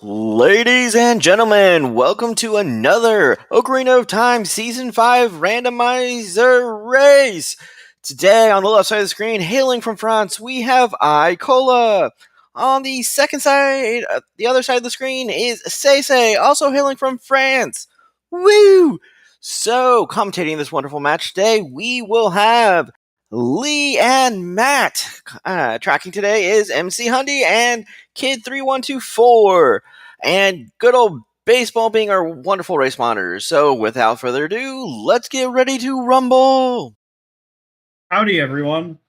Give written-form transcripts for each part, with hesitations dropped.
Ladies and gentlemen, welcome to another Ocarina of Time Season 5 Randomizer race. Today, on the left side of the screen, hailing from France, we have Icola. On the second side, the other side of the screen is SeYsEy, also hailing from France. Woo! So, commentating this wonderful match today, we will have Lee and Matt. Tracking today is MC Hundy and Kid3124. And good old baseball being our wonderful race monitors. So without further ado, let's get ready to rumble. Howdy, everyone.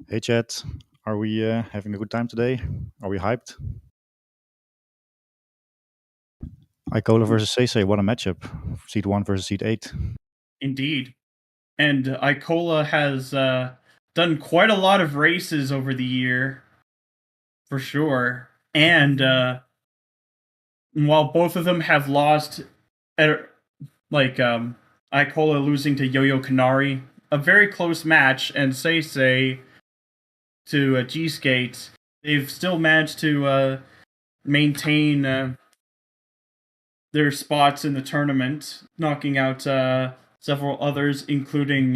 Hey, chat. Are we having a good time today? Are we hyped? Icola versus SeYsEy, what a matchup. Seed 1 versus Seed 8. Indeed. And Icola has done quite a lot of races over the year, for sure. And while both of them have lost, Icola losing to Yo-Yo Kanari, a very close match, and SeYsEy to G-Skate, they've still managed to maintain their spots in the tournament, knocking out several others, including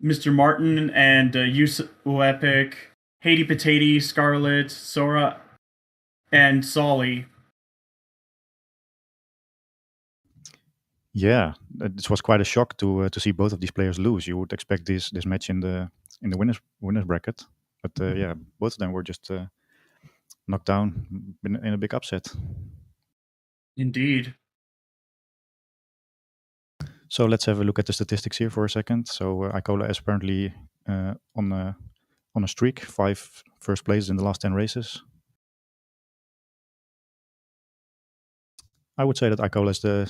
Mr. Martin and Yusu Epic, Haiti Patati, Scarlet, Sora, and Solly. Yeah, this was quite a shock to see both of these players lose. You would expect this match in the winners bracket, but yeah, both of them were just knocked down in a big upset. Indeed. So let's have a look at the statistics here for a second. So Icola is apparently on a streak, 5 first places in the last 10 races. I would say that Icola is the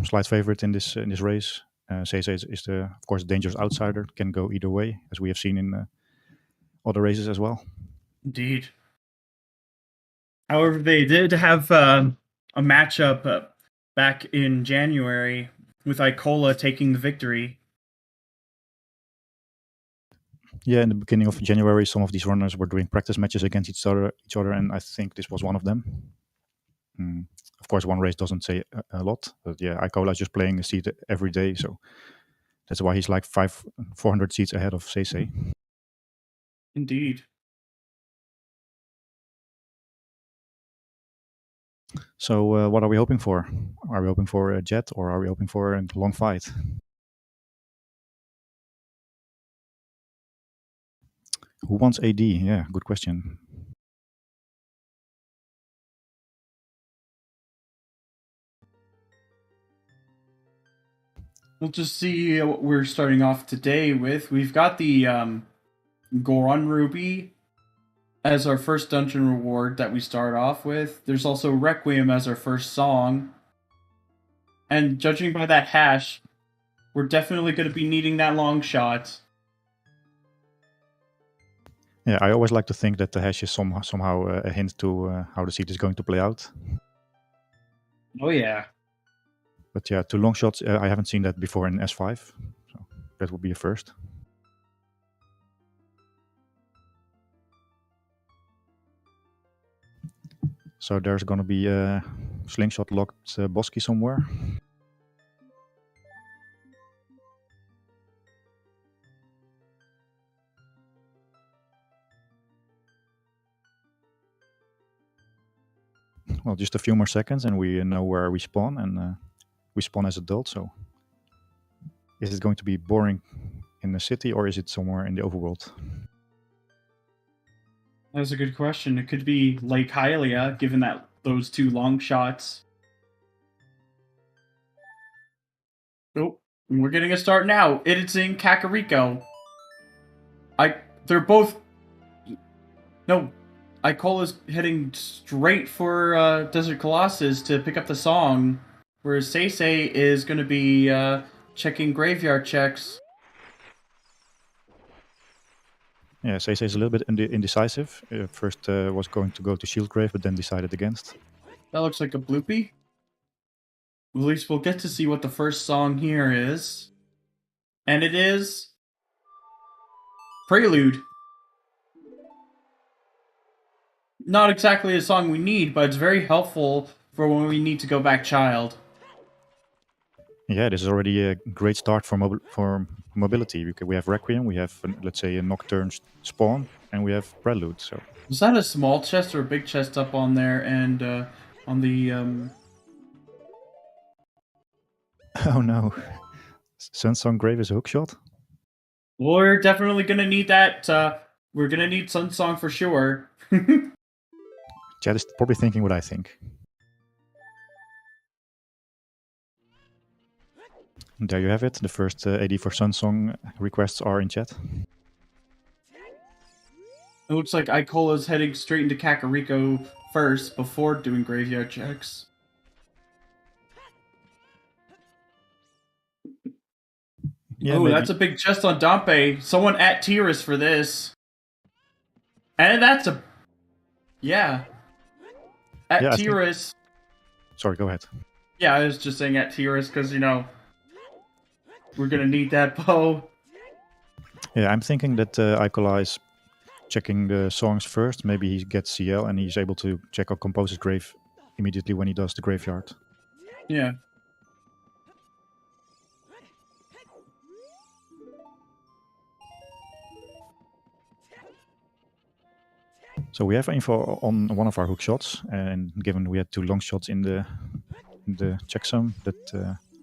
slight favorite in this race. SeYsEy is of course, a dangerous outsider. Can go either way, as we have seen in other races as well. Indeed. However, they did have a matchup back in January with Icola taking the victory. Yeah, in the beginning of January, some of these runners were doing practice matches against each other, and I think this was one of them. Of course, one race doesn't say a lot, but yeah, Icola is just playing a seed every day, so that's why he's like 400 seats ahead of SeYsEy. Indeed. So what are we hoping for? Are we hoping for a jet, or are we hoping for a long fight? Who wants AD? Yeah, good question. We'll just see what we're starting off today with. We've got the Goron Ruby as our first dungeon reward that we start off with. There's also Requiem as our first song. And judging by that hash, we're definitely going to be needing that long shot. Yeah, I always like to think that the hash is somehow a hint to how the seed is going to play out. Oh yeah. But yeah, 2 long shots, I haven't seen that before in S5, so that would be a first. So there's going to be a slingshot locked Bosky somewhere. Well, just a few more seconds and we know where we spawn, and we spawn as adults. So is it going to be boring in the city, or is it somewhere in the overworld? That's a good question. It could be Lake Hylia, given that those 2 long shots. Oh, we're getting a start now. It's in Kakariko. They're both... No, Icola's heading straight for Desert Colossus to pick up the song, whereas SeYsEy is going to be checking graveyard checks. Yeah, SeYsEy is a little bit indecisive. First was going to go to Shieldgrave, but then decided against. That looks like a bloopy. At least we'll get to see what the first song here is. And it is... Prelude. not exactly a song we need, but it's very helpful for when we need to go back child. Yeah, this is already a great start for mobility. We have Requiem, we have, let's say, a Nocturne Spawn, and we have Prelude. So Was that a small chest or a big chest up on there and on the... Oh no. Sunsong Grave is a hookshot? We're definitely gonna need that. We're gonna need Sunsong for sure. Chad is probably thinking what I think. There you have it. The first AD for Sunsong requests are in chat. It looks like Icola's heading straight into Kakariko first before doing graveyard checks. Yeah, oh, maybe. That's a big chest on Dompe. Someone at Tiras for this. And that's a... Yeah. At Yeah, Tiras... Sorry, go ahead. Yeah, I was just saying at Tiras because, you know, we're gonna need that bow. Yeah, I'm thinking that Icola is checking the songs first. Maybe he gets CL and he's able to check out Composer's Grave immediately when he does the graveyard. Yeah. So we have info on one of our hook shots, and given we had 2 long shots in the checksum, that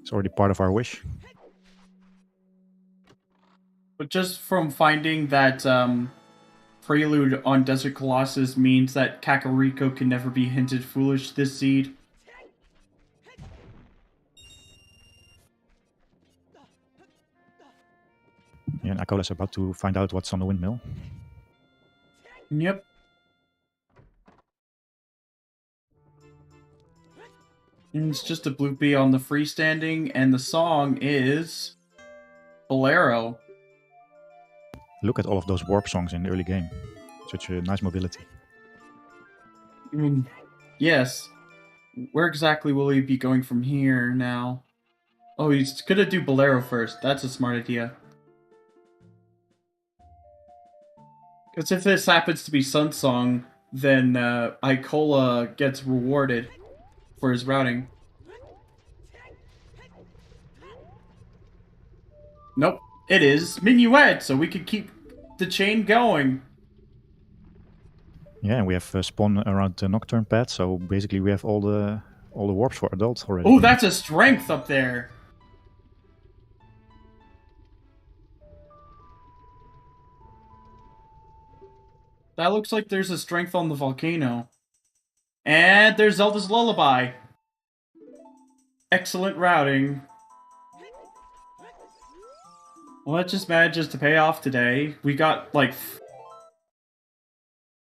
is already part of our wish. But just from finding that Prelude on Desert Colossus means that Kakariko can never be hinted foolish this seed. Yeah, and Icola is about to find out what's on the windmill. Yep. And it's just a blue bee on the freestanding, and the song is Bolero. Look at all of those warp songs in the early game. Such a nice mobility. Yes. Where exactly will he be going from here now? Oh, he's gonna do Bolero first. That's a smart idea. Because if this happens to be Sunsong, then Icola gets rewarded for his routing. Nope, it is Minuet, so we could keep the chain going. Yeah, and we have spawn around the Nocturne pad, so basically we have all the warps for adults already. Oh, that's a strength up there. That looks like there's a strength on the volcano. And there's Zelda's Lullaby. Excellent routing. Well, that just manages to pay off today. We got, like...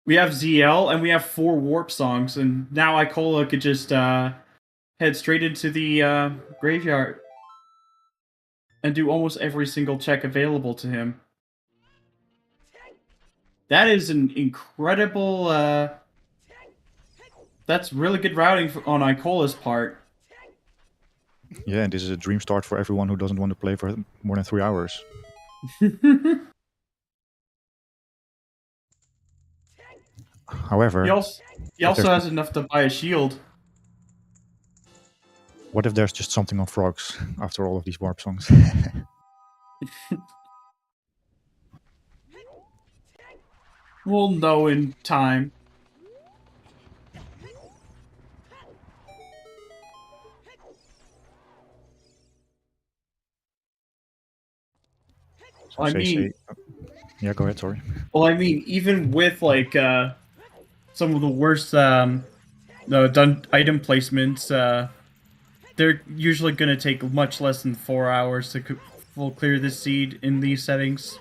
We have ZL, and we have 4 warp songs, and now Icola could just head straight into the graveyard and do almost every single check available to him. That is an incredible... That's really good routing on Icola's part. Yeah, and this is a dream start for everyone who doesn't want to play for more than 3 hours. However... He also has enough to buy a shield. What if there's just something on frogs after all of these warp songs? We'll know in time. So yeah, go ahead, sorry. Well, I mean, even with, like, some of the worst done item placements, they're usually going to take much less than 4 hours to full clear this seed in these settings.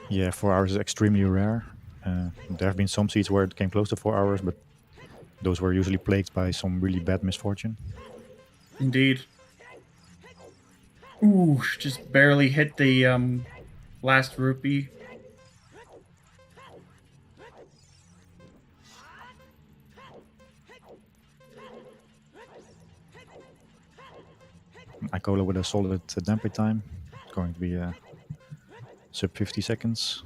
Yeah, 4 hours is extremely rare. There have been some seeds where it came close to 4 hours, but those were usually plagued by some really bad misfortune. Indeed. Ooh, just barely hit the last rupee. Icola with a solid damper time. It's going to be sub 50 seconds.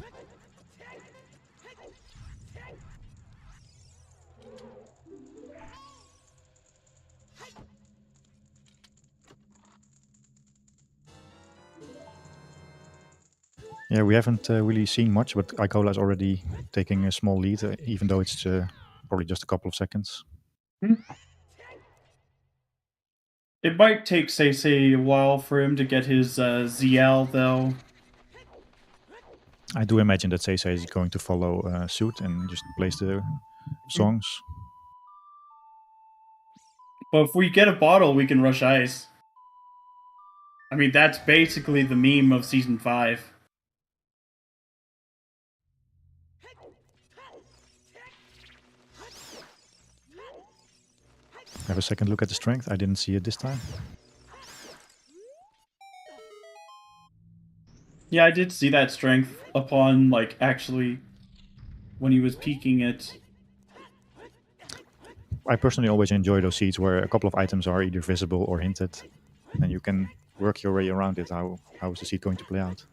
Yeah, we haven't really seen much, but Icola is already taking a small lead, even though it's probably just a couple of seconds. It might take SeYsEy a while for him to get his ZL, though. I do imagine that SeYsEy is going to follow suit and just plays the songs. But if we get a bottle, we can rush ice. I mean, that's basically the meme of Season 5. Have a second look at the strength. I didn't see it this time. Yeah, I did see that strength upon, like, actually when he was peaking it. I personally always enjoy those seeds where a couple of items are either visible or hinted, and you can work your way around it. How is the seed going to play out?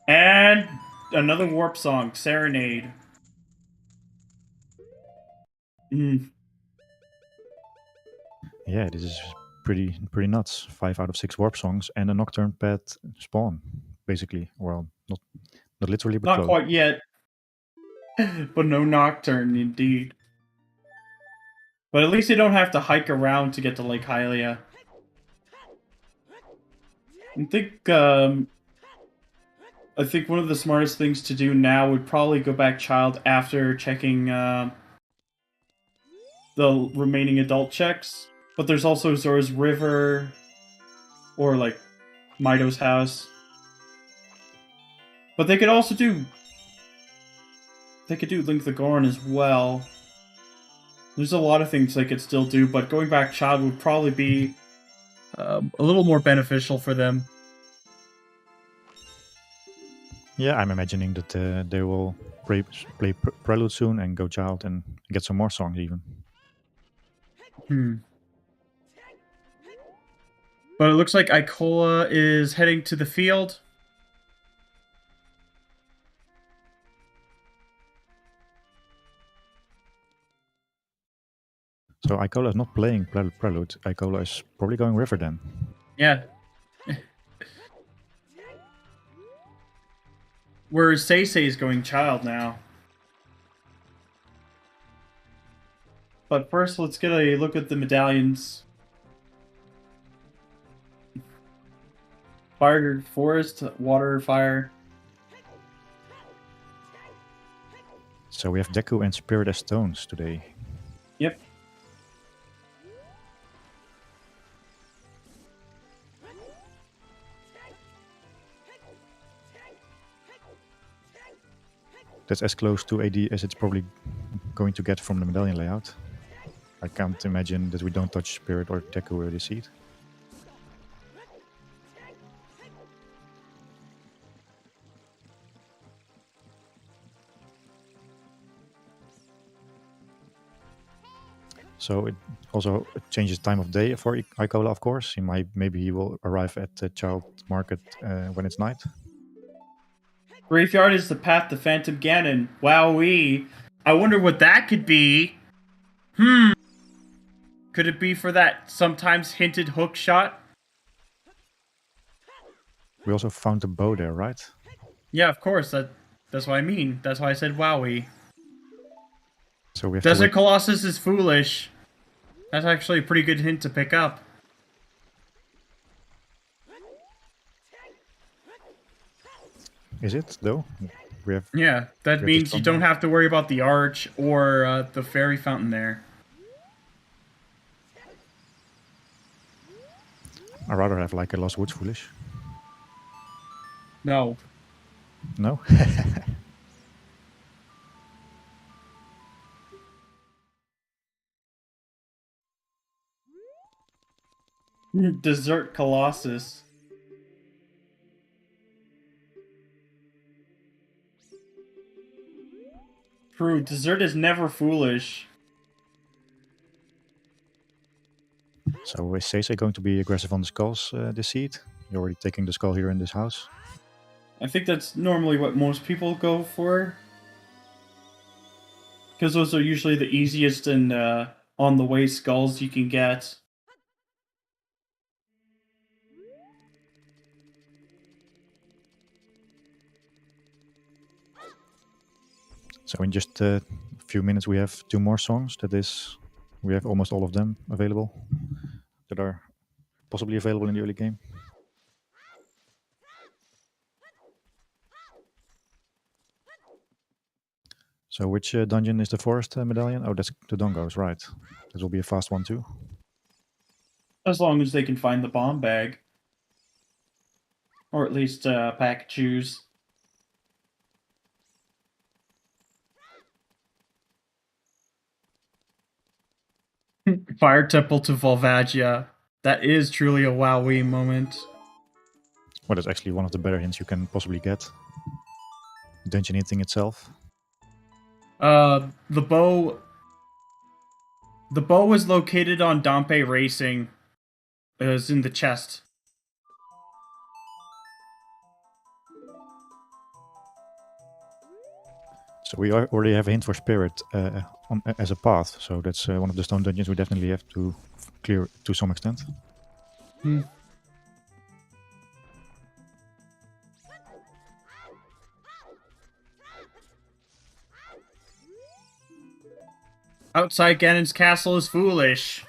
And another warp song, Serenade. Yeah, this is pretty nuts. 5 out of 6 warp songs and a nocturne pet spawn, basically. Well, not literally, but Not close. quite yet. But no nocturne, indeed. But at least you don't have to hike around to get to Lake Hylia. I think one of the smartest things to do now would probably go back child after checking the remaining adult checks. But there's also Zora's River or like Mido's house. But they could also do Link the Goron as well. There's a lot of things they could still do, but going back child would probably be a little more beneficial for them. Yeah, I'm imagining that they will play Prelude soon and go child and get some more songs even. But it looks like Icola is heading to the field. So Icola is not playing Prelude. Icola is probably going River then. Yeah. Whereas SeYsEy is going child now. But first, let's get a look at the medallions. Fire, forest, water, fire. So we have Deku and Spirit as stones today. Yep. That's as close to AD as it's probably going to get from the medallion layout. I can't imagine that we don't touch Spirit or Deku with the seed. So it also changes time of day for Icola, of course. Maybe he will arrive at the child market when it's night. Graveyard is the path to Phantom Ganon. Wowee. I wonder what that could be. Could it be for that sometimes hinted hook shot? We also found the bow there, right? Yeah, of course. That's what I mean. That's why I said wowee. So we have Desert Colossus is foolish. That's actually a pretty good hint to pick up. Is it, though? Yeah, that means you don't have to worry about the arch or the fairy fountain there. I'd rather have like a Lost Woods Foolish. No. No? Desert Colossus. True, Desert is never foolish. So is SeYsEy going to be aggressive on the skulls this seed? You're already taking the skull here in this house. I think that's normally what most people go for. Because those are usually the easiest and on-the-way skulls you can get. So in just a few minutes, we have 2 more songs. That is, we have almost all of them available that are possibly available in the early game. So which dungeon is the forest medallion? Oh, that's the Dongos, right. This will be a fast one too. As long as they can find the bomb bag. Or at least pack choose. Fire Temple to Volvagia. That is truly a wowee moment. Well, that's actually one of the better hints you can possibly get. Dungeon hinting itself. The bow is located on Dompe Racing. It's in the chest. So we already have a hint for Spirit as a path, so that's one of the stone dungeons we definitely have to clear to some extent. Outside Ganon's castle is foolish.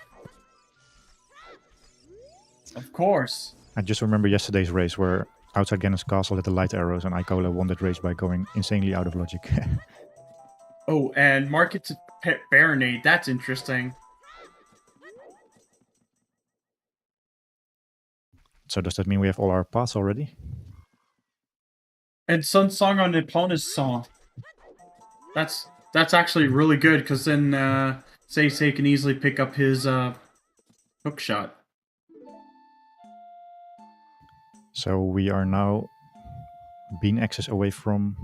Of course. I just remember yesterday's race where outside Ganon's castle had the light arrows and Icola won that race by going insanely out of logic. Oh, and Market to Baronade. That's interesting. So does that mean we have all our paths already? And Sun Song on Nippona's song. That's actually really good, because then SeYsEy can easily pick up his hook shot. So we are now bean access away from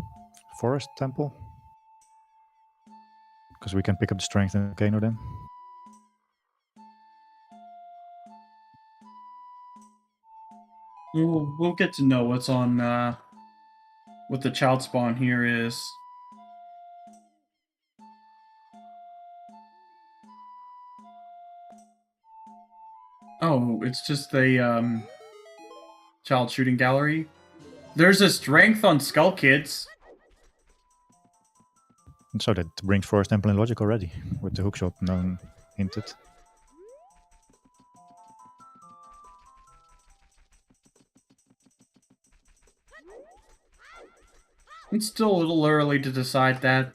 Forest Temple? Because we can pick up the strength and Kano then? We'll get to know what's on what the child spawn here is. Oh, it's just a child shooting gallery. There's a strength on Skull Kids. And so that brings Forest Temple in logic already, with the hookshot known hinted. It's still a little early to decide that.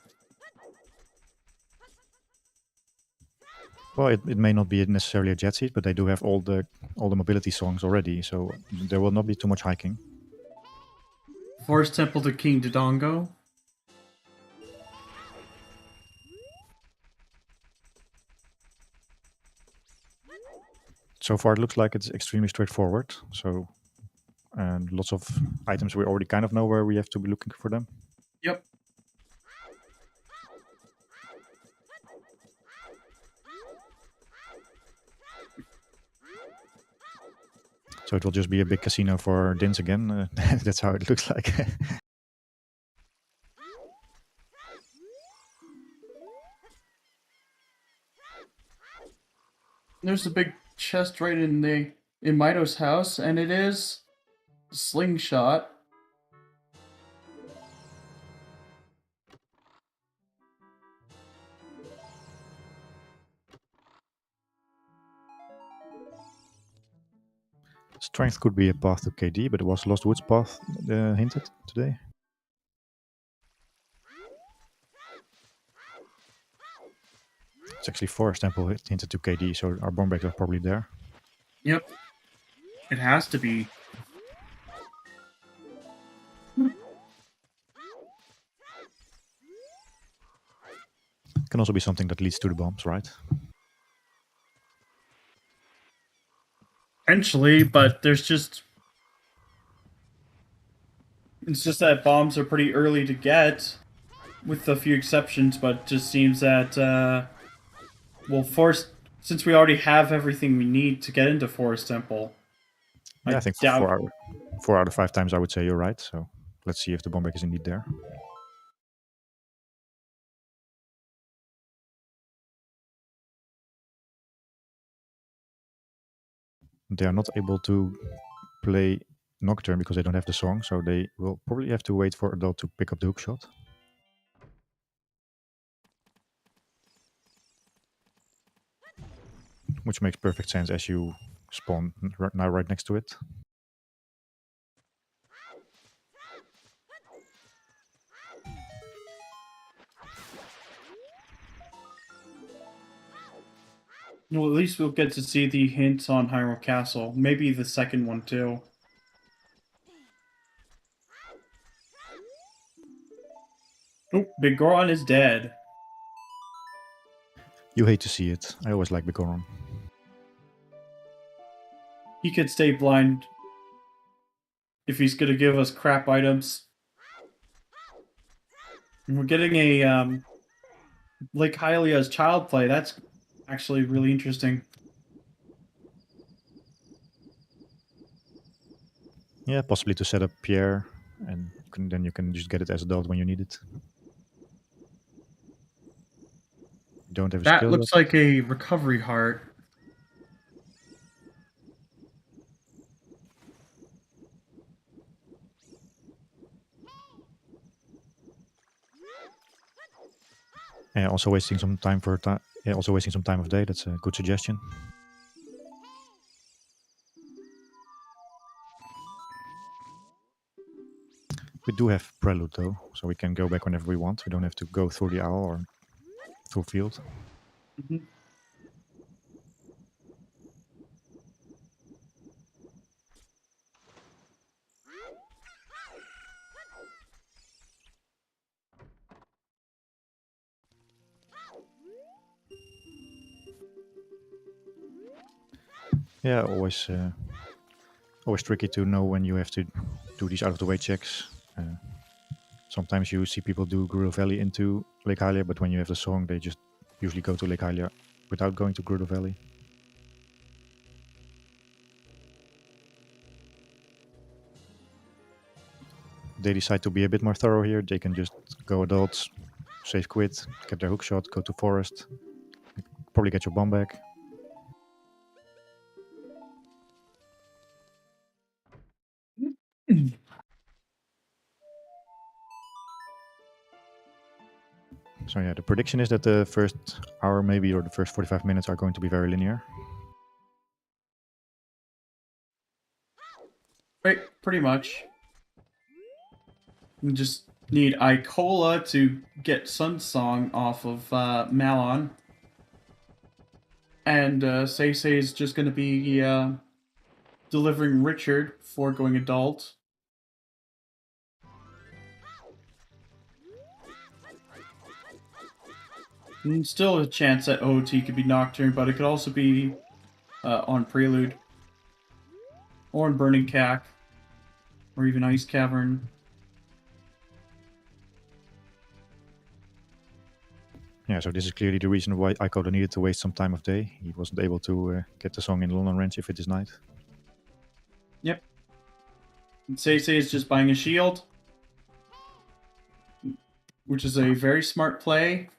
Well, it may not be necessarily a jet seat, but they do have all the mobility songs already, so there will not be too much hiking. Forest Temple to King Dodongo. So far, it looks like it's extremely straightforward. So, and lots of items we already kind of know where we have to be looking for them. Yep. So it will just be a big casino for Dins again. That's how it looks like. There's a big chest right in Mito's house, and it is a slingshot. Strength could be a path to KD, but it was Lost Woods path hinted today. It's actually Forest Temple hinted to KD, so our bomb breaks are probably there. Yep. It has to be. It can also be something that leads to the bombs, right? Potentially, but there's just... It's just that bombs are pretty early to get, with a few exceptions, but it just seems that, well, since we already have everything we need to get into Forest Temple. Yeah, I think 4 out of 5 times I would say you're right, so let's see if the bomb break is indeed there. They are not able to play Nocturne because they don't have the song, so they will probably have to wait for Adult to pick up the hookshot. which makes perfect sense as you spawn now right next to it. Well, at least we'll get to see the hints on Hyrule Castle. Maybe the second one, too. Oh, Big Goron is dead. You hate to see it. I always like Bigoron. He could stay blind if he's gonna give us crap items. And we're getting a Lake Hylia's child play. That's actually really interesting. Yeah, possibly to set up Pierre, and then you can just get it as adult when you need it. You don't have a That skill looks yet. like a recovery heart. Yeah, also wasting some time for also wasting some time of day. That's a good suggestion. We do have Prelude though, so we can go back whenever we want. We don't have to go through the owl or through field. Mm-hmm. Yeah, always tricky to know when you have to do these out of the way checks. Sometimes you see people do Gerudo Valley into Lake Hylia, but when you have the song, they just usually go to Lake Hylia without going to Gerudo Valley. They decide to be a bit more thorough here. They can just go adults, save quit, get their hook shot, go to forest, probably get your bomb back. So yeah, the prediction is that the first hour maybe or the first 45 minutes are going to be very linear. Right, pretty much. We just need Icola to get Sunsong off of Malon. And SeYsEy is just going to be delivering Richard before going adult. And still a chance that OT could be Nocturne, but it could also be on Prelude. Or in Burning Cack. Or even Ice Cavern. Yeah, so this is clearly the reason why Icola needed to waste some time of day. He wasn't able to get the song in London range if it is night. Yep. And SeYsEy is just buying a shield. Which is a very smart play.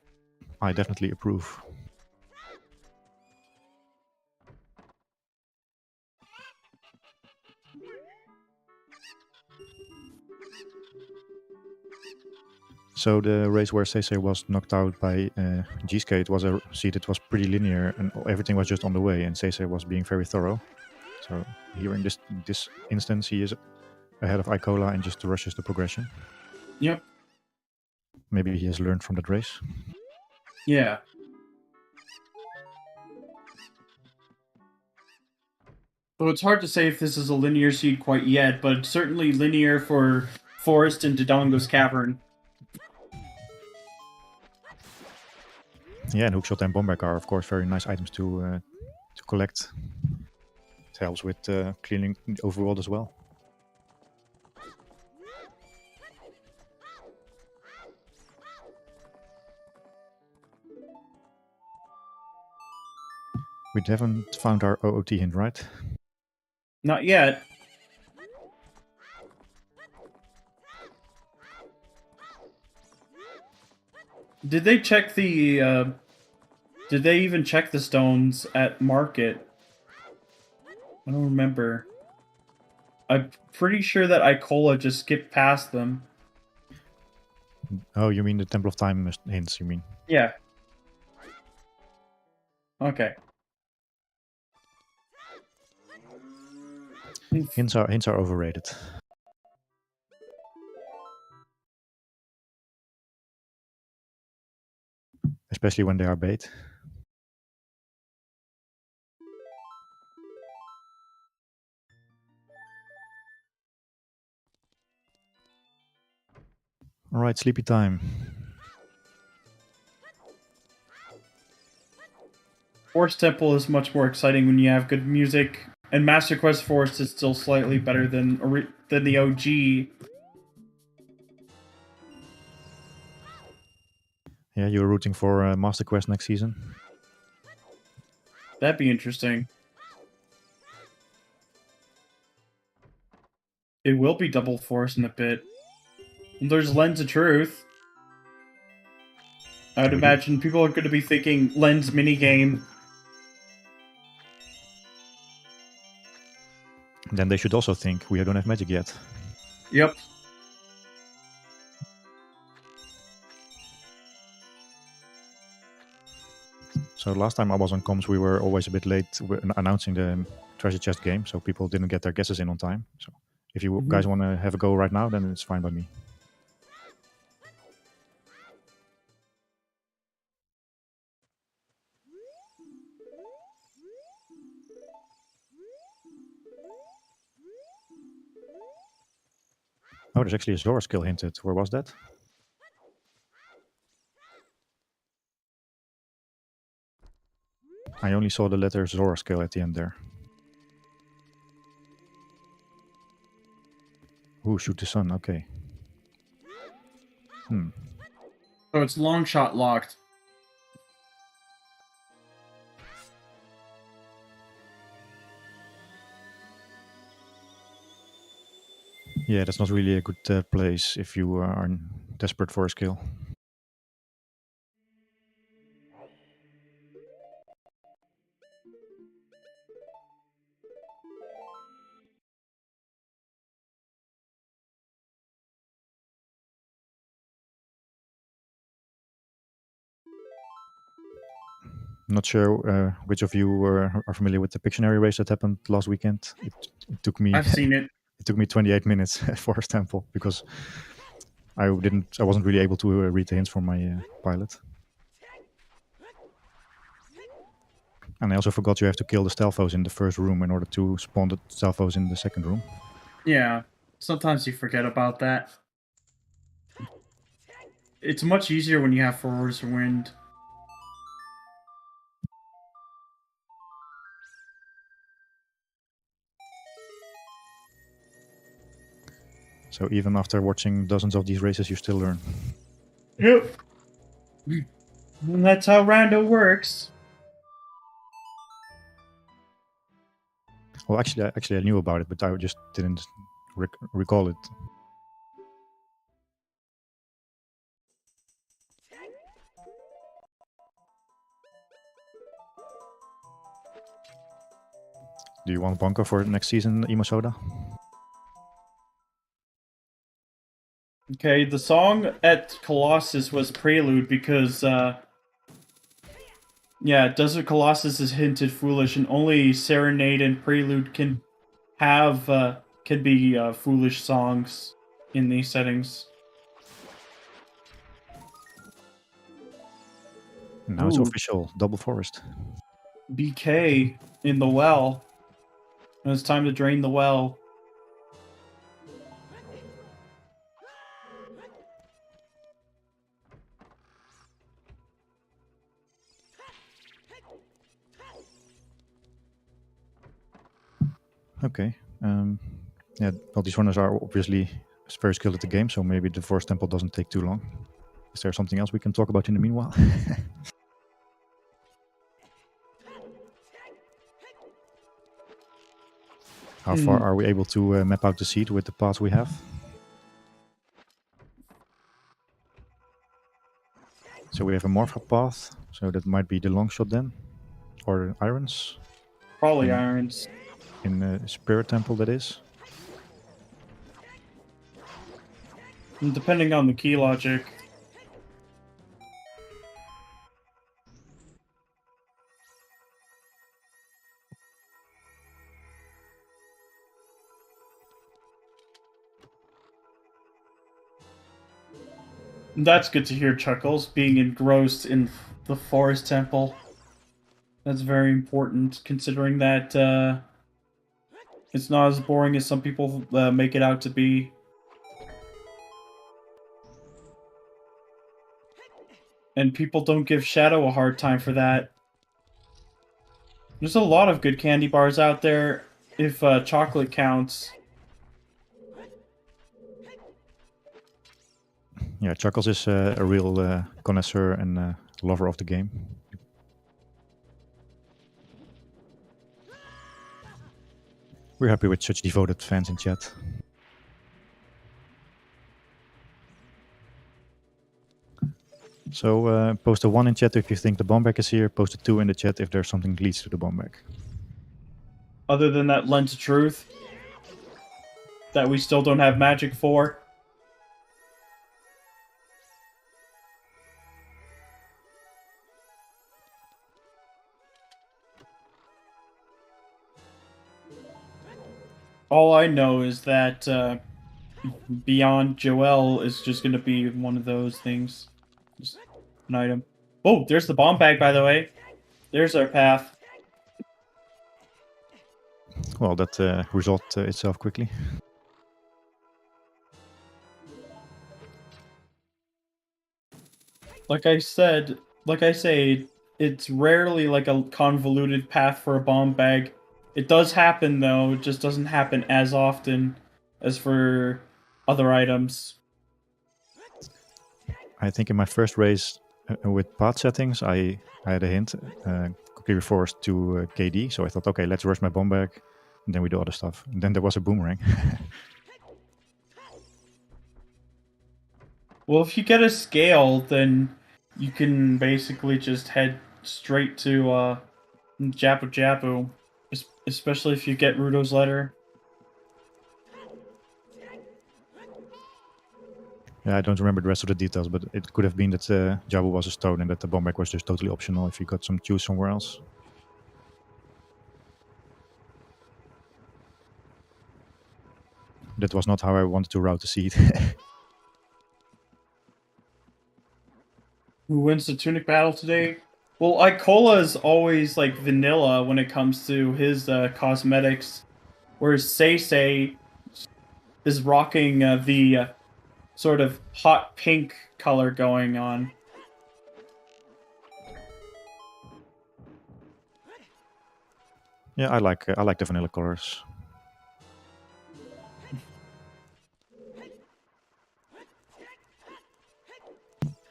I definitely approve. So the race where SeYsEy was knocked out by G-Skate was a seed that was pretty linear and everything was just on the way, and SeYsEy was being very thorough. So here in this instance, he is ahead of Icola and just rushes the progression. Yep. Maybe he has learned from that race. Yeah. So it's hard to say if this is a linear seed quite yet, but it's certainly linear for Forest and Dodongo's Cavern. Yeah, and Hookshot and Bomberg are, of course, very nice items to collect. It helps with cleaning the overworld as well. We haven't found our OOT hint, right? Not yet. Did they check the, did they even check the stones at market? I don't remember. I'm pretty sure that Icola just skipped past them. Oh, you mean the Temple of Time hints, you mean? Yeah. Okay. Hints are overrated. Especially when they are bait. Alright, sleepy time. Forest Temple is much more exciting when you have good music, and Master Quest Forest is still slightly better than the OG. Yeah, you're rooting for Master Quest next season? That'd be interesting. It will be Double Forest in a bit. And there's Lens of Truth. I would imagine people are going to be thinking Lens minigame. Then they should also think we don't have magic yet. Yep. So last time I was on comms, we were always a bit late announcing the treasure chest game, so people didn't get their guesses in on time. So if you guys want to have a go right now, then it's fine by me. Oh, there's actually a Zora skill hinted. Where was that? I only saw the letter Zora skill at the end there. Ooh, shoot the sun, okay. So it's long shot locked. Yeah, that's not really a good place if you are desperate for a skill. Not sure which of you are familiar with the Pictionary race that happened last weekend. It took me. I've seen it. It took me 28 minutes at Forest Temple because I wasn't really able to read the hints from my pilot. And I also forgot you have to kill the Stelphos in the first room in order to spawn the Stelphos in the second room. Yeah, sometimes you forget about that. It's much easier when you have Forest Wind. So even after watching dozens of these races, you still learn. Yep. And that's how Rando works. Well, actually, I knew about it, but I just didn't recall it. Do you want Bonko for next season, Imosoda? Okay, the song at Colossus was Prelude because, yeah, Desert Colossus is hinted foolish, and only Serenade and Prelude can be foolish songs in these settings. Now it's official, Double Forest. BK in the well. And it's time to drain the well. Okay. Yeah, well, these runners are obviously very skilled at the game, so maybe the Forest Temple doesn't take too long. Is there something else we can talk about in the meanwhile? How far are we able to map out the seed with the path we have? So we have a Morpha path, so that might be the long shot then, or irons. Probably irons. In the Spirit Temple, that is. And depending on the key logic. That's good to hear, Chuckles, being engrossed in the Forest Temple. That's very important, considering that it's not as boring as some people make it out to be. And people don't give Shadow a hard time for that. There's a lot of good candy bars out there, if chocolate counts. Yeah, Chuckles is a real connoisseur and lover of the game. We're happy with such devoted fans in chat. So post a 1 in chat if you think the bomb bag is here, post a 2 in the chat if there's something that leads to the bomb bag. Other than that lens of truth that we still don't have magic for. All I know is that Beyond Joel is just going to be one of those things. Just an item. Oh, there's the bomb bag, by the way. There's our path. Well, that resolved itself quickly. Like I say, it's rarely like a convoluted path for a bomb bag. It does happen, though. It just doesn't happen as often as for other items. I think in my first race with path settings, I had a hint, completely forced to KD. So I thought, okay, let's rush my bomb bag, and then we do other stuff. And then there was a boomerang. Well, if you get a scale, then you can basically just head straight to Japu Japu, especially if you get Rudo's letter. Yeah, I don't remember the rest of the details, but it could have been that Jabu was a stone and that the bomb bag was just totally optional if you got some juice somewhere else. That was not how I wanted to route the seed. Who wins the Tunic Battle today? Well, Icola is always like vanilla when it comes to his cosmetics, whereas SeYsEy is rocking the sort of hot pink color going on. Yeah, I like the vanilla colors.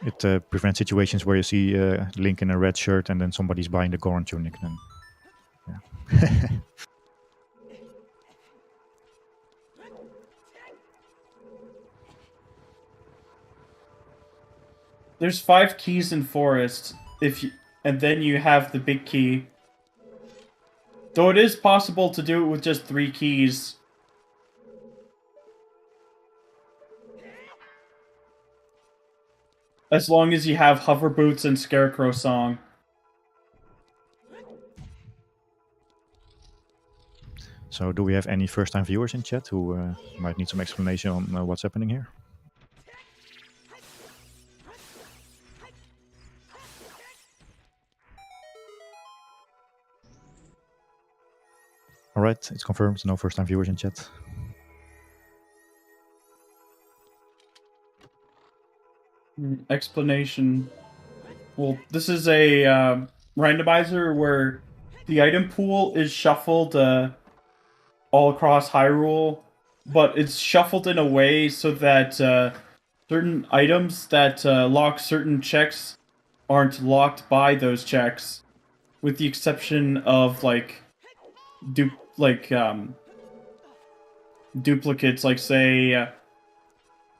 It prevents situations where you see Link in a red shirt and then somebody's buying the Goron tunic. Then, yeah. There's 5 keys in Forest, and then you have the big key. Though it is possible to do it with just 3 keys. As long as you have Hover Boots and Scarecrow Song. So do we have any first-time viewers in chat who might need some explanation on what's happening here? Alright, it's confirmed, no first-time viewers in chat. Explanation. Well, this is a randomizer where the item pool is shuffled all across Hyrule, but it's shuffled in a way so that certain items that lock certain checks aren't locked by those checks, with the exception of like duplicates, like say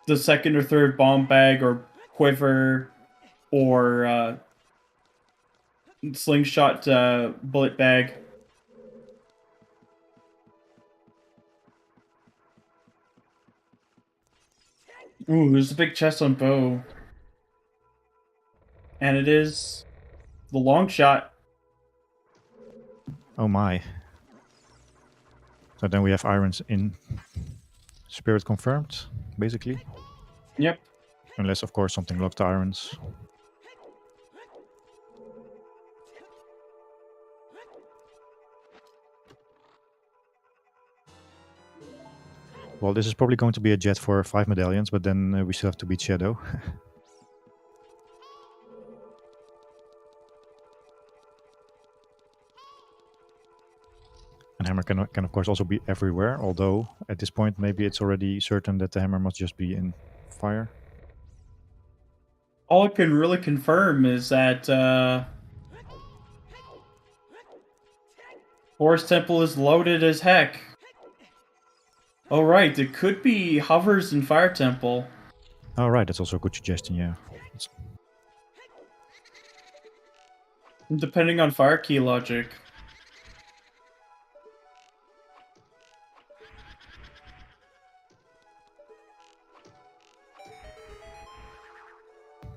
the second or third bomb bag or quiver or slingshot bullet bag. Ooh, there's a big chest on bow. And it is the long shot. Oh my. So then we have irons in spirit confirmed, basically. Yep. Unless, of course, something locked irons. Well, this is probably going to be a jet for 5 medallions, but then we still have to beat Shadow. And hammer can of course also be everywhere, although at this point maybe it's already certain that the hammer must just be in fire. All I can really confirm is that Forest Temple is loaded as heck. Oh right, it could be hovers in Fire Temple. Oh right, that's also a good suggestion, yeah. Depending on fire key logic.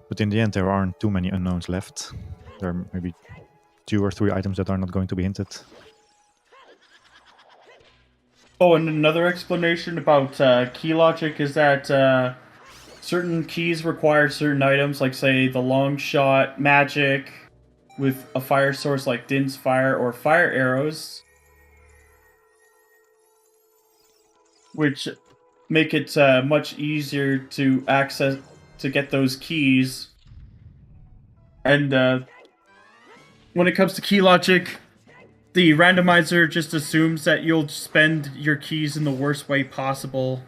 But in the end there aren't too many unknowns left. There are maybe 2 or 3 items that are not going to be hinted. Oh, and another explanation about key logic is that certain keys require certain items, like say the long shot magic with a fire source like Din's Fire or fire arrows, which make it much easier to access to get those keys. And when it comes to key logic, the randomizer just assumes that you'll spend your keys in the worst way possible.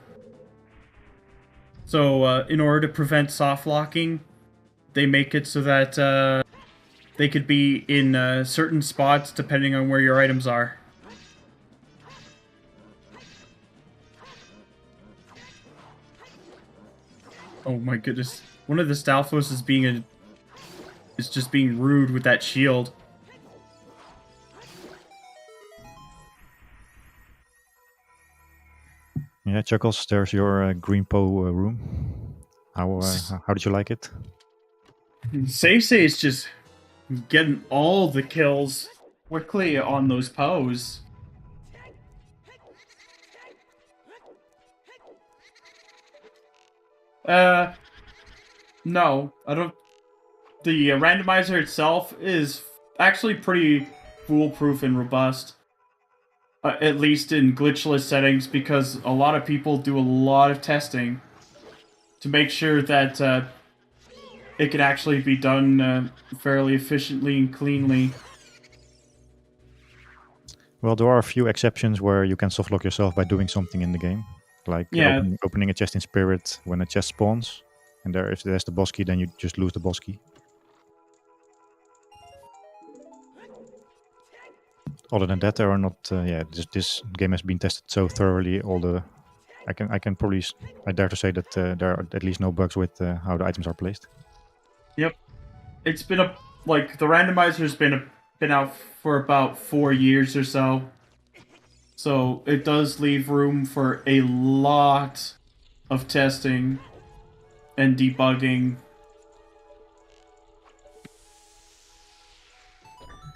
So, in order to prevent soft locking, they make it so that they could be in certain spots depending on where your items are. Oh my goodness! One of the Stalfos is just being rude with that shield. Yeah, Chuckles, there's your Green Po room. How did you like it? SeYsEy is just getting all the kills quickly on those Poes. No, I don't. The randomizer itself is actually pretty foolproof and robust. At least in glitchless settings, because a lot of people do a lot of testing to make sure that it can actually be done fairly efficiently and cleanly. Well, there are a few exceptions where you can softlock yourself by doing something in the game. Like Yeah. opening a chest in Spirit when a chest spawns. And if there's the boss key, then you just lose the boss key. Other than that, there are not. This game has been tested so thoroughly. I dare to say that there are at least no bugs with how the items are placed. Yep, it's been the randomizer's been out for about 4 years or so, so it does leave room for a lot of testing and debugging.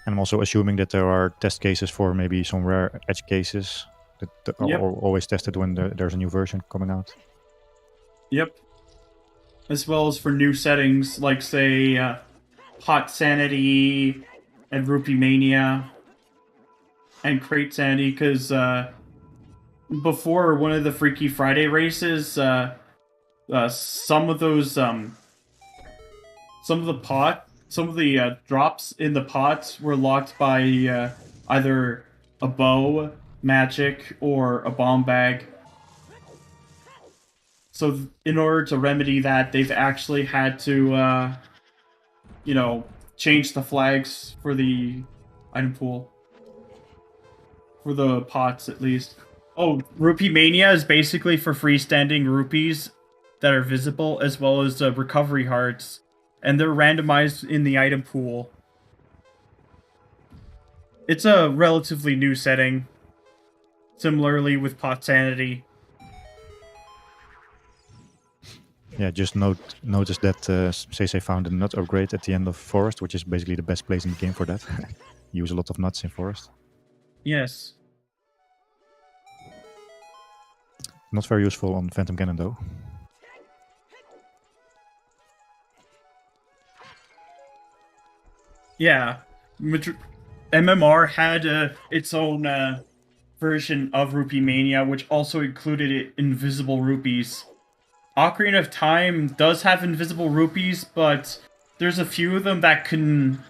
And I'm also assuming that there are test cases for maybe some rare edge cases that are always tested when there's a new version coming out. Yep. As well as for new settings, like, say, Hot Sanity and Rupee Mania and Crate Sanity, because before one of the Freaky Friday races, some of the drops in the pots were locked by either a bow, magic, or a bomb bag. So in order to remedy that, they've actually had to, change the flags for the item pool. For the pots, at least. Oh, Rupee Mania is basically for freestanding rupees that are visible, as well as recovery hearts. And they're randomized in the item pool. It's a relatively new setting. Similarly with Pot Sanity. Yeah, just notice that SeYsEy found a nut upgrade at the end of Forest, which is basically the best place in the game for that. Use a lot of nuts in Forest. Yes. Not very useful on Phantom Ganon though. Yeah. MMR had its own version of Rupee Mania, which also included invisible rupees. Ocarina of Time does have invisible rupees, but there's a few of them that can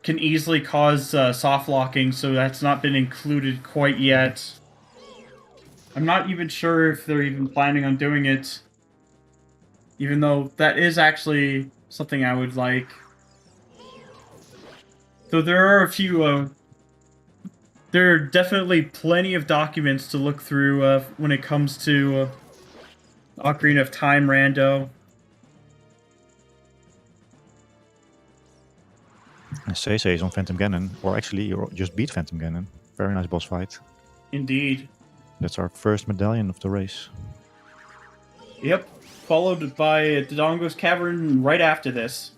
easily cause soft locking, so that's not been included quite yet. I'm not even sure if they're even planning on doing it, even though that is actually something I would like. So there are a few. There are definitely plenty of documents to look through when it comes to Ocarina of Time Rando. SeYsEy is on Phantom Ganon, or actually, you just beat Phantom Ganon. Very nice boss fight. Indeed. That's our first medallion of the race. Yep. Followed by Dodongo's Cavern right after this.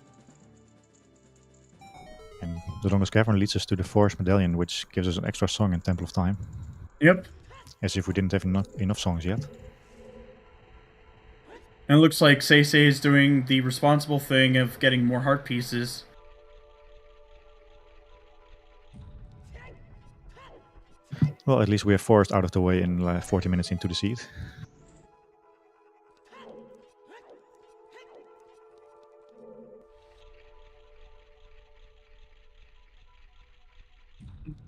And the longest cavern leads us to the forest medallion, which gives us an extra song in Temple of Time. Yep. As if we didn't have enough songs yet. And it looks like SeYsEy is doing the responsible thing of getting more heart pieces. Well, at least we have forest out of the way in 40 minutes into the seed.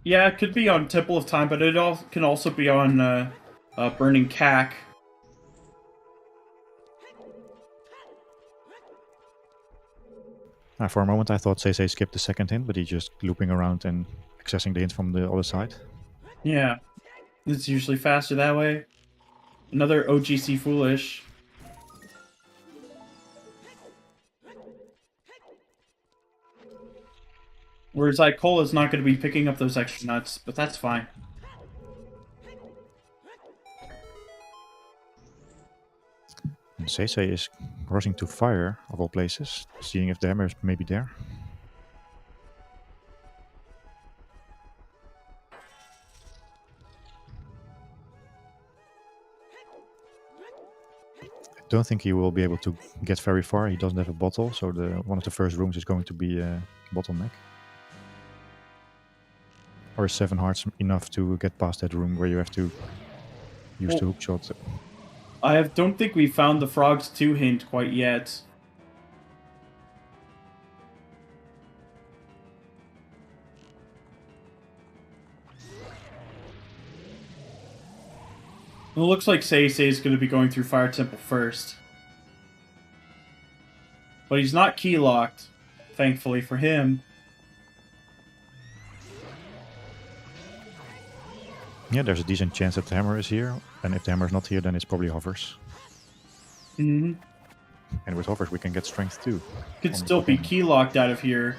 Yeah, it could be on Temple of Time, but it can also be on Burning Cack. For a moment I thought SeYsEy skipped the second hint, but he's just looping around and accessing the hint from the other side. Yeah, it's usually faster that way. Another OGC Foolish. Whereas Icola's not going to be picking up those extra nuts, but that's fine. And SeYsEy is rushing to fire, of all places, seeing if the hammer is maybe there. I don't think he will be able to get very far. He doesn't have a bottle, so one of the first rooms is going to be a bottleneck. Or is 7 hearts enough to get past that room where you have to use the hook shot? I don't think we found the Frogs 2 hint quite yet. It looks like SeYsEy is going to be going through Fire Temple first. But he's not key locked, thankfully for him. Yeah, there's a decent chance that the hammer is here, and if the hammer is not here, then it's probably hovers. Mm-hmm. And with hovers, we can get strength too. Could still be key locked out of here.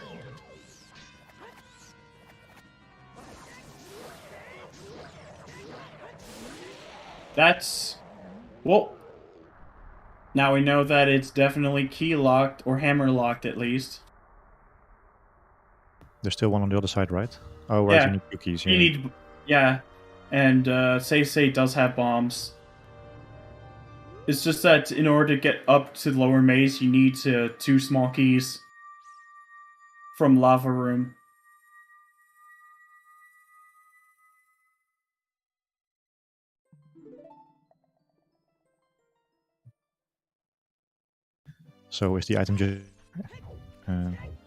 That's... well... now we know that it's definitely key locked, or hammer locked at least. There's still one on the other side, right? Oh, right, Yeah. you need 2 keys. Yeah. You need... yeah. And SeYsEy does have bombs. It's just that in order to get up to the lower maze, you need 2 small keys from Lava Room. So is the item just...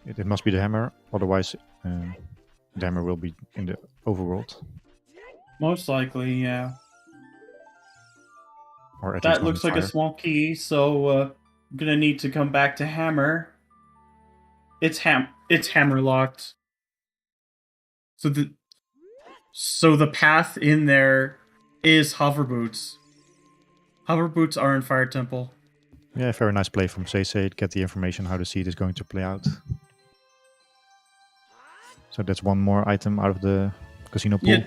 it must be the hammer, otherwise the hammer will be in the overworld. Most likely, yeah. Or at That least looks like a small key, so I'm gonna need to come back to hammer. It's hammer locked. So the path in there is hover boots. Hover boots are in Fire Temple. Yeah, very nice play from SeYsEy. Get the information how the seed is going to play out. So that's one more item out of the casino pool. Yeah,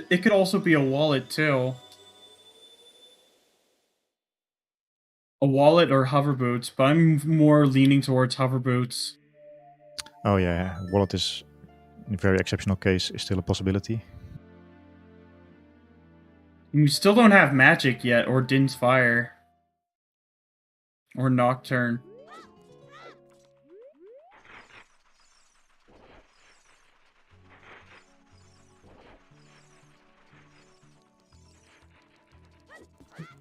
it could also be a wallet too. A wallet or hover boots, but I'm more leaning towards hover boots. Oh yeah, wallet is, in a very exceptional case, is still a possibility. We still don't have magic yet, or Din's Fire. Or Nocturne.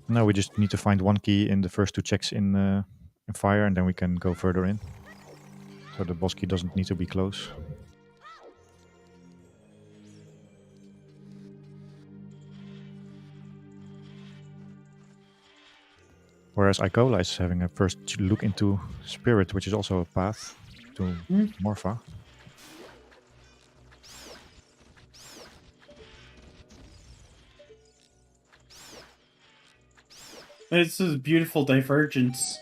No, we just need to find one key in the first 2 checks in fire, and then we can go further in. So the boss key doesn't need to be close. Whereas Icola is having a first look into Spirit, which is also a path to Morpha. It's a beautiful divergence,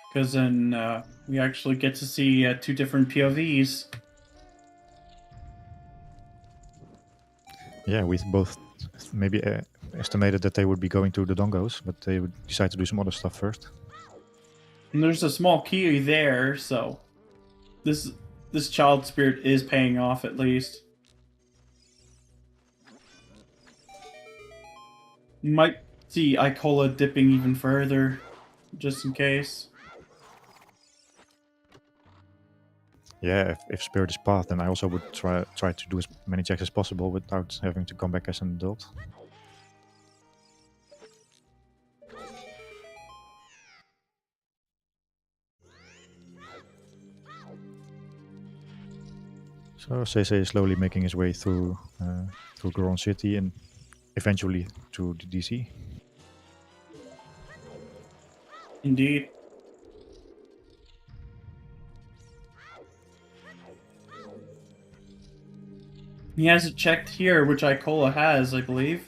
because then we actually get to see 2 different POVs. Yeah, we both maybe estimated that they would be going to the Dongos, but they would decide to do some other stuff first. And there's a small key there, so this child spirit is paying off at least. Might see Icola dipping even further, just in case. Yeah, if Spirit is path, then I also would try to do as many checks as possible without having to come back as an adult. So SeYsEy is slowly making his way through Goron City and eventually to the DC. Indeed. He hasn't checked here, which Icola has, I believe.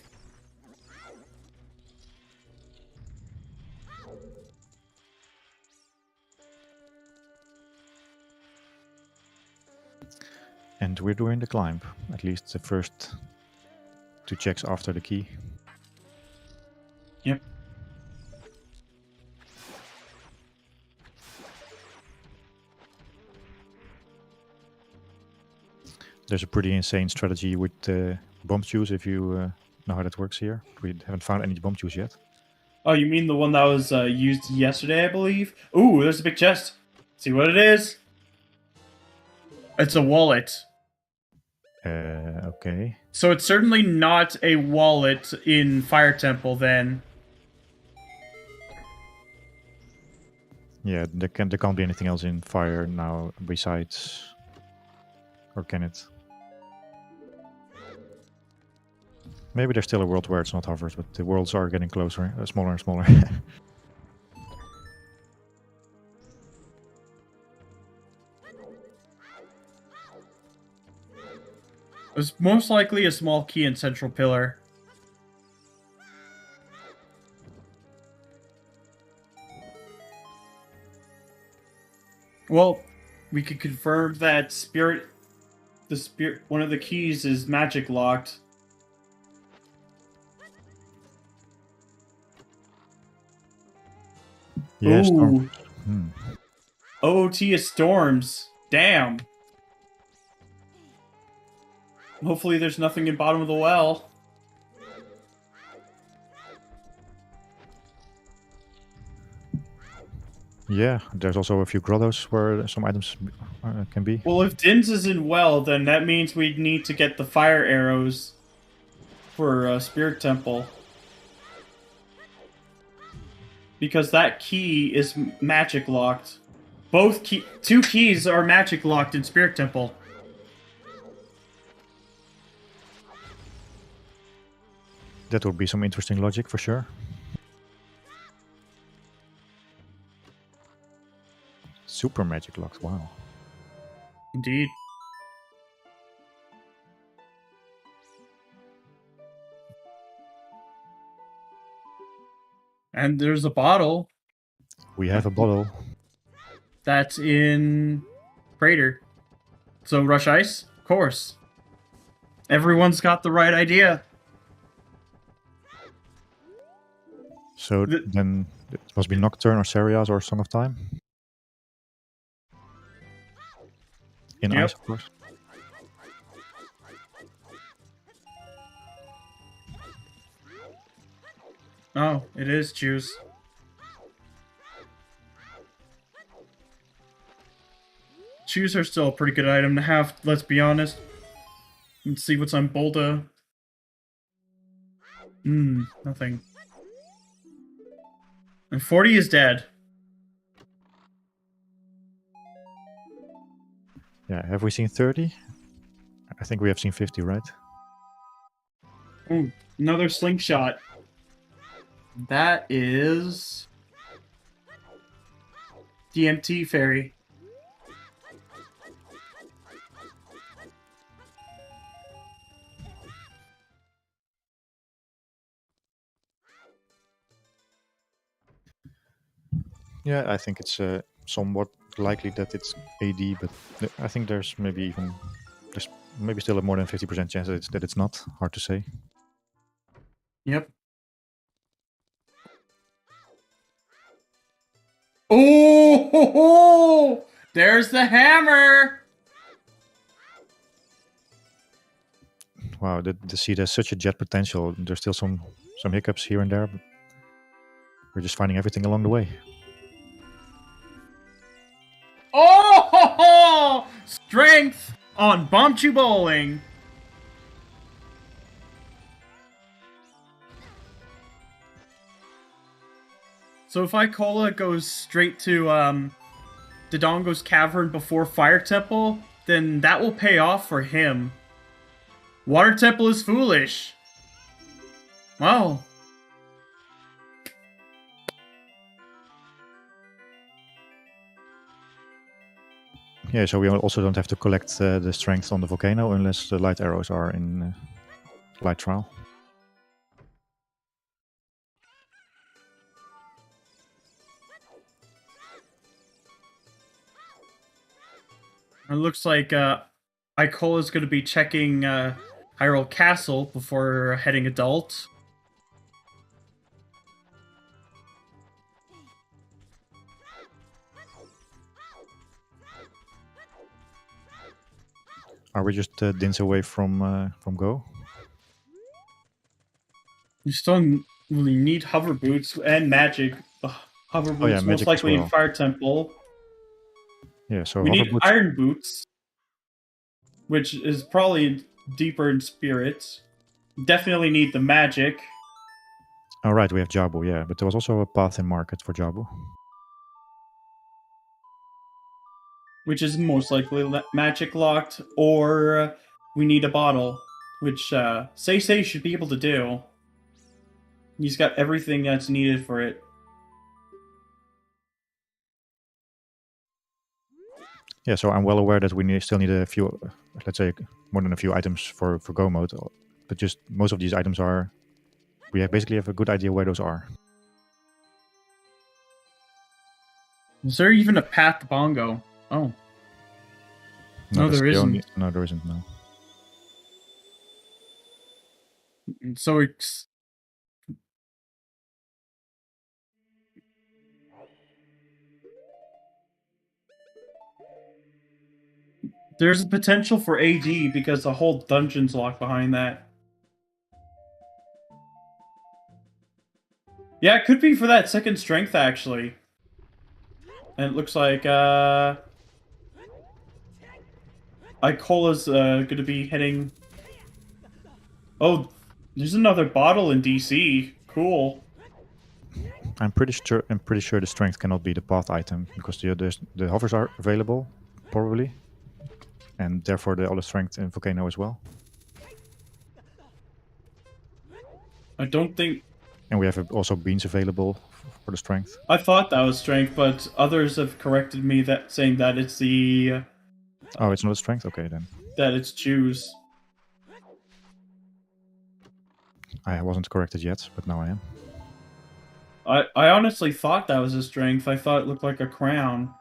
And we're doing the climb, at least the first 2 checks after the key. Yep. There's a pretty insane strategy with bomb juice if you know how that works here. We haven't found any bomb juice yet. Oh, you mean the one that was used yesterday, I believe? Ooh, there's a big chest. See what it is? It's a wallet. Okay. So it's certainly not a wallet in Fire Temple, then. Yeah, there can't be anything else in fire now besides... Or can it? Maybe there's still a world where it's not hovers, but the worlds are getting closer, smaller and smaller. It was most likely a small key in Central Pillar. Well, we could confirm that one of the keys is magic locked. Yes. Ooh. OOT is storms. Damn. Hopefully there's nothing in bottom of the well. Yeah, there's also a few grottos where some items can be. Well, if Din's is in well, then that means we need to get the fire arrows for Spirit Temple. Because that key is magic locked. Two keys are magic locked in Spirit Temple. That would be some interesting logic for sure. Super magic locked, wow. Indeed. And there's a bottle. We have a bottle. That's in Crater. So Rush Ice? Of course. Everyone's got the right idea. So then it must be Nocturne or Serias or Song of Time? In Yep. ice, of course. Oh, it is juice. Shoes are still a pretty good item to have, let's be honest. Let's see what's on Bolda. Nothing. And 40 is dead. Yeah, have we seen 30? I think we have seen 50, right? Ooh, another slingshot. That is DMT fairy. Yeah, I think it's somewhat likely that it's AD, but I think there's maybe still a more than 50% chance that it's not. Hard to say. Yep. Oh, there's the hammer. Wow, the seed has such a jet potential. There's still some hiccups here and there, but we're just finding everything along the way. Oh, strength on Bombchu Bowling. So if Icola goes straight to Dodongo's Cavern before Fire Temple, then that will pay off for him. Water Temple is foolish. Wow. Yeah, so we also don't have to collect the strength on the volcano unless the light arrows are in light trial. It looks like Icola is going to be checking Hyrule Castle before heading adult. Are we just dins away from go? You still really need hover boots and magic. Hover boots, yeah, most magic likely as well. in Fire Temple. Yeah, so We need boots. iron boots, which is probably deeper in spirits. Definitely need the magic. Oh, right, we have Jabu, yeah, but there was also a path in market for Jabu. Which is most likely magic locked, or we need a bottle, which SeYsEy should be able to do. He's got everything that's needed for it. Yeah, so I'm well aware that we still need a few, let's say, more than a few items for go mode, but just most of these items are, we basically have a good idea where those are. Is there even a path to Bongo? Oh. No, there isn't. No, there isn't, no. So it's... There's a potential for AD because the whole dungeon's locked behind that. Yeah, it could be for that second strength, actually. And it looks like, Icola's, gonna be heading... Oh, there's another bottle in DC. Cool. I'm pretty sure the strength cannot be the path item, because the hovers are available, probably. And therefore the other strength in Volcano as well. I don't think... And we have also beans available for the strength. I thought that was strength, but others have corrected me that saying that it's the... Oh, it's not a strength? Okay, then. That it's choose. I wasn't corrected yet, but now I am. I honestly thought that was a strength. I thought it looked like a crown.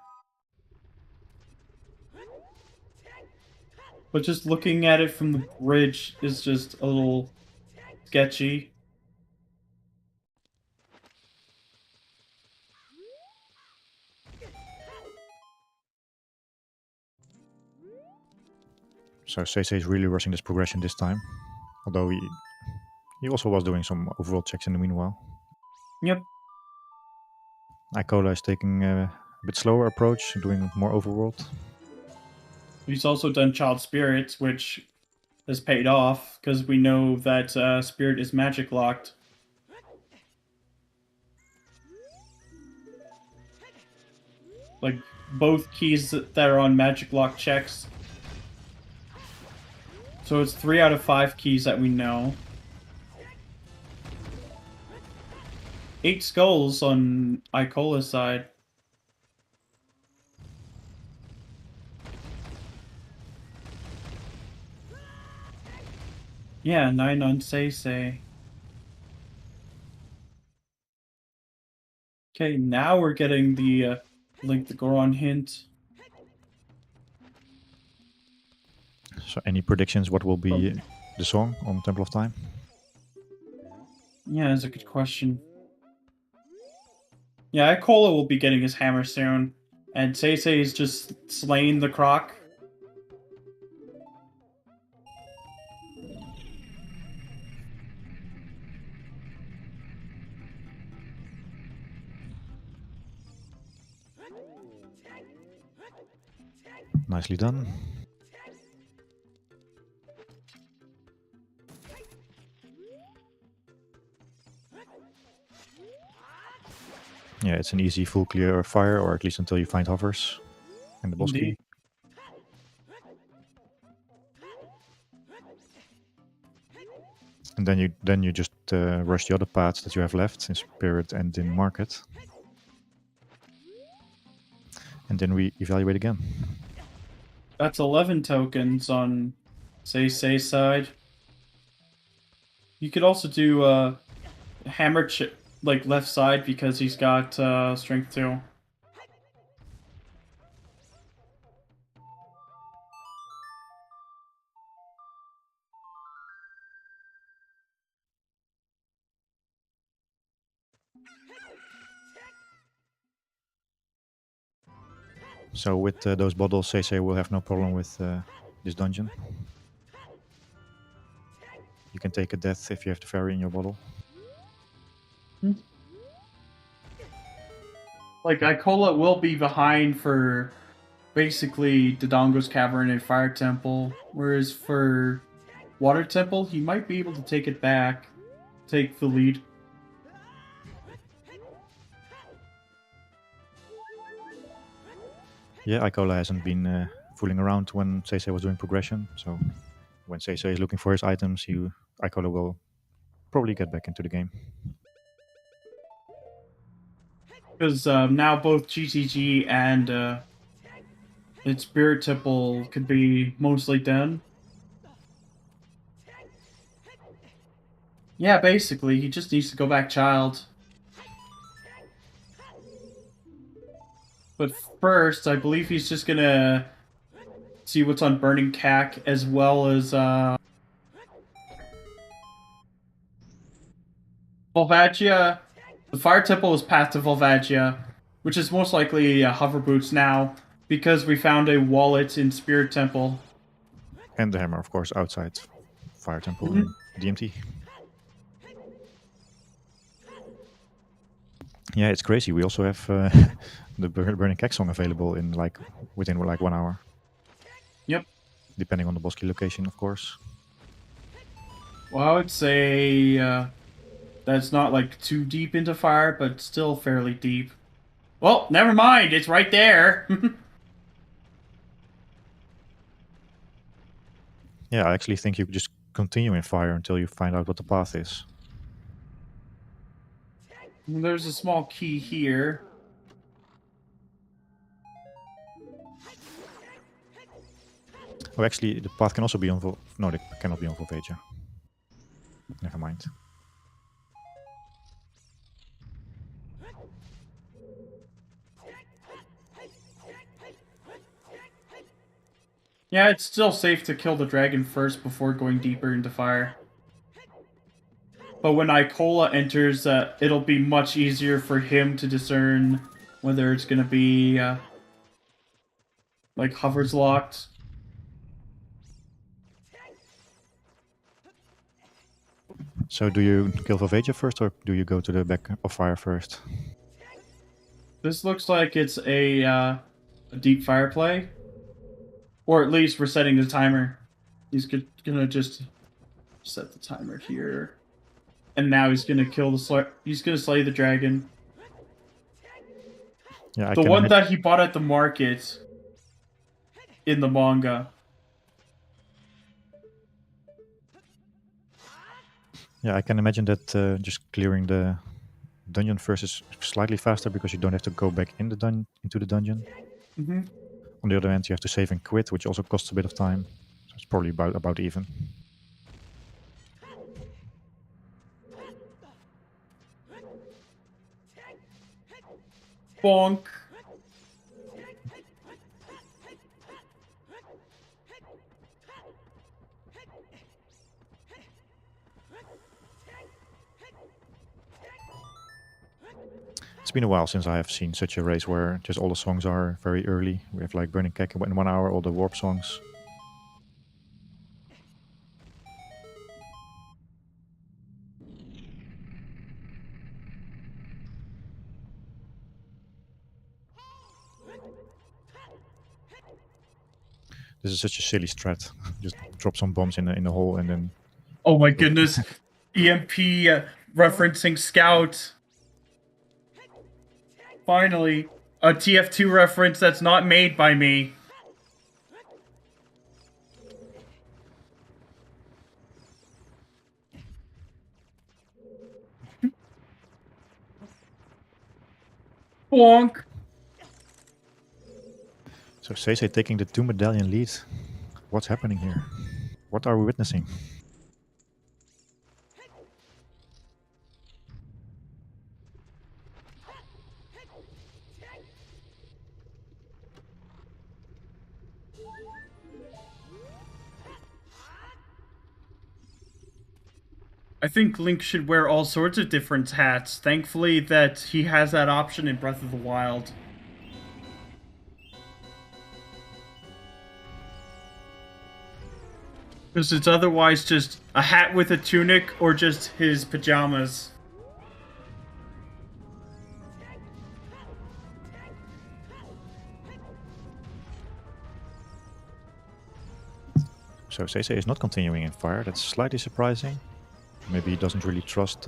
But just looking at it from the bridge is just a little sketchy. So SeYsEy is really rushing this progression this time. Although he also was doing some overall checks in the meanwhile. Yep. Icola is taking a bit slower approach, doing more overworld. He's also done Child Spirits, which has paid off, because we know that Spirit is magic locked. like both keys that are on magic lock checks. So it's 3 out of 5 keys that we know. 8 skulls on Icola's side. Yeah, 9 on SeYsEy. Okay, now we're getting the Link the Goron hint. So any predictions what will be the song on Temple of Time? Yeah, that's a good question. Yeah, Icola will be getting his hammer soon. And SeYsEy is just slaying the croc. Nicely done. Yeah, it's an easy full clear fire, or at least until you find hovers and the boss key. And then you just rush the other paths that you have left in Spirit and in Market. And then we evaluate again. That's 11 tokens on SeYsEy's side. You could also do hammer like left side because he's got strength 2. So with those bottles, SeYsEy will have no problem with this dungeon. You can take a death if you have the fairy in your bottle. Like, Icola will be behind for basically Dodongo's Cavern and Fire Temple, whereas for Water Temple, he might be able to take it back, take the lead. Yeah, Icola hasn't been fooling around when SeYsEy was doing progression, so when SeYsEy is looking for his items, Icola will probably get back into the game. Because now both GTG and its Spirit Temple could be mostly done. Yeah, basically, he just needs to go back child. But first, I believe he's just gonna see what's on Burning Cack, as well as Volvagia. The Fire Temple is path to Volvagia, which is most likely hover boots now, because we found a wallet in Spirit Temple. And the hammer, of course, outside Fire Temple and DMT. Yeah, it's crazy. We also have the Burning Cack song available in within 1 hour. Yep. Depending on the boss key location, of course. Well, I would say that's not like too deep into fire, but still fairly deep. Well, never mind. It's right there. Yeah, I actually think you could just continue in fire until you find out what the path is. There's a small key here. Oh, actually, the path can also be on no, it cannot be on Volvagia. Never mind. Yeah, it's still safe to kill the dragon first before going deeper into fire. But when Icola enters, it'll be much easier for him to discern whether it's going to be like hovers locked. So do you kill Volvagia first, or do you go to the back of fire first? This looks like it's a deep fire play. Or at least we're setting the timer. He's gonna just set the timer here. And now he's gonna kill he's gonna slay the dragon. Yeah, I The can one imagine, that he bought at the market in the manga. yeah, I can imagine that just clearing the dungeon first is slightly faster because you don't have to go back in the into the dungeon. Mm-hmm. On the other hand, you have to save and quit, which also costs a bit of time. So it's probably about even. Bonk. It's been a while since I have seen such a race where just all the songs are very early. We have like Burning Kek in 1 hour, all the warp songs. This is such a silly strat. Just drop some bombs in the hole and then. Oh my goodness. EMP referencing Scout. Finally, a TF2 reference that's not made by me. Bonk. So SeYsEy taking the 2 medallion lead. What's happening here? What are we witnessing? I think Link should wear all sorts of different hats. Thankfully that he has that option in Breath of the Wild. Because it's otherwise just a hat with a tunic or just his pajamas. So SeYsEy is not continuing in fire. That's slightly surprising. Maybe he doesn't really trust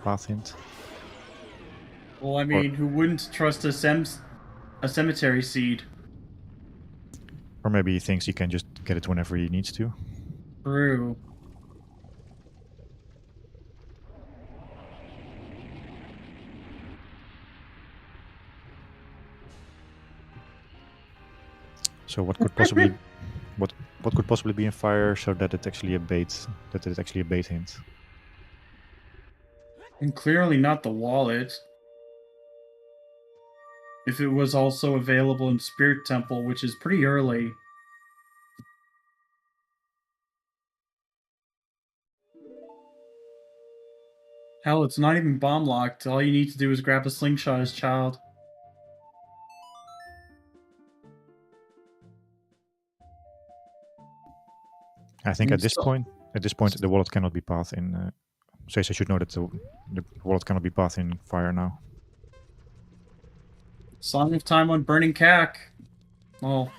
Path Hint. Well, I mean, who wouldn't trust a cemetery seed? Or maybe he thinks he can just get it whenever he needs to. True. So what could possibly what could possibly be in fire so that it's actually a bait hint? And clearly not the wallet. If it was also available in Spirit Temple, which is pretty early. Hell, it's not even bomb locked. All you need to do is grab a slingshot as child. I think at And this still- point the wallet cannot be path in. SeYsEy should know that the wallet cannot be path in fire now. Song of Time on Burning Cack. Well,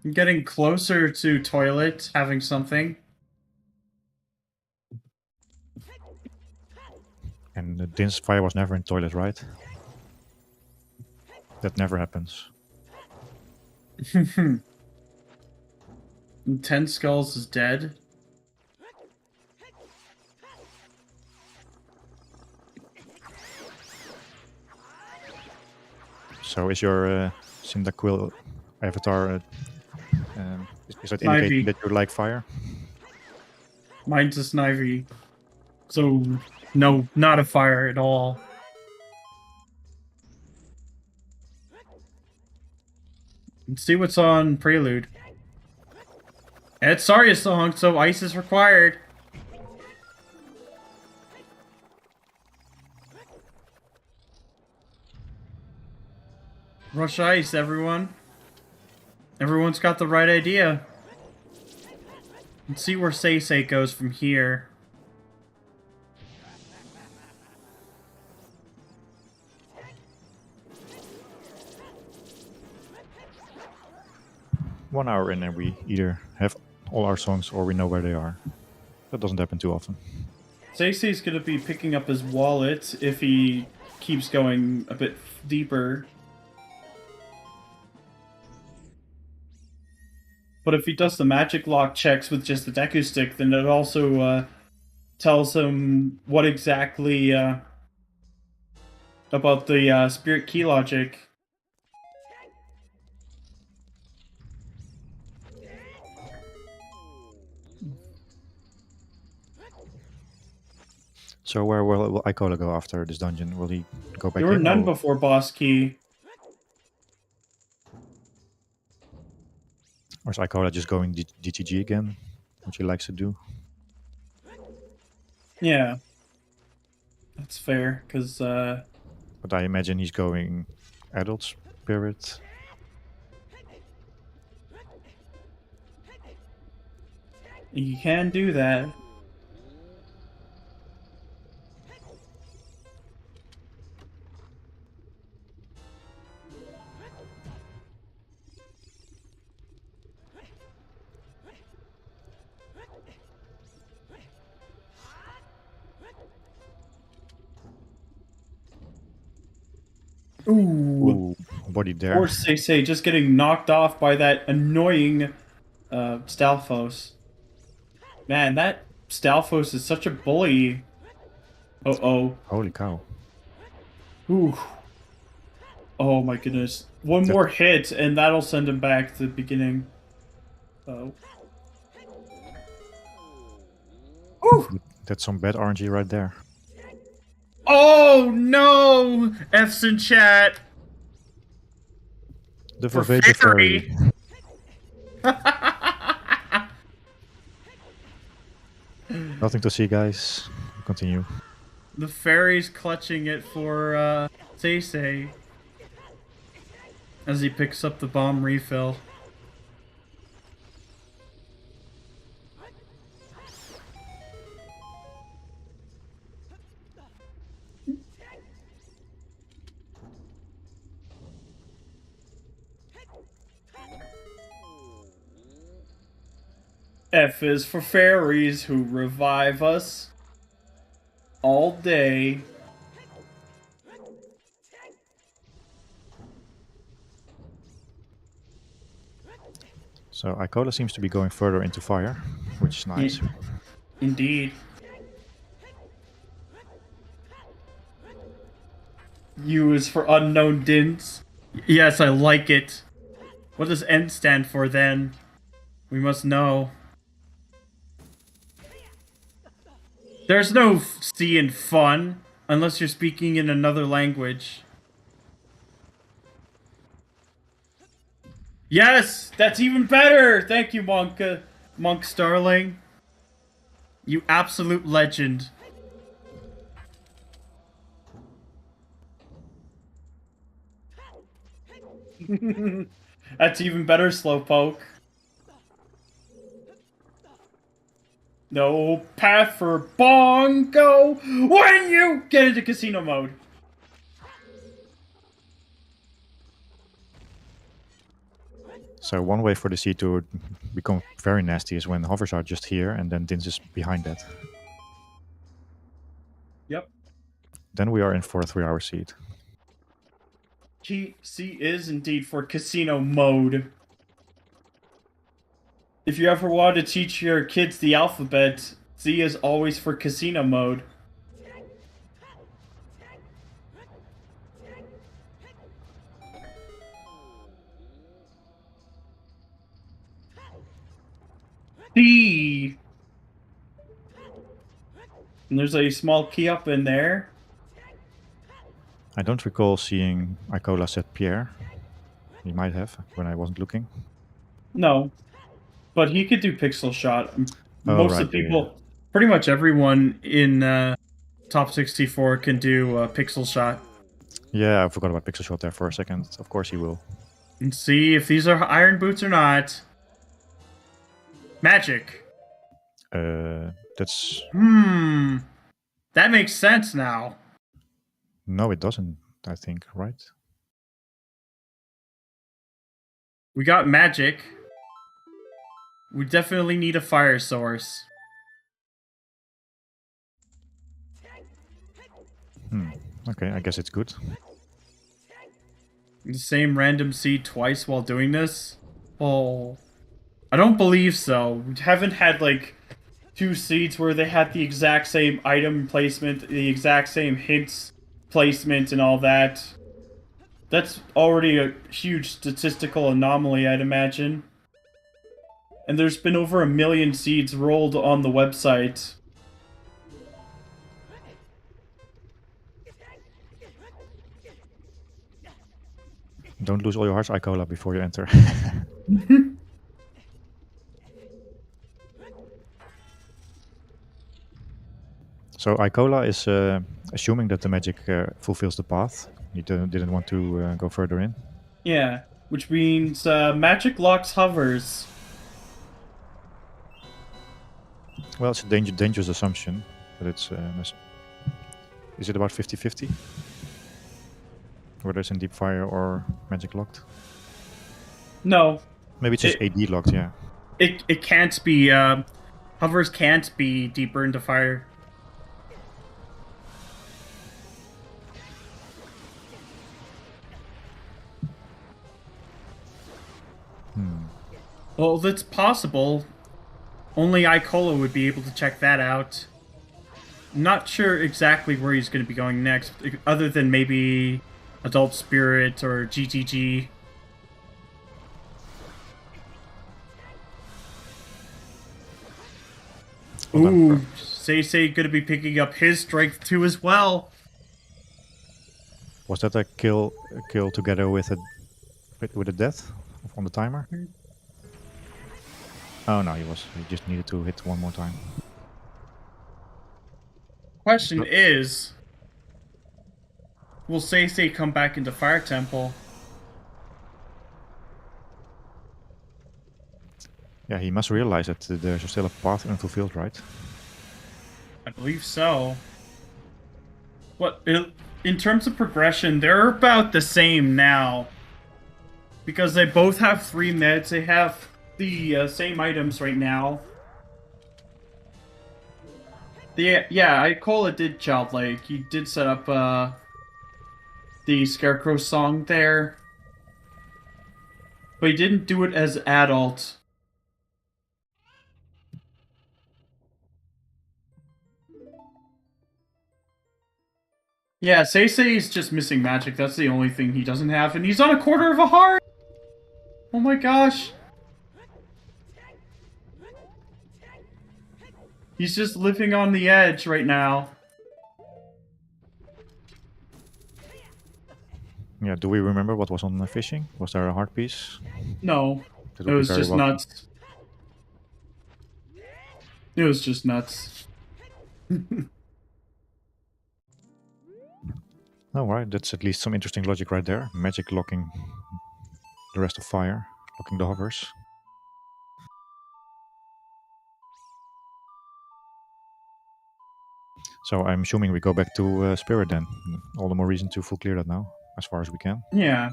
I'm getting closer to toilet, having something. And Din's fire was never in toilet, right? That never happens. And 10 Skulls is dead. So is your Cyndaquil avatar? Is that Snivy. indicating that you like fire? Mine's a Snivy. So, no, not a fire at all. Let's see what's on Prelude. It's Saria song, so ice is required. Rush ice, everyone. Everyone's got the right idea. Let's see where SeYsEy goes from here. One hour in and we either have all our songs or we know where they are. That doesn't happen too often. SeYsEy's gonna be picking up his wallet if he keeps going a bit deeper. But if he does the magic lock checks with just the Deku Stick, then it also tells him what exactly about the Spirit Key logic. So where will Icola go after this dungeon? Will he go back There were in? none Or before Boss Key. is Icola just going GTG again, which he likes to do? Yeah. That's fair, because... But I imagine he's going Adult Spirit. you can do that. Ooh. Body there. Or SeYsEy just getting knocked off by that annoying Stalfos. Man, that Stalfos is such a bully. Uh-oh. Holy cow. Ooh. Oh my goodness. One more hit and that'll send him back to the beginning. Oh. Ooh. That's some bad RNG right there. Oh no! F's in chat. The Volvagia Fairy. Nothing to see, guys. Continue. The fairy's clutching it for SeYsEy as he picks up the bomb refill. F is for fairies who revive us all day. So Icola seems to be going further into fire, which is nice. Indeed. U is for unknown dints. Yes, I like it. What does N stand for then? We must know. There's no C in fun, unless you're speaking in another language. Yes! That's even better! Thank you, Monk Starling. You absolute legend. That's even better, Slowpoke. No path for Bongo when you get into casino mode. So one way for the sea to become very nasty is when hovers are just here and then Dins is behind that. Yep. Then we are in for a 3-hour seed. C is indeed for casino mode. If you ever want to teach your kids the alphabet, Z is always for casino mode. D. And there's a small key up in there. I don't recall seeing Icola set Pierre. He might have when I wasn't looking. No. But he could do pixel shot. Most of the people, yeah. pretty much everyone in top 64 can do pixel shot. Yeah, I forgot about pixel shot there for a second. Of course he will. And see if these are iron boots or not. Magic. That's... That makes sense now. No, it doesn't, I think, right? We got magic. We definitely need a fire source. Okay, I guess it's good. The same random seed twice while doing this? Oh, I don't believe so. We haven't had like 2 seeds where they had the exact same item placement, the exact same hints placement, and all that. That's already a huge statistical anomaly, I'd imagine. And there's been over 1 million seeds rolled on the website. Don't lose all your hearts, Icola, before you enter. So Icola is assuming that the magic fulfills the path. He didn't want to go further in. Yeah, which means magic locks hovers. Well, it's a dangerous assumption, but it's... is it about 50-50? Whether it's in deep fire or magic locked? No. Maybe it's just AD locked, yeah. It can't be, hovers can't be deeper into fire. Well, that's possible. Only Icola would be able to check that out. Not sure exactly where he's going to be going next, other than maybe Adult Spirit or GTG. Ooh, SeYsEy going to be picking up his strength too as well. Was that a kill together with a death on the timer? Oh no, he just needed to hit one more time. Question is, will SeYsEy come back into Fire Temple? Yeah, he must realize that there's still a path unfulfilled, right? I believe so. What, in terms of progression, they're about the same now. Because they both have 3 meds, they have the same items right now. Yeah, Icola did Childlike. He did set up the Scarecrow song there. But he didn't do it as adult. Yeah, SeYsEy is just missing magic. That's the only thing he doesn't have. And he's on a quarter of a heart! Oh my gosh. He's just living on the edge right now. Yeah, do we remember what was on the fishing? Was there a heart piece? No. It was just nuts. It was just nuts. Oh, right, that's at least some interesting logic right there. Magic locking the rest of fire, locking the hovers. So I'm assuming we go back to Spirit then. All the more reason to full clear that now, as far as we can. Yeah.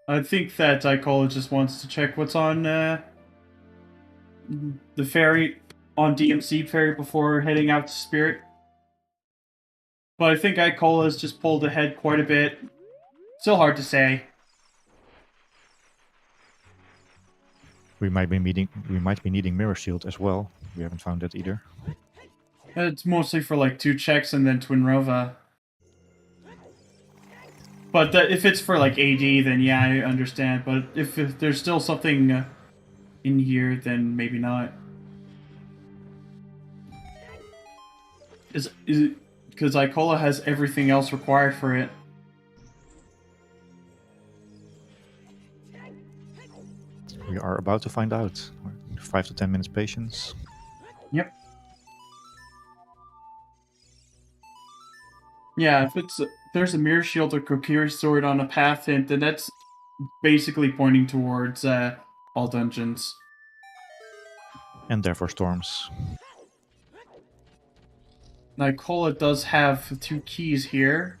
I think that Icola just wants to check what's on the ferry, on DMC ferry before heading out to Spirit. But I think Icola's just pulled ahead quite a bit. Still hard to say. We might be needing Mirror Shield as well. We haven't found that either. It's mostly for like 2 checks and then Twinrova. But if it's for like AD, then yeah, I understand. But if there's still something in here, then maybe not. Is it because Icola has everything else required for it? We are about to find out. 5 to 10 minutes patience. Yep. Yeah, if there's a Mirror Shield or Kokiri Sword on a path hint, then that's basically pointing towards all dungeons. And therefore storms. Icola does have 2 keys here.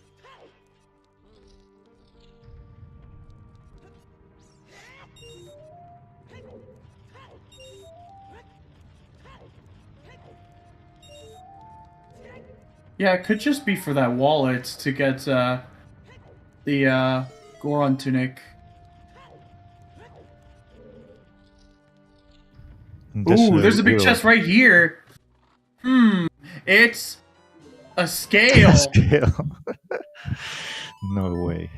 Yeah, it could just be for that wallet to get the Goron tunic. Ooh, there's a big chest right here. It's a scale. Scale. No way.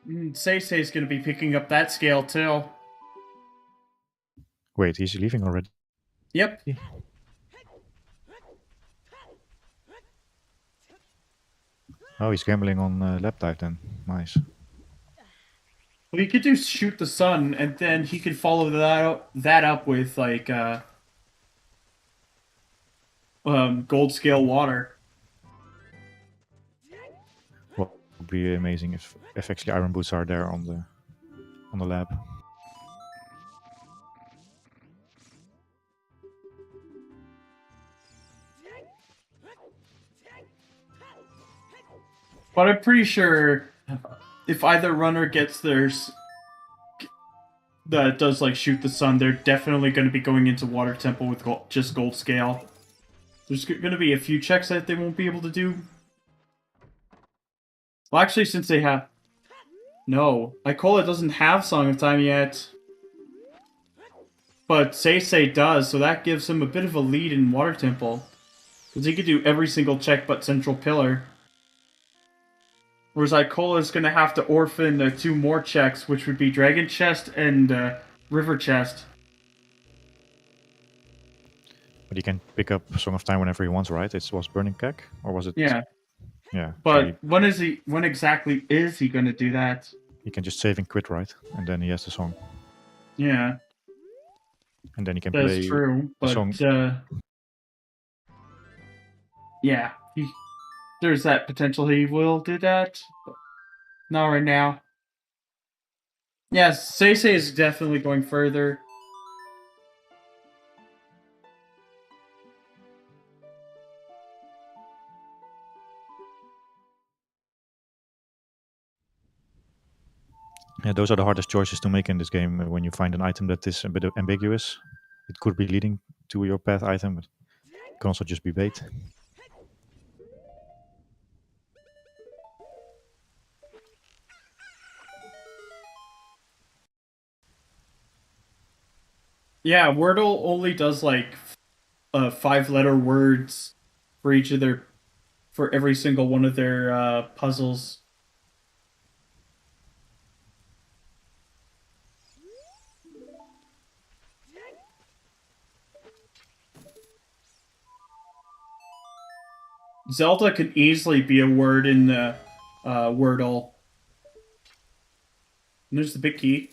SeYsEy is going to be picking up that scale too. Wait, he's leaving already? Yep. Oh, he's gambling on lap dive then. Nice. Well, he could do shoot the sun, and then he could follow that up with like gold scale water. Well, it would be amazing if actually iron boots are there on the lab. But I'm pretty sure if either runner gets theirs that does like shoot the sun, they're definitely going to be going into water temple with just gold scale. There's going to be a few checks that they won't be able to do. Well, actually, since they have... No, Icola doesn't have Song of Time yet. But SeYsEy does, so that gives him a bit of a lead in Water Temple. Because he could do every single check but Central Pillar. Whereas Icola is going to have to orphan 2 more checks, which would be Dragon Chest and River Chest. But he can pick up Song of Time whenever he wants, right? It was Burning Keg? Or was it... Yeah. Yeah. But so when exactly is he going to do that? He can just save and quit, right? And then he has the song. Yeah. And then he can That's play true, but song. Yeah, there's that potential he will do that, but not right now. Yes, SeYsEy is definitely going further. Yeah, those are the hardest choices to make in this game. When you find an item that is a bit ambiguous, it could be leading to your path item, but it can also just be bait. Yeah, Wordle only does like 5-letter words for for every single one of their puzzles. Zelda can easily be a word in the Wordle. And there's the big key.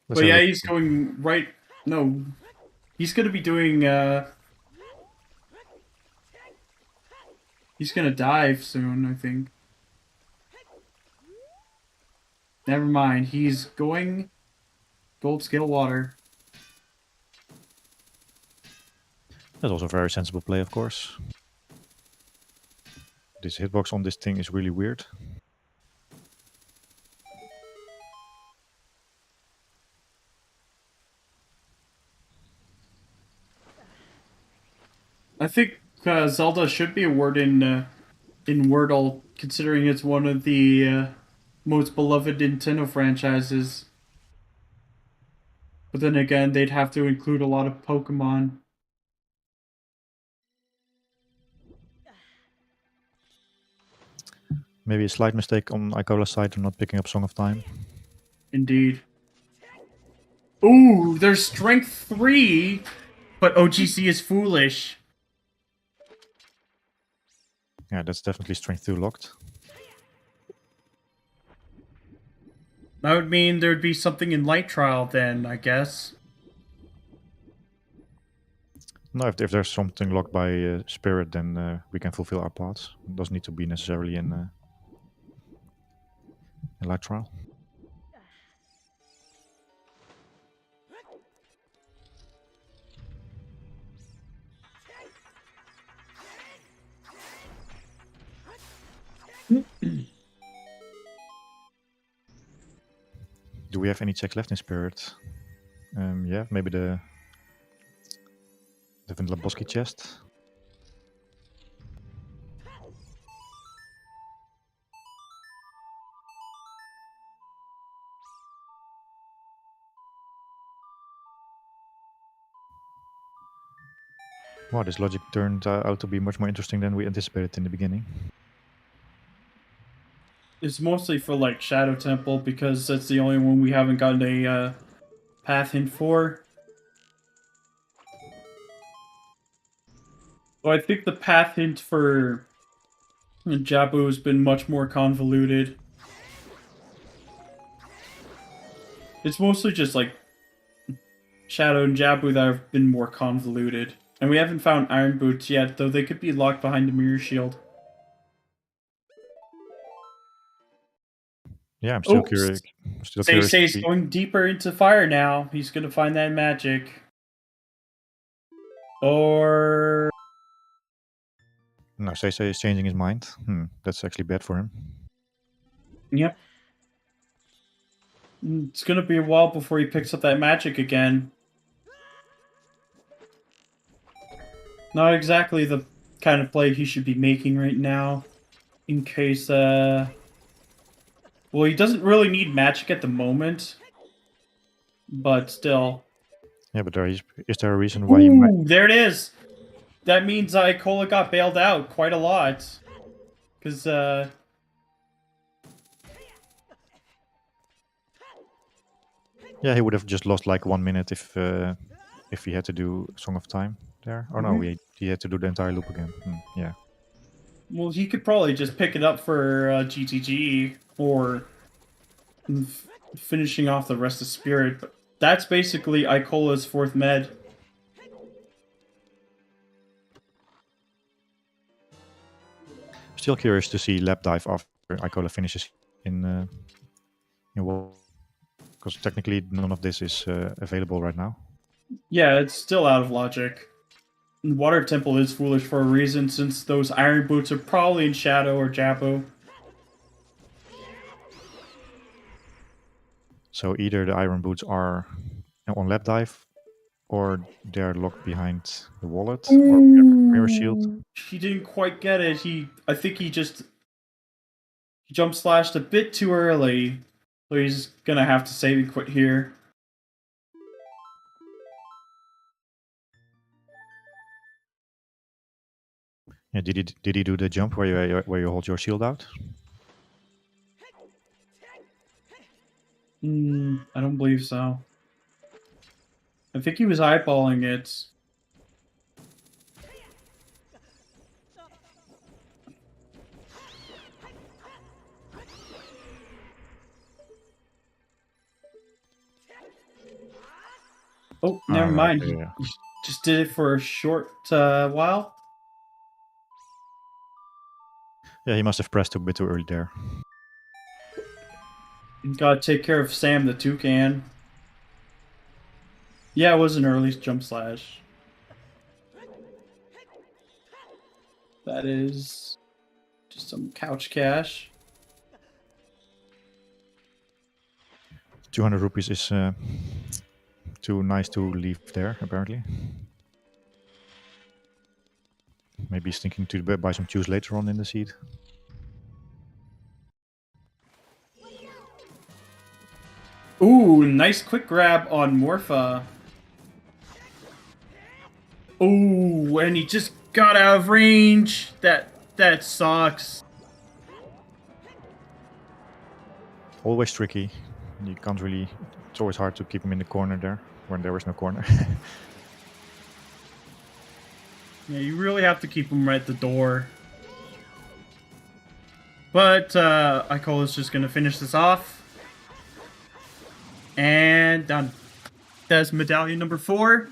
But yeah, he's going right... No. He's going to be doing... He's going to dive soon, I think. Never mind. He's going... Gold scale water. That's also a very sensible play, of course. This hitbox on this thing is really weird. I think Zelda should be a word in Wordle, considering it's one of the most beloved Nintendo franchises. But then again, they'd have to include a lot of Pokemon. Maybe a slight mistake on Icola's side of not picking up Song of Time. Indeed. Ooh, there's Strength 3, but OGC is foolish. Yeah, that's definitely Strength 2 locked. That would mean there'd be something in Light Trial then, I guess. No, if there's something locked by Spirit, then we can fulfill our paths. It doesn't need to be necessarily in Light Trial. we have any checks left in Spirit? Yeah, maybe the Vanilla Bosky chest. Wow, this logic turned out to be much more interesting than we anticipated in the beginning. It's mostly for like Shadow Temple because that's the only one we haven't gotten a path hint for. Well, I think the path hint for Jabu has been much more convoluted. It's mostly just like Shadow and Jabu that have been more convoluted. And we haven't found Iron Boots yet, though they could be locked behind the Mirror Shield. Yeah, I'm still curious. SeYsEy's going deeper into fire now. He's going to find that magic. Or... No, SeYsEy is changing his mind. That's actually bad for him. Yep. It's going to be a while before he picks up that magic again. Not exactly the kind of play he should be making right now. In case, well, he doesn't really need magic at the moment. But still. Yeah, but is there a reason why he might... There it is! That means Icola got bailed out quite a lot. Because, Yeah, he would have just lost like 1 minute if he had to do Song of Time there. Oh no, he had to do the entire loop again. Yeah. Well, he could probably just pick it up for GTG or finishing off the rest of Spirit. But that's basically Icola's 4th med. Still curious to see Lap Dive after Icola finishes in because technically none of this is available right now. Yeah, it's still out of logic. Water Temple is foolish for a reason, since those Iron Boots are probably in Shadow or Jabu. So either the Iron Boots are on Lap Dive, or they're locked behind the wallet, or Mirror Shield. He didn't quite get it. I think he jump slashed a bit too early. So he's gonna have to save and quit here. Yeah, did he do the jump where you hold your shield out? I don't believe so. I think he was eyeballing it. Oh, never mind. Yeah. He just did it for a short while. Yeah, he must have pressed a bit too early there. Gotta take care of Sam the Toucan. Yeah, it was an early jump slash. That is just some couch cash. 200 rupees is too nice to leave there, apparently. Maybe he's thinking to buy some juice later on in the seed. Ooh, nice quick grab on Morpha. Ooh, and he just got out of range. That sucks. Always tricky. You can't really... It's always hard to keep him in the corner there, when there was no corner. Yeah, you really have to keep him right at the door. But Icola's just gonna finish this off. And done. That's medallion number 4.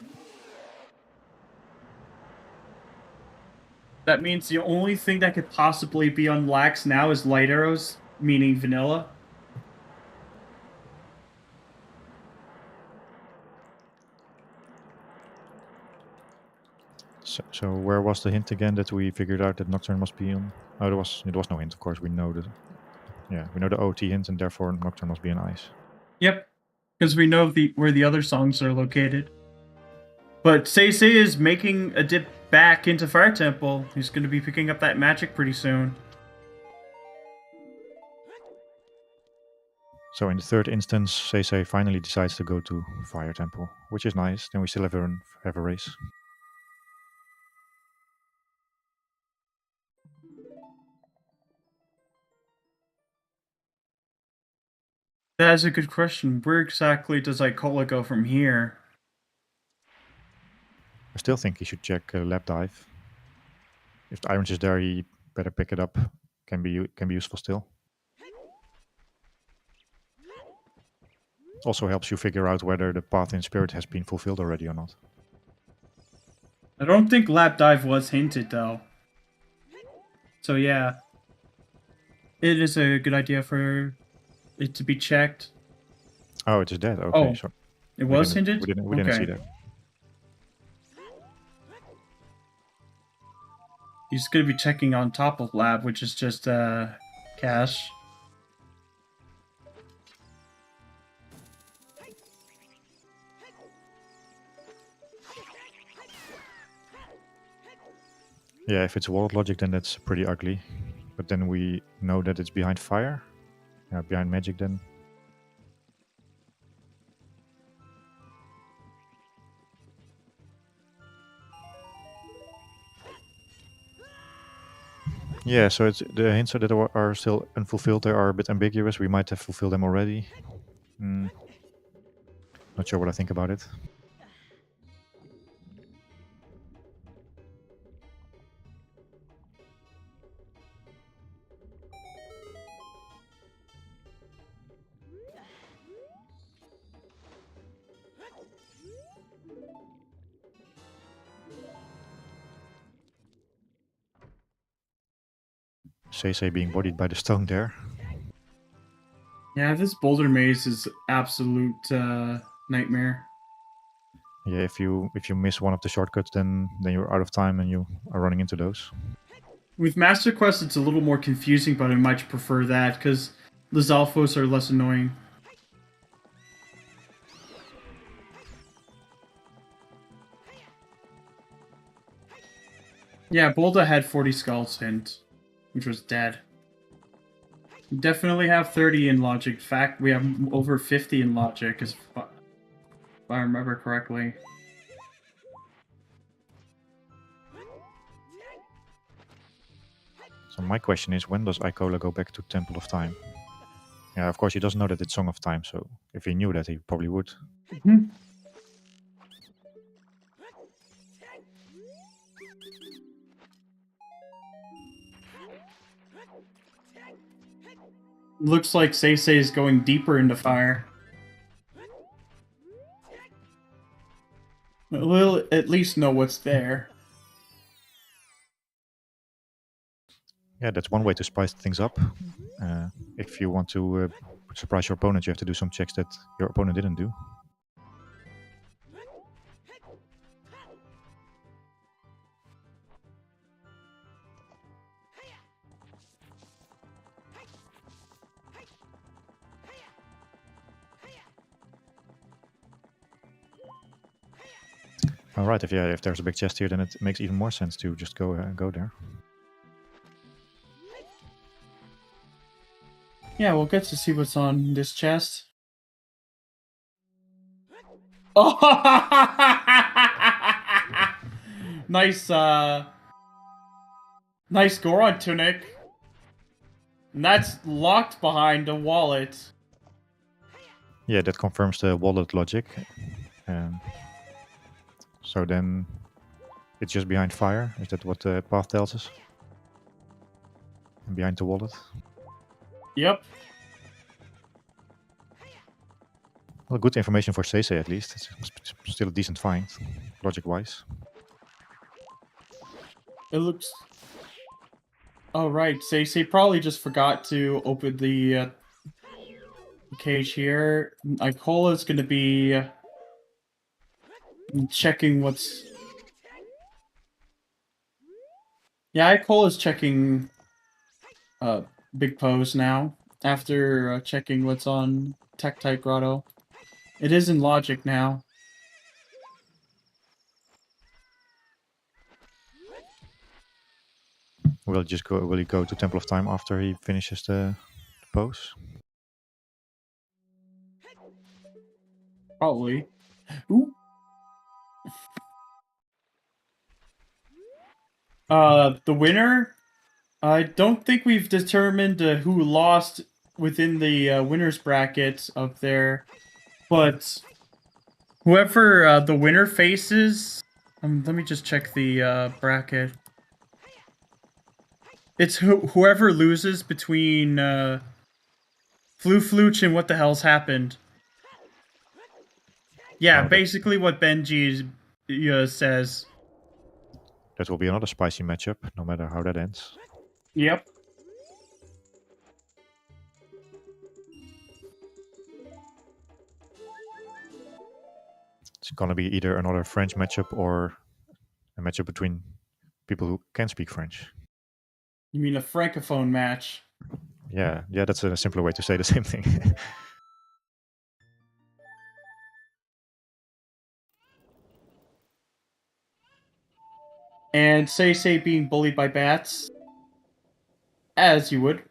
That means the only thing that could possibly be on lax now is light arrows, meaning vanilla. So where was the hint again that we figured out that Nocturne must be on? Oh, it was no hint, of course. We know that. Yeah, we know the OT hint, and therefore Nocturne must be on ice. Yep. because we know where the other songs are located. But SeYsEy is making a dip back into Fire Temple. He's going to be picking up that magic pretty soon. So in the third instance, SeYsEy finally decides to go to Fire Temple, which is nice. Then we still have a race. That is a good question. Where exactly does Icola go from here? I still think he should check Lap Dive. If the Irons is there, he better pick it up. Can be useful still. Also helps you figure out whether the path in Spirit has been fulfilled already or not. I don't think Lap Dive was hinted, though. So yeah. It is a good idea for it to be checked. Oh, it is dead. Okay, sorry. It was hinted? We didn't see that. He's going to be checking on top of Lab, which is just cash. Yeah, if it's World Logic, then that's pretty ugly. But then we know that it's behind Fire. Yeah, behind Magic then. Yeah, so it's the hints that are still unfulfilled. They are a bit ambiguous. We might have fulfilled them already. Not sure what I think about it. SeYsEy being bodied by the stone there. Yeah, this boulder maze is absolute nightmare. Yeah, if you miss one of the shortcuts, then you're out of time and you are running into those. With Master Quest, it's a little more confusing, but I might prefer that because the Zalfos are less annoying. Yeah, Bolda had 40 skulls hint, which was dead. We definitely have 30 in logic. In fact, we have over 50 in logic, if I remember correctly. So my question is, when does Icola go back to Temple of Time? Yeah, of course he doesn't know that it's Song of Time, so if he knew that, he probably would. Looks like SeYsEy is going deeper into fire. We'll at least know what's there. Yeah, that's one way to spice things up. If you want to surprise your opponent, you have to do some checks that your opponent didn't do. All right, if there's a big chest here, then it makes even more sense to just go there. Yeah, we'll get to see what's on this chest. Oh, nice, nice Goron tunic. And that's locked behind a wallet. Yeah, that confirms the wallet logic. So then it's just behind fire. Is that what the path tells us? And behind the wallet? Yep. Well, good information for SeYsEy at least. It's still a decent find, logic-wise. It looks... Oh, right. SeYsEy probably just forgot to open the cage here. Icola's gonna be checking what's... Yeah, Icola's checking Big Pose now, after checking what's on Tektite Grotto. It is in logic now. Will he go to Temple of Time after he finishes the pose? Probably. Ooh. The winner? I don't think we've determined who lost within the winner's bracket up there, but whoever the winner faces, let me just check the bracket. It's whoever loses between Flooch and What the Hell's Happened. Yeah, basically what Benji says. That will be another spicy matchup, no matter how that ends. Yep. It's gonna be either another French matchup or a matchup between people who can speak French. You mean a francophone match? Yeah, that's a simpler way to say the same thing. And SeYsEy being bullied by bats. As you would.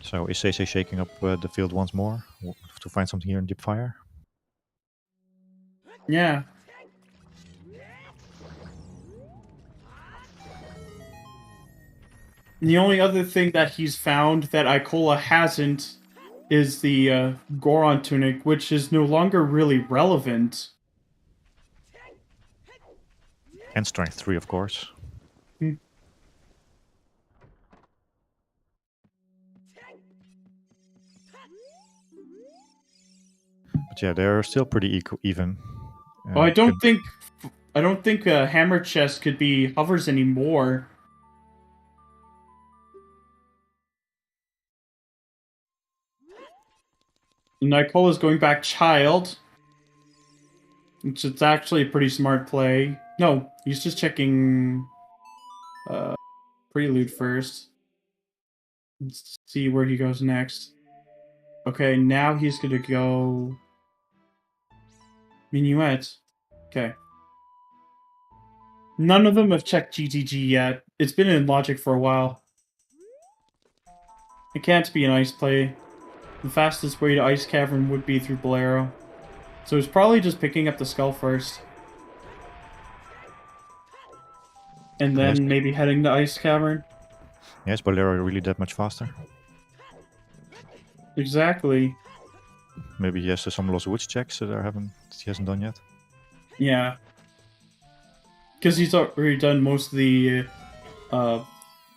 So is SeYsEy shaking up the field once more to find something here in Deep Fire? Yeah. The only other thing that he's found that Icola hasn't is the Goron tunic, which is no longer really relevant. And Strength 3, of course. Hmm. But yeah, they're still pretty even. Well, I don't think Hammer Chest could be hovers anymore. Nicola's going back Child. Which is actually a pretty smart play. No, he's just checking Prelude first. Let's see where he goes next. Okay, now he's gonna go Minuet. Okay. None of them have checked GTG yet. It's been in Logic for a while. It can't be an ice play. The fastest way to Ice Cavern would be through Bolero. So he's probably just picking up the skull first. And then maybe heading to Ice Cavern. Yes, Bolero really that much faster? Exactly. Maybe he has some Lost Woods checks that he hasn't done yet. Yeah. Because he's already done most of the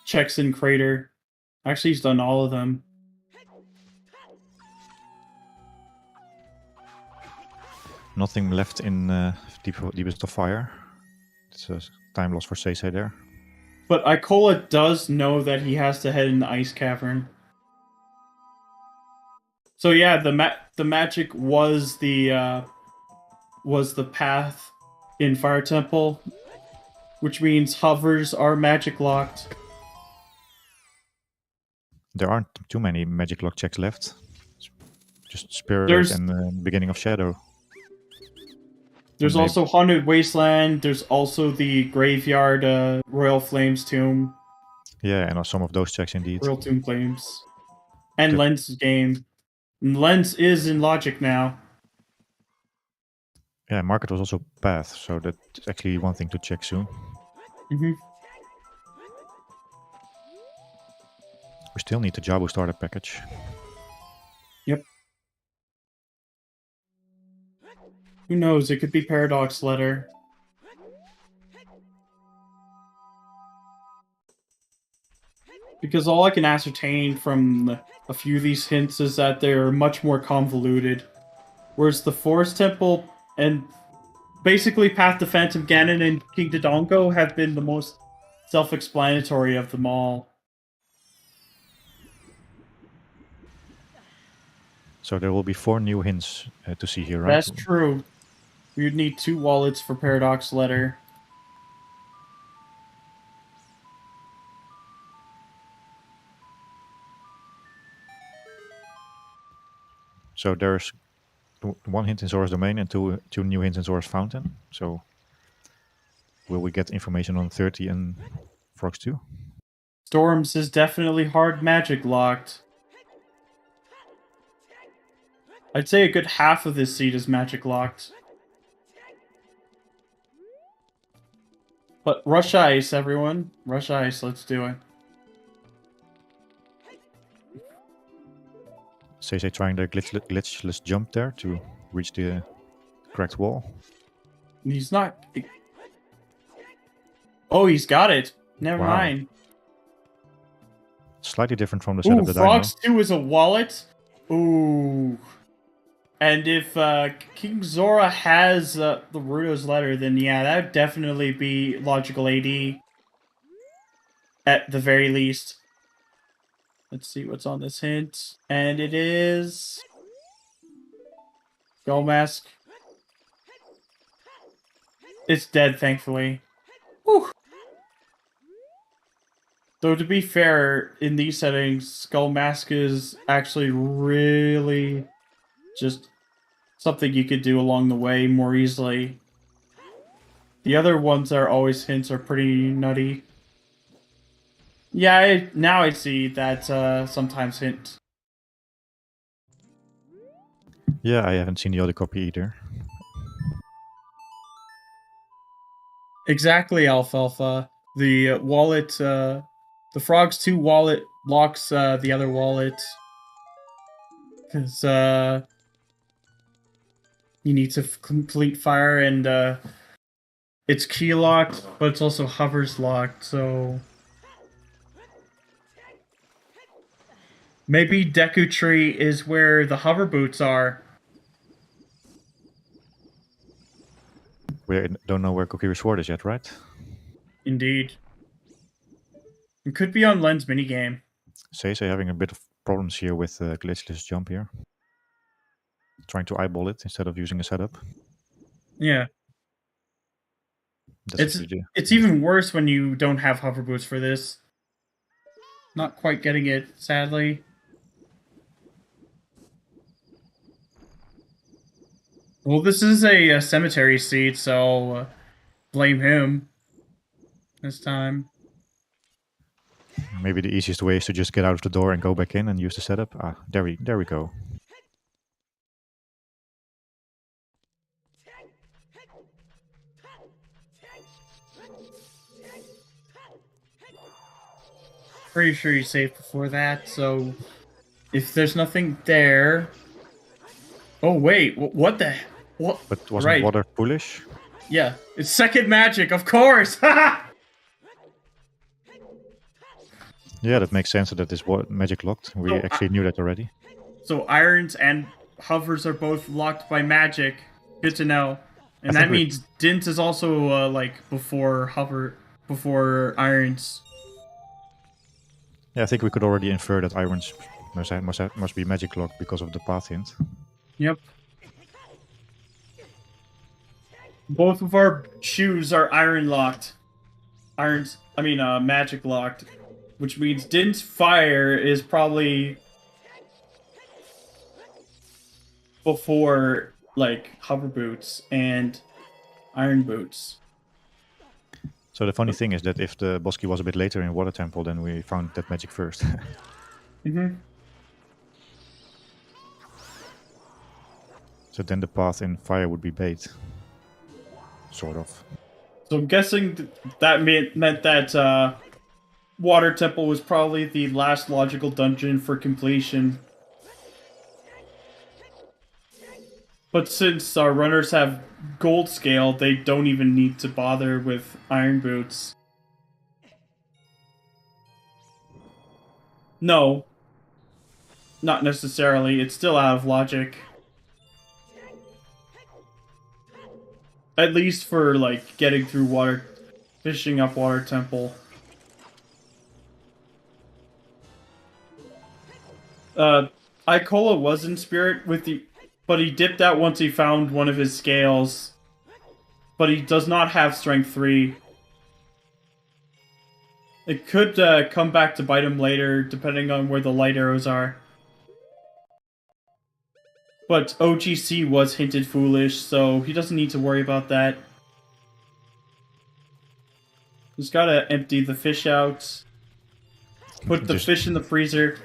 checks in Crater. Actually, he's done all of them. Nothing left in Deepest of Fire. It's a time loss for SeYsEy there. But Icola does know that he has to head in the Ice Cavern. So yeah, the magic was the path in Fire Temple, which means hovers are magic locked. There aren't too many magic lock checks left. Just Spirit and the Beginning of Shadow. There's also Haunted Wasteland. There's also the Graveyard Royal Flames Tomb. Yeah, and some of those checks indeed. Royal Tomb Flames. And Lens game. Lens is in Logic now. Yeah, Market was also Path, so that's actually one thing to check soon. Mm-hmm. We still need the Jabu starter package. Yep. Who knows? It could be Paradox Letter. Because all I can ascertain from a few of these hints is that they're much more convoluted. Whereas the Forest Temple and basically Path to Phantom Ganon and King Dodongo have been the most self-explanatory of them all. So there will be 4 new hints to see here, right? That's true. We would need 2 wallets for Paradox Letter. So there's one hint in Zora's Domain and two new hints in Zora's Fountain. So will we get information on 30 and Frogs 2? Storms is definitely hard magic locked. I'd say a good half of this seed is magic locked. But Rush Ice, everyone. Rush Ice, let's do it. SeYsEy trying the glitchless jump there to reach the cracked wall. He's not... Oh, he's got it. Never Wow. mind. Slightly different from the setup that Frogs I know. 2 is a wallet. Ooh. And if King Zora has the Ruto's letter, then yeah, that would definitely be logical AD. At the very least. Let's see what's on this hint. And it is... Skull Mask. It's dead, thankfully. Whew. Though to be fair, in these settings, Skull Mask is actually really just something you could do along the way more easily. The other ones that are always hints are pretty nutty. Yeah, now I see that sometimes hint. Yeah, I haven't seen the other copy either. Exactly, Alfalfa. The wallet, the Frogs 2 wallet locks the other wallet. Because you need to complete fire, and it's key locked, but it's also hovers locked, so... Maybe Deku Tree is where the hover boots are. We don't know where Kokiri's sword is yet, right? Indeed. It could be on Len's minigame. SeYsEy having a bit of problems here with glitchless jump here. Trying to eyeball it instead of using a setup. Yeah. That's It's even worse when you don't have hover boots for this. Not quite getting it, sadly. Well, this is a cemetery seat, so blame him this time. Maybe the easiest way is to just get out of the door and go back in and use the setup. Ah, there we go. Pretty sure you saved before that, so if there's nothing there... Oh, wait, what the... What? But wasn't water foolish? Yeah, it's second magic, of course! Yeah, that makes sense that this magic locked. We actually knew that already. So irons and hovers are both locked by magic. Good to know. And that means Dint is also like before irons. Yeah, I think we could already infer that irons must be magic locked because of the path hint. Yep. Both of our shoes are iron locked. Magic locked. Which means Dint's fire is probably before, like, hover boots and iron boots. So the funny thing is that if the boss key was a bit later in Water Temple, then we found that magic first. So then the path in fire would be bait. Sort of. So I'm guessing that meant that Water Temple was probably the last logical dungeon for completion. But since our runners have gold scale, they don't even need to bother with iron boots. No. Not necessarily. It's still out of logic. At least for, like, getting through fishing up Water Temple. Icola was in spirit but he dipped out once he found one of his scales. But he does not have strength 3. It could come back to bite him later, depending on where the light arrows are. But OGC was hinted foolish, so he doesn't need to worry about that. He's gotta empty the fish out. Put the fish in the freezer.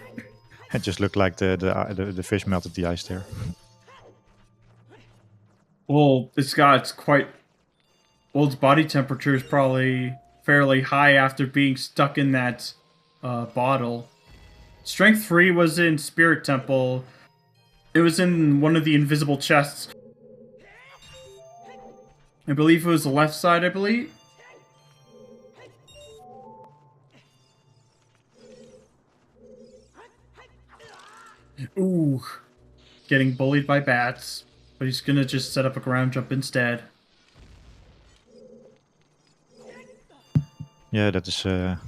It just looked like the fish melted the ice there. Well, it's quite... Well, its body temperature is probably fairly high after being stuck in that bottle. Strength 3 was in Spirit Temple. It was in one of the invisible chests. I believe it was the left side, I believe. Ooh. Getting bullied by bats. But he's gonna just set up a ground jump instead. Yeah, that's the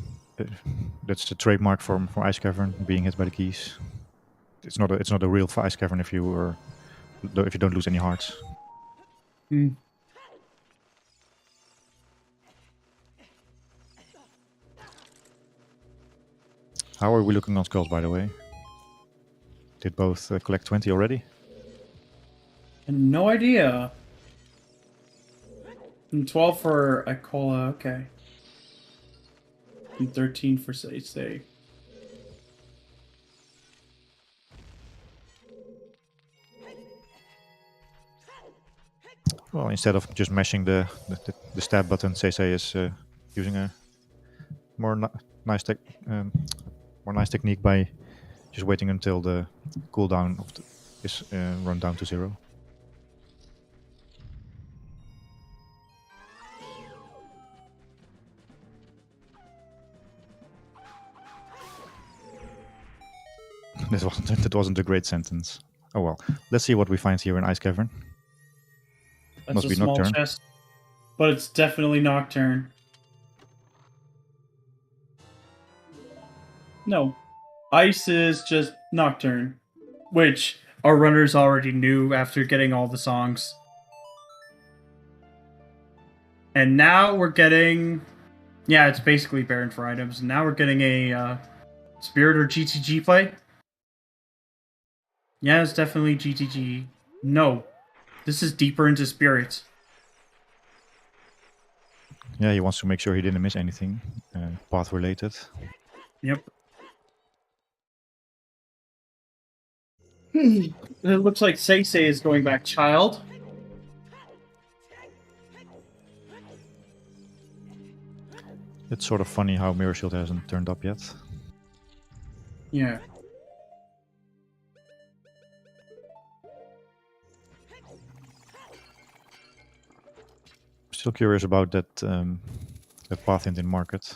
trademark for Ice Cavern, being hit by the keys. It's not a real Ice Cavern if you don't lose any hearts. Hmm. How are we looking on skulls, by the way? Did both collect 20 already? No idea. And 12 for Icola, okay. And 13 for SeYsEy. Well, instead of just mashing the stab button, SeYsEy is using a more nice technique by just waiting until the cooldown is run down to 0. That wasn't a great sentence. Oh well. Let's see what we find here in Ice Cavern. That's Must a be small Nocturne. chest, but it's definitely Nocturne. No. Ice is just Nocturne, which our runners already knew after getting all the songs. And now we're getting... Yeah, it's basically Baron for items. And now we're getting a Spirit or GTG play. Yeah, it's definitely GTG. No. This is deeper into Spirit. Yeah, he wants to make sure he didn't miss anything path related. Yep. It looks like SeYsEy is going back child. It's sort of funny how Mirror Shield hasn't turned up yet. Yeah. Still curious about that that path hint in market.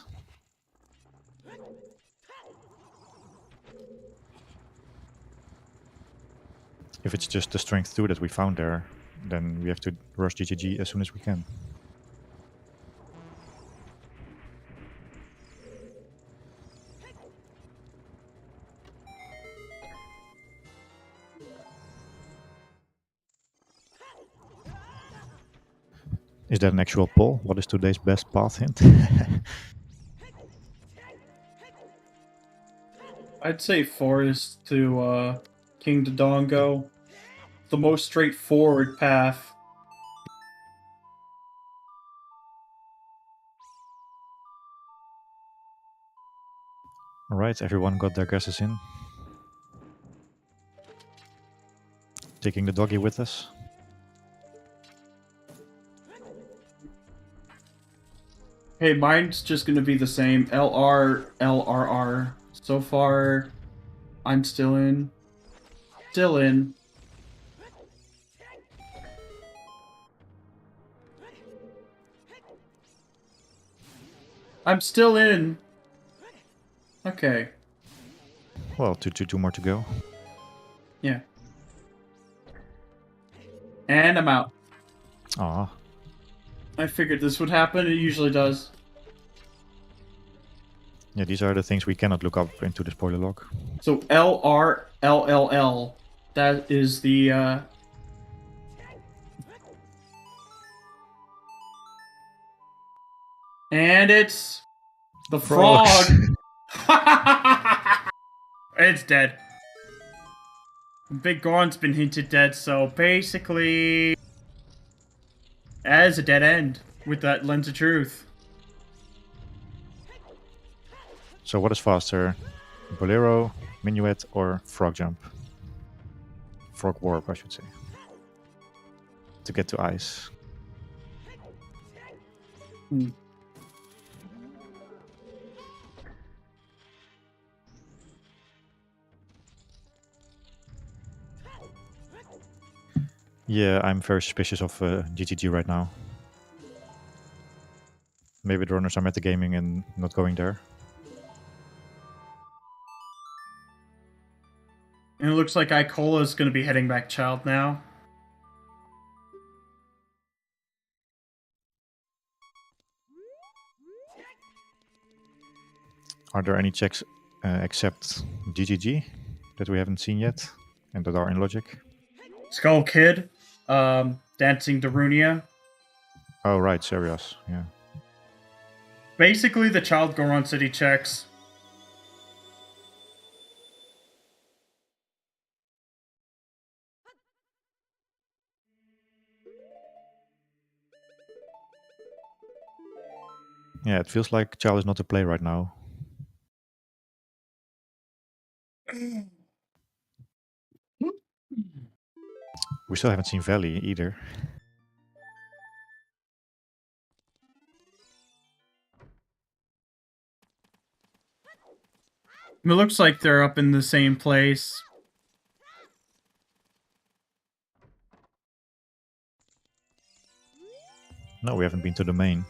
If it's just the strength 2 that we found there, then we have to rush GTG as soon as we can. Is that an actual poll? What is today's best path hint? I'd say Forest to King Dodongo. The most straightforward path. Alright, everyone got their guesses in. Taking the doggy with us. Hey, mine's just gonna be the same. LR, LRR. So far, I'm still in. Still in. I'm still in. Okay. Well, two more to go. Yeah. And I'm out. Ah, I figured this would happen. It usually does. yeah, these are the things we cannot look up into the spoiler log. So LRLLL. That is the and it's the frog. Frogs. It's dead. Big Goron's been hinted dead, so basically, that is a dead end with that Lens of Truth. So what is faster? Bolero, Minuet, or Frog Jump? Frog Warp, I should say. To get to ice. Yeah, I'm very suspicious of GTG right now. Maybe the runners are metagaming and not going there. And it looks like Icola is going to be heading back Child now. Are there any checks except GTG that we haven't seen yet and that are in logic? Skull Kid, dancing Darunia. Oh, right, Serious, yeah. Basically, the Child Goron City checks. Yeah, it feels like Child is not to play right now. We still haven't seen Valley either. It looks like they're up in the same place. No, we haven't been to the main.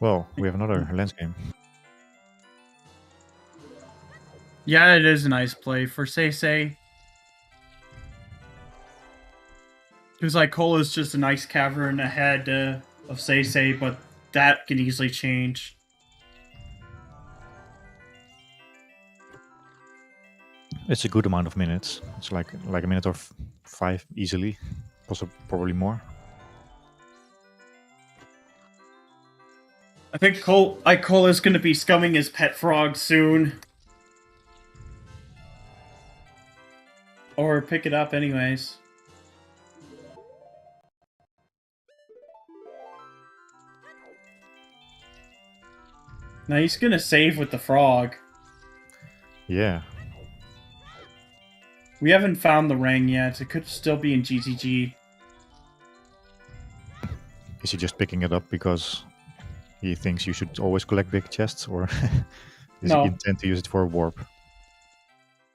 Well, we have another lens game. Yeah, it is a nice play for SeYsEy. Because Icola is just a nice cavern ahead of SeYsEy, but that can easily change. It's a good amount of minutes. It's like a minute or 5 easily, probably more. I think Icola is going to be scumming his pet frog soon. Or pick it up anyways. Now he's going to save with the frog. Yeah. We haven't found the ring yet. It could still be in GTG. Is he just picking it up because he thinks you should always collect big chests, or does he intend to use it for a warp?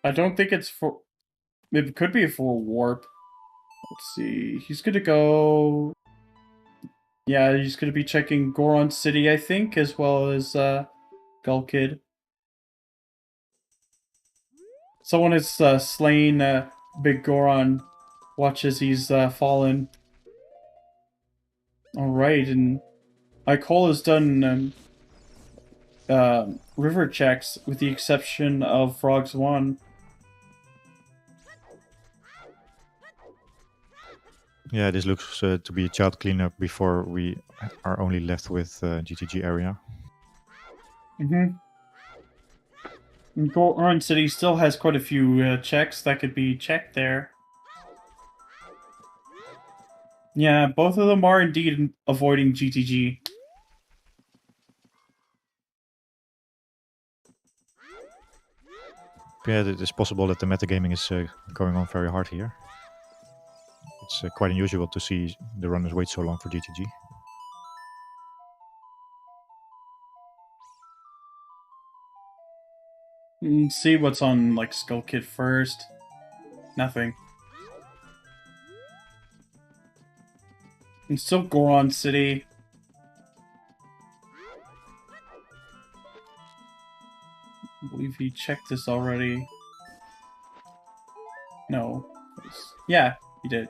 I don't think it's for... It could be for a warp. Let's see. He's going to go... Yeah, he's going to be checking Goron City, I think, as well as Skull Kid. Someone has slain Big Goron. Watch as he's fallen. Alright, and Icola's done river checks with the exception of Frogs 1. Yeah, this looks to be a child cleanup before we are only left with GTG area. And Goron City still has quite a few checks that could be checked there. Yeah, both of them are indeed avoiding GTG. Yeah, it is possible that the metagaming is going on very hard here. It's quite unusual to see the runners wait so long for GTG. See what's on like Skull Kid first. Nothing. And still Goron City. I believe he checked this already. No. Yeah, he did.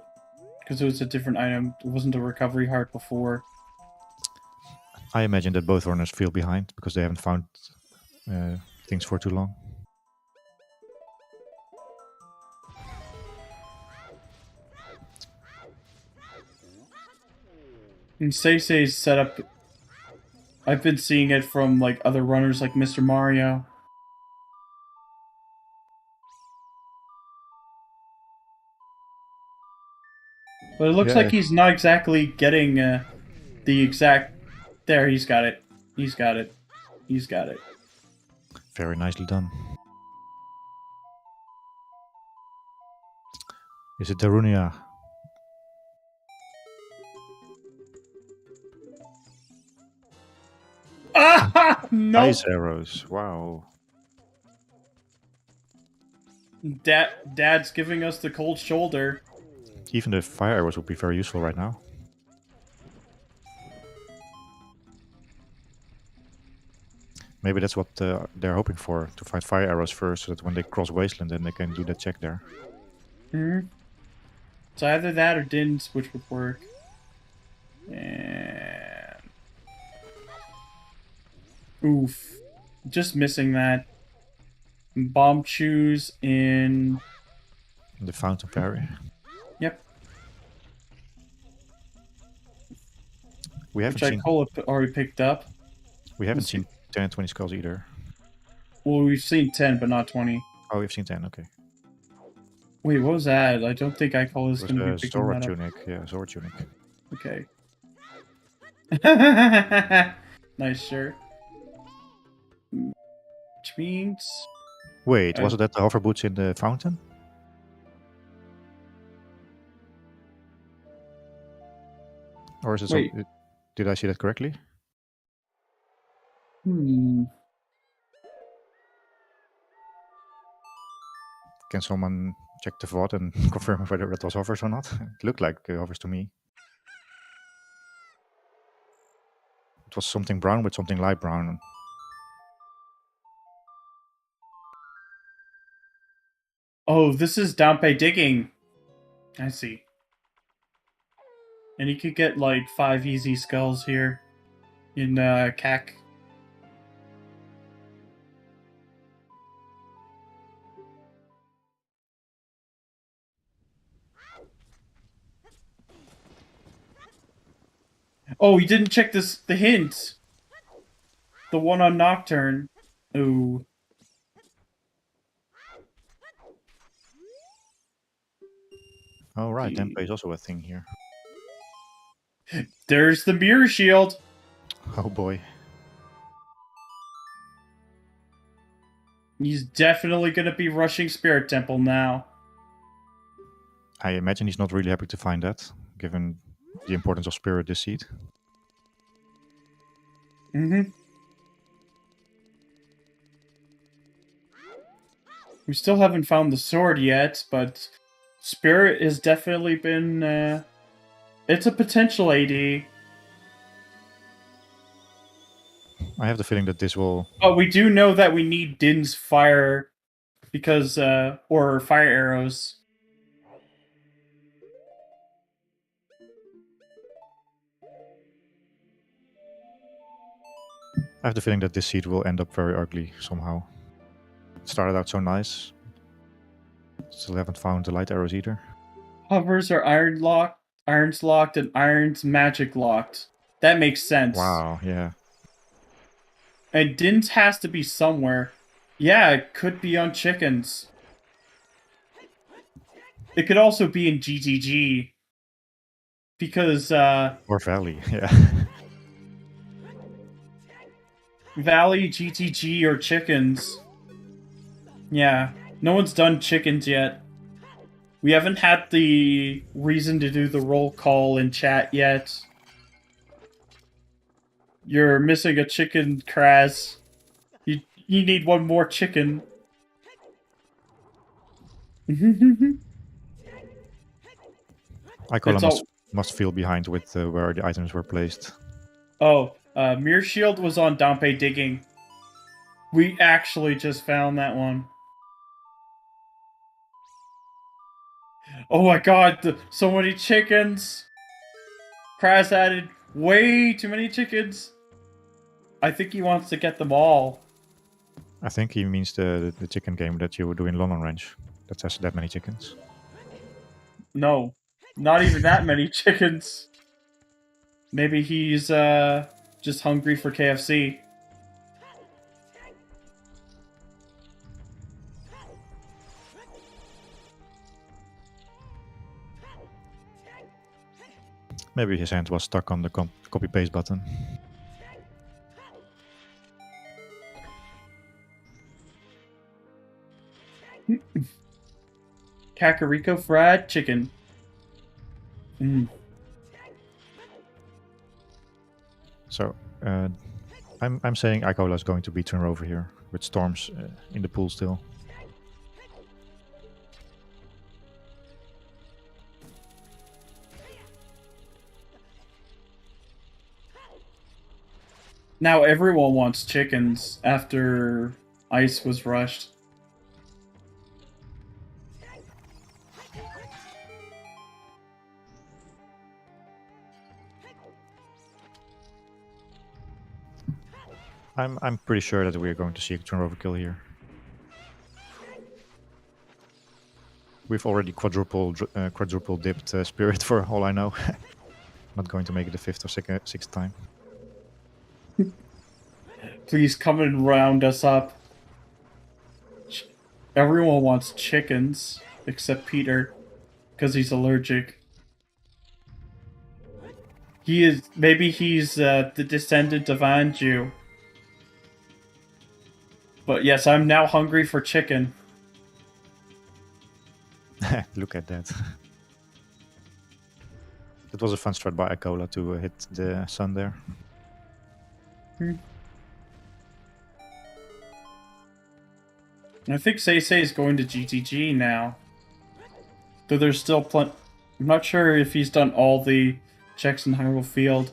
Because it was a different item. It wasn't a recovery heart before. I imagine that both runners feel behind because they haven't found things for too long. And SeYsEy's setup, I've been seeing it from like other runners like Mr. Mario. But it looks like he's not exactly getting the exact... There, he's got it. He's got it. He's got it. Very nicely done. Is it Darunia? Ah! No! Ice arrows, wow. Dad's giving us the cold shoulder. Even the fire arrows would be very useful right now. Maybe that's what they're hoping for, to find fire arrows first, so that when they cross Wasteland, then they can do that check there. Mm-hmm. So either that or Din's, which would work. And... Oof. Just missing that. Bomb choose in... The fountain parry. Yep. We haven't Which seen... Icola already picked up. We haven't seen 10 and 20 skulls either. Well, we've seen 10, but not 20. Oh, we've seen 10, okay. Wait, what was that? I don't think Icola's going to be picking Zora that up. tunic, yeah, Zora tunic. Okay. Nice shirt. Which means... Wait, wasn't that the hover boots in the fountain? Or is it Wait. Did I see that correctly? Hmm. Can someone check the VOD and confirm whether it was hovers or not? It looked like hovers to me. It was something brown with something light brown. Oh, this is Dampe digging. I see. And you could get like 5 easy skulls here in CAC. Oh, you didn't check the hint. The one on Nocturne. Ooh. Oh right, Tempe is also a thing here. There's the mirror shield. Oh boy. He's definitely going to be rushing Spirit Temple now. I imagine he's not really happy to find that, given the importance of Spirit this seed. Mm-hmm. We still haven't found the sword yet, but Spirit has definitely been... it's a potential AD. I have the feeling that this will... But we do know that we need Din's fire, because... or fire arrows. I have the feeling that this seed will end up very ugly somehow. It started out so nice. Still haven't found the light arrows either. Hovers are irons locked, and irons magic locked. That makes sense. Wow, yeah. And Din's has to be somewhere. Yeah, it could be on chickens. It could also be in GTG. Because, Or Valley, yeah. Valley, GTG, or chickens. Yeah, no one's done chickens yet. We haven't had the reason to do the roll call in chat yet. You're missing a chicken, Kraz. You need one more chicken. Icola must feel behind with where the items were placed. Oh, Mirror Shield was on Dampe digging. We actually just found that one. Oh my god, so many chickens! Kraz added way too many chickens. I think he wants to get them all. I think he means the chicken game that you do in London Ranch. That has that many chickens. No, not even that many chickens. Maybe he's just hungry for KFC. Maybe his hand was stuck on the copy-paste button. Kakariko fried chicken. So, I'm saying Icola is going to beat Twinrova here, with Storms in the pool still. Now everyone wants chickens after Ice was rushed. I'm pretty sure that we're going to see a Twinrova kill here. We've already quadruple dipped Spirit for all I know. Not going to make it the 5th or 6th time. Please come and round us up. Everyone wants chickens, except Peter, because he's allergic. Maybe he's the descendant of Anju. But yes, I'm now hungry for chicken. Look at that. It was a fun strat by Icola to hit the sun there. I think SeYsEy is going to GTG now. Though there's still plenty. I'm not sure if he's done all the checks in Hyrule Field.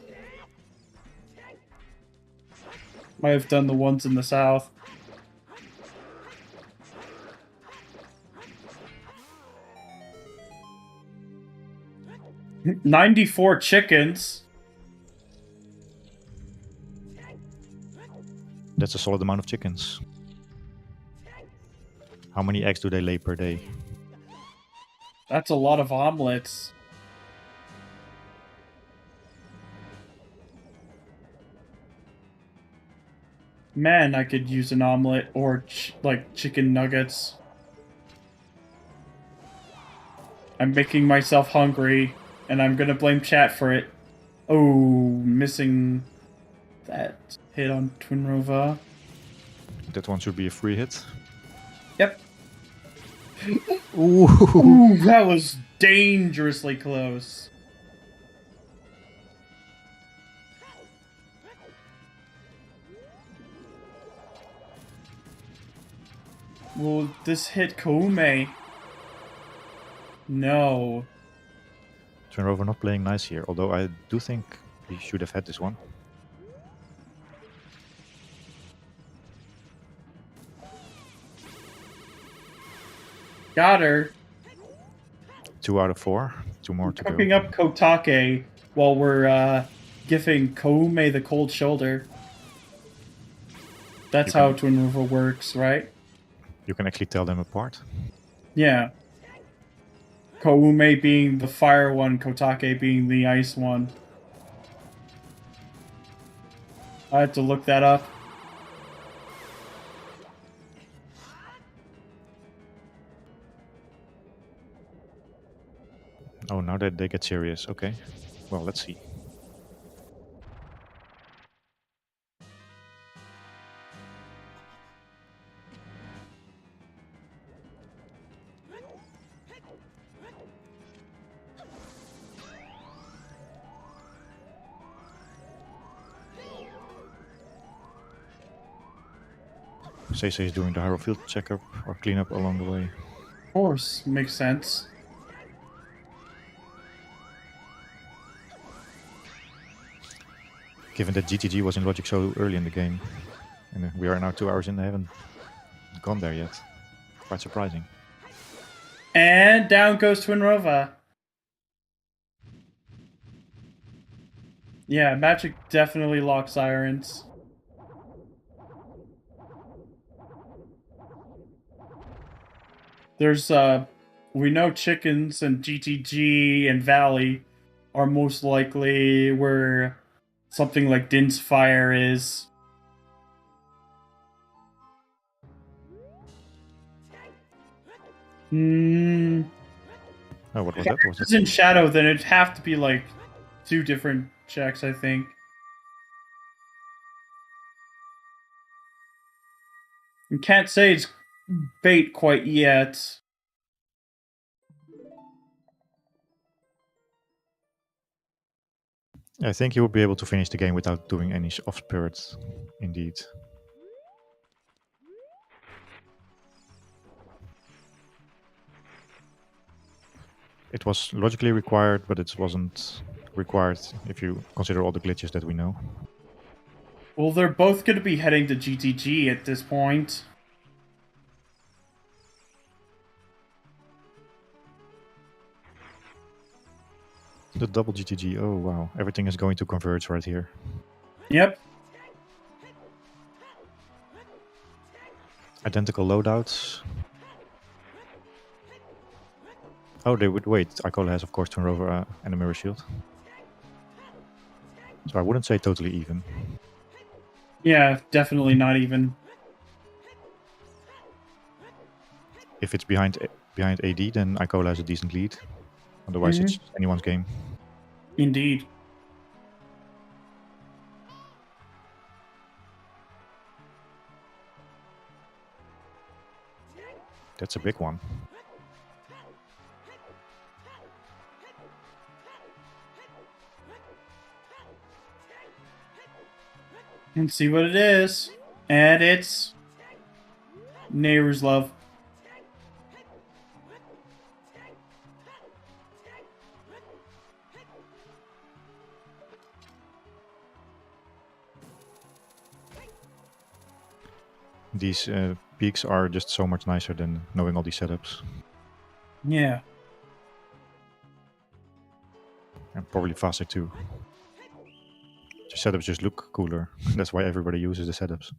Might have done the ones in the south. $94 chickens. That's a solid amount of chickens. How many eggs do they lay per day? That's a lot of omelets. Man, I could use an omelet or like chicken nuggets. I'm making myself hungry, and I'm gonna blame chat for it. Oh, missing that hit on Twinrova. That one should be a free hit. Yep. Ooh. Ooh, that was dangerously close. Will this hit Koume? No. Twinrova not playing nice here, although I do think he should have had this one. Got her. 2 out of 4. 2 more to Cooking go. up Kotake while we're giving Koume the cold shoulder. That's how Twinrova works, right? You can actually tell them apart. Yeah. Koume being the fire one, Kotake being the ice one. I had to look that up. Oh, now that they get serious. Okay. Well, let's see. SeYsEy is doing the Hyrule Field checkup or cleanup along the way. Of course, makes sense. Given that GTG was in Logic so early in the game, and we are now 2 hours in, they haven't gone there yet. Quite surprising. And down goes Twinrova. Yeah, Magic definitely locks irons. There's, we know chickens and GTG and Valley are most likely where something like Din's Fire is. Oh, what was that? If it's in Shadow, then it'd have to be like 2 different checks, I think. You can't say it's bait quite yet. I think you will be able to finish the game without doing any off spirits, indeed. It was logically required, but it wasn't required if you consider all the glitches that we know. Well, they're both going to be heading to GTG at this point. The double GTG, oh wow, everything is going to converge right here. Yep. Identical loadouts. Oh, they would wait. Icola has, of course, Twinrova and a mirror shield. So I wouldn't say totally even. Yeah, definitely not even. If it's behind AD, then Icola has a decent lead. Otherwise, it's anyone's game. Indeed. That's a big one. And see what it is. And it's Neighbor's Love. These peaks are just so much nicer than knowing all these setups. Yeah. And probably faster too. The setups just look cooler. That's why everybody uses the setups.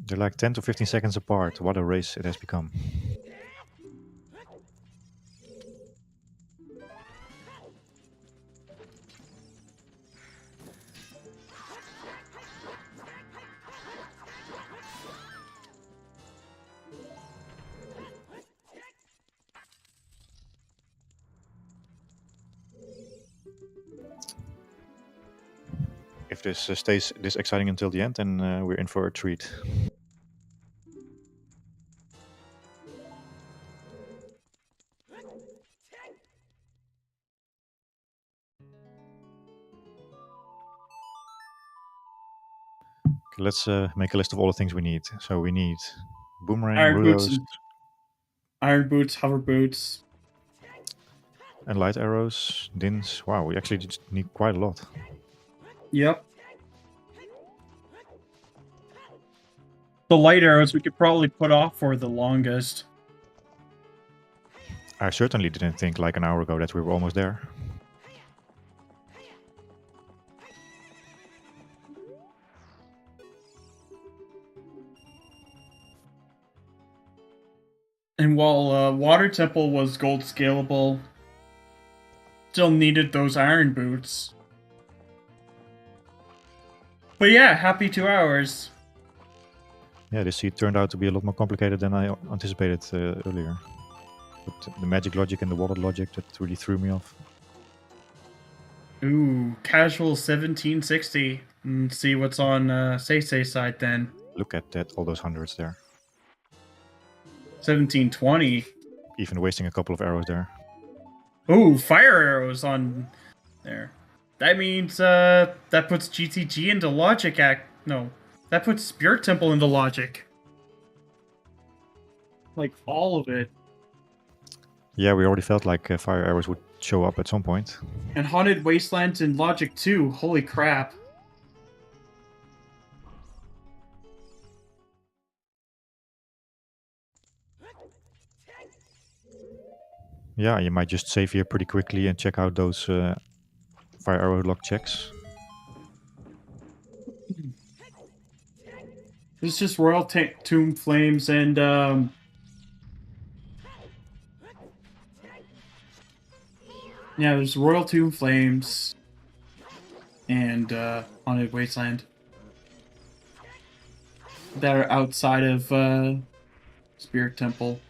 They're like 10 to 15 seconds apart. What a race it has become. If this stays this exciting until the end, then we're in for a treat. Okay, let's make a list of all the things we need. So we need boomerang, Iron boots, hover boots, and light arrows, dins. Wow, we actually just need quite a lot. Yep. The light arrows we could probably put off for the longest. I certainly didn't think like an hour ago that we were almost there. And while Water Temple was gold scalable, still needed those iron boots. But yeah, happy 2 hours. Yeah, this seed turned out to be a lot more complicated than I anticipated earlier. But the magic logic and the wallet logic, that really threw me off. Ooh, casual 1760. See what's on SeYsEy side then. Look at that, all those hundreds there. 1720. Even wasting a couple of arrows there. Ooh, fire arrows on there. That means that puts GTG into logic no. That puts Spirit Temple into logic. Like all of it. Yeah, we already felt like fire arrows would show up at some point. And Haunted Wastelands in logic too. Holy crap. Yeah, you might just save here pretty quickly and check out those fire arrow lock checks. It's just Royal Tomb Flames and yeah, there's Royal Tomb Flames and Haunted Wasteland that are outside of Spirit Temple.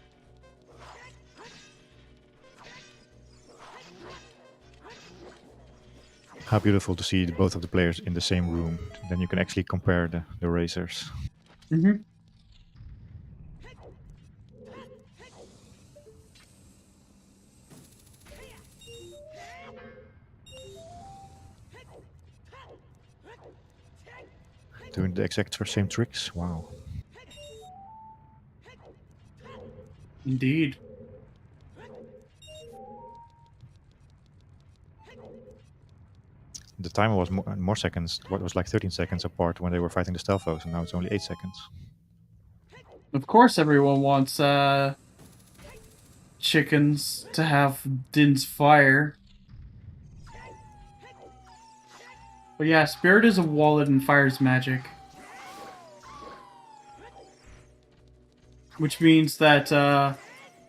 How beautiful to see both of the players in the same room. Then you can actually compare the racers. Mm-hmm. Doing the exact same tricks. Wow. Indeed. The timer was more seconds. What was like 13 seconds apart when they were fighting the stealth foes, and now it's only 8 seconds. Of course, everyone wants chickens to have Din's fire. But yeah, Spirit is a wallet and Fire's magic. Which means that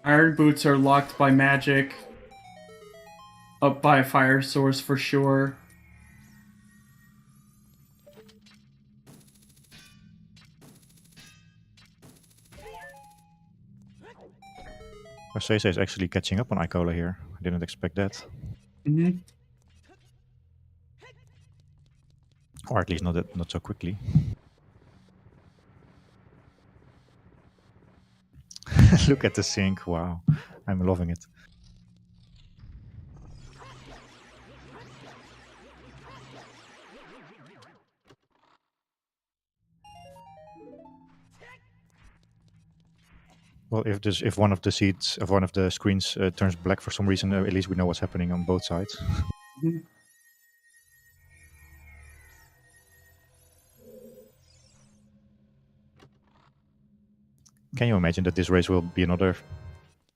Iron Boots are locked by magic. Up by a fire source for sure. SeYsEy is actually catching up on Icola here. I didn't expect that. Mm-hmm. Or at least not so quickly. Look at the sync. Wow. I'm loving it. Well, if one of the screens turns black for some reason, at least we know what's happening on both sides. Mm-hmm. Can you imagine that this race will be another?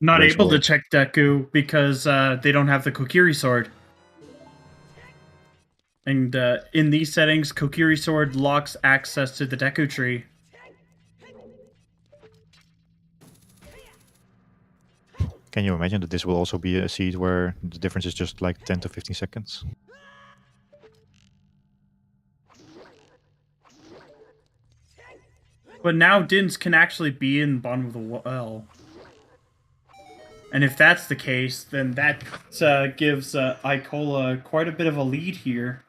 Not race able to where- check Deku because they don't have the Kokiri sword. And in these settings, Kokiri sword locks access to the Deku tree. Can you imagine that this will also be a seed where the difference is just like 10 to 15 seconds? But now Dins can actually be in the bottom of the well. And if that's the case, then that gives Icola quite a bit of a lead here.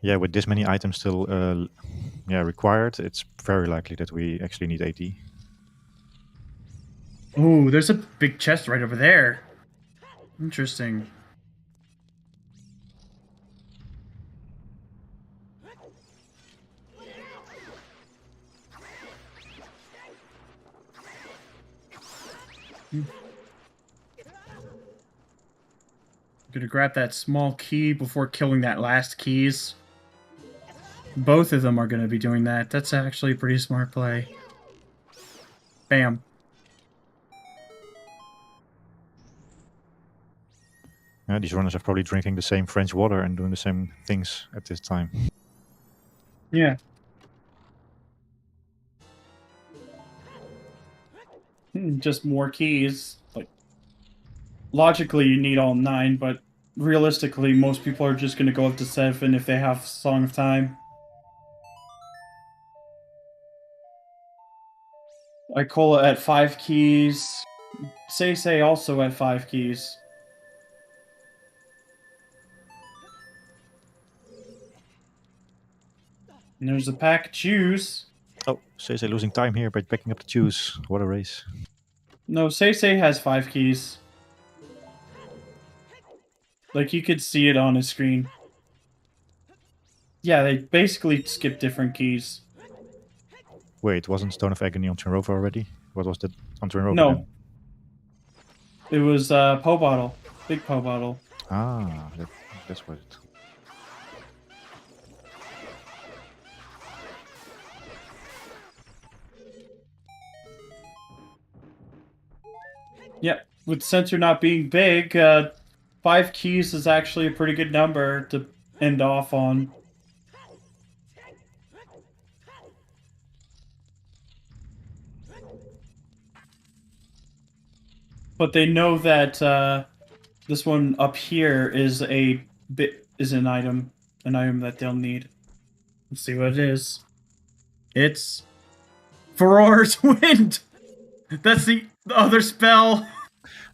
Yeah, with this many items still required, it's very likely that we actually need AT. Ooh, there's a big chest right over there. Interesting. Gonna grab that small key before killing that last keys. Both of them are gonna be doing that. That's actually a pretty smart play. Bam. These runners are probably drinking the same French water and doing the same things at this time. Yeah. Just more keys. Like, logically, you need all 9, but realistically, most people are just going to go up to 7 if they have Song of Time. Icola at 5 keys. SeYsEy also at 5 keys. And there's a pack of Chews. Oh, SeYsEy losing time here by picking up the Chews. What a race. No, SeYsEy has 5 keys. Like, you could see it on his screen. Yeah, they basically skip different keys. Wait, wasn't Stone of Agony on Twinrova already? What was that on Twinrova? No. Then? It was Po Bottle. Big Po Bottle. Ah, that's what it... Yeah, with sensor not being big, 5 keys is actually a pretty good number to end off on. But they know that this one up here is an item that they'll need. Let's see what it is. It's Furor's Wind. That's the other spell.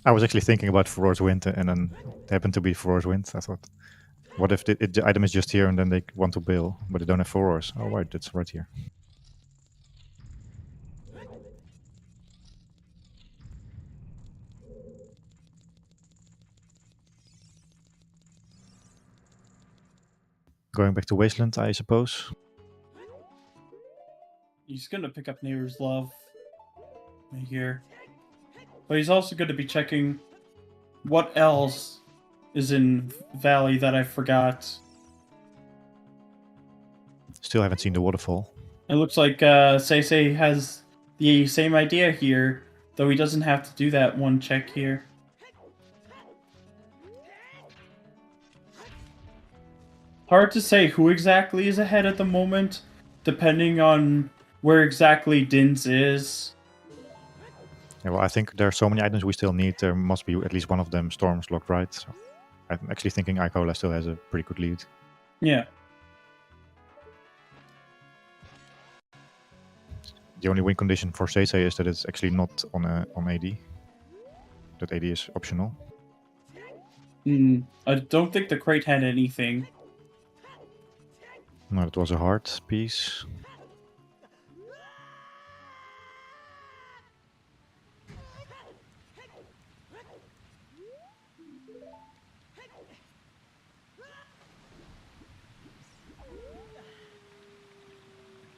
I was actually thinking about Furor's Wind, and then it happened to be Furor's Wind. I thought, what if the item is just here and then they want to bail, but they don't have Furor's? Oh, right, it's right here. Going back to Wasteland, I suppose. He's gonna pick up Neighbor's Love right here. But he's also gonna be checking what else is in Valley that I forgot. Still haven't seen the waterfall. It looks like SeYsEy has the same idea here, though he doesn't have to do that one check here. Hard to say who exactly is ahead at the moment, depending on where exactly Dins is. Yeah, well, I think there are so many items we still need. There must be at least one of them Storm's locked, right? So I'm actually thinking Icola still has a pretty good lead. Yeah. The only win condition for SeYsEy is that it's actually not on AD. That AD is optional. I don't think the crate had anything. No, it was a hard piece.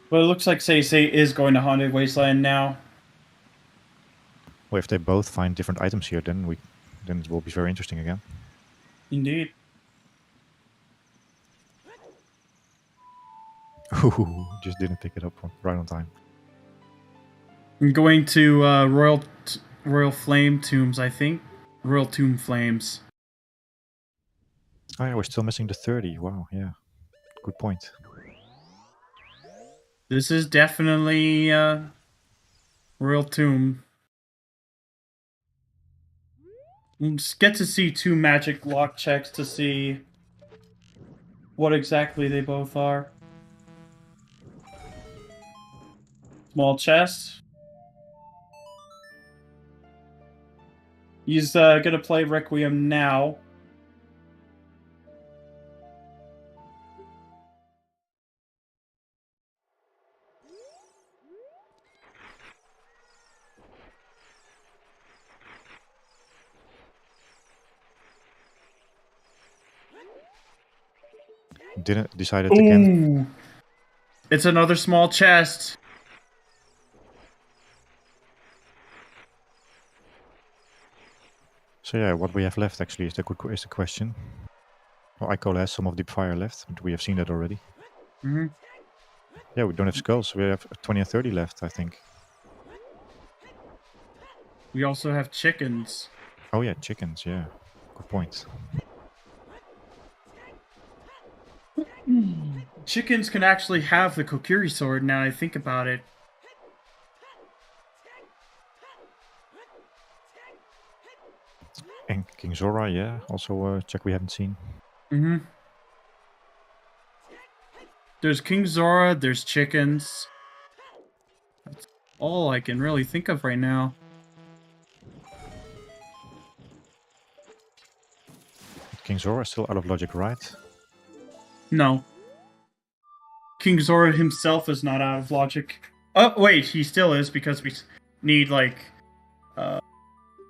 But it looks like SeYsEy is going to Haunted Wasteland now. Well, if they both find different items here, then it will be very interesting again. Indeed. Ooh, just didn't pick it up right on time. I'm going to Royal Flame Tombs, I think. Royal Tomb Flames. Oh yeah, we're still missing the 30. Wow, yeah. Good point. This is definitely Royal Tomb. We'll just get to see two magic lock checks to see what exactly they both are. Small chest. He's gonna play Requiem now. Didn't decide it again. Ooh. It's another small chest. So yeah, what we have left actually is the question. Well, Icola has some of Deep Fire left, but we have seen that already. Mm-hmm. Yeah, we don't have skulls. We have 20 and 30 left, I think. We also have chickens. Oh yeah, chickens, yeah. Good point. Chickens can actually have the Kokiri sword now I think about it. And King Zora, yeah. Also a check we haven't seen. Mm-hmm. There's King Zora, there's chickens. That's all I can really think of right now. King Zora is still out of logic, right? No. King Zora himself is not out of logic. Oh, wait, he still is because we need, like,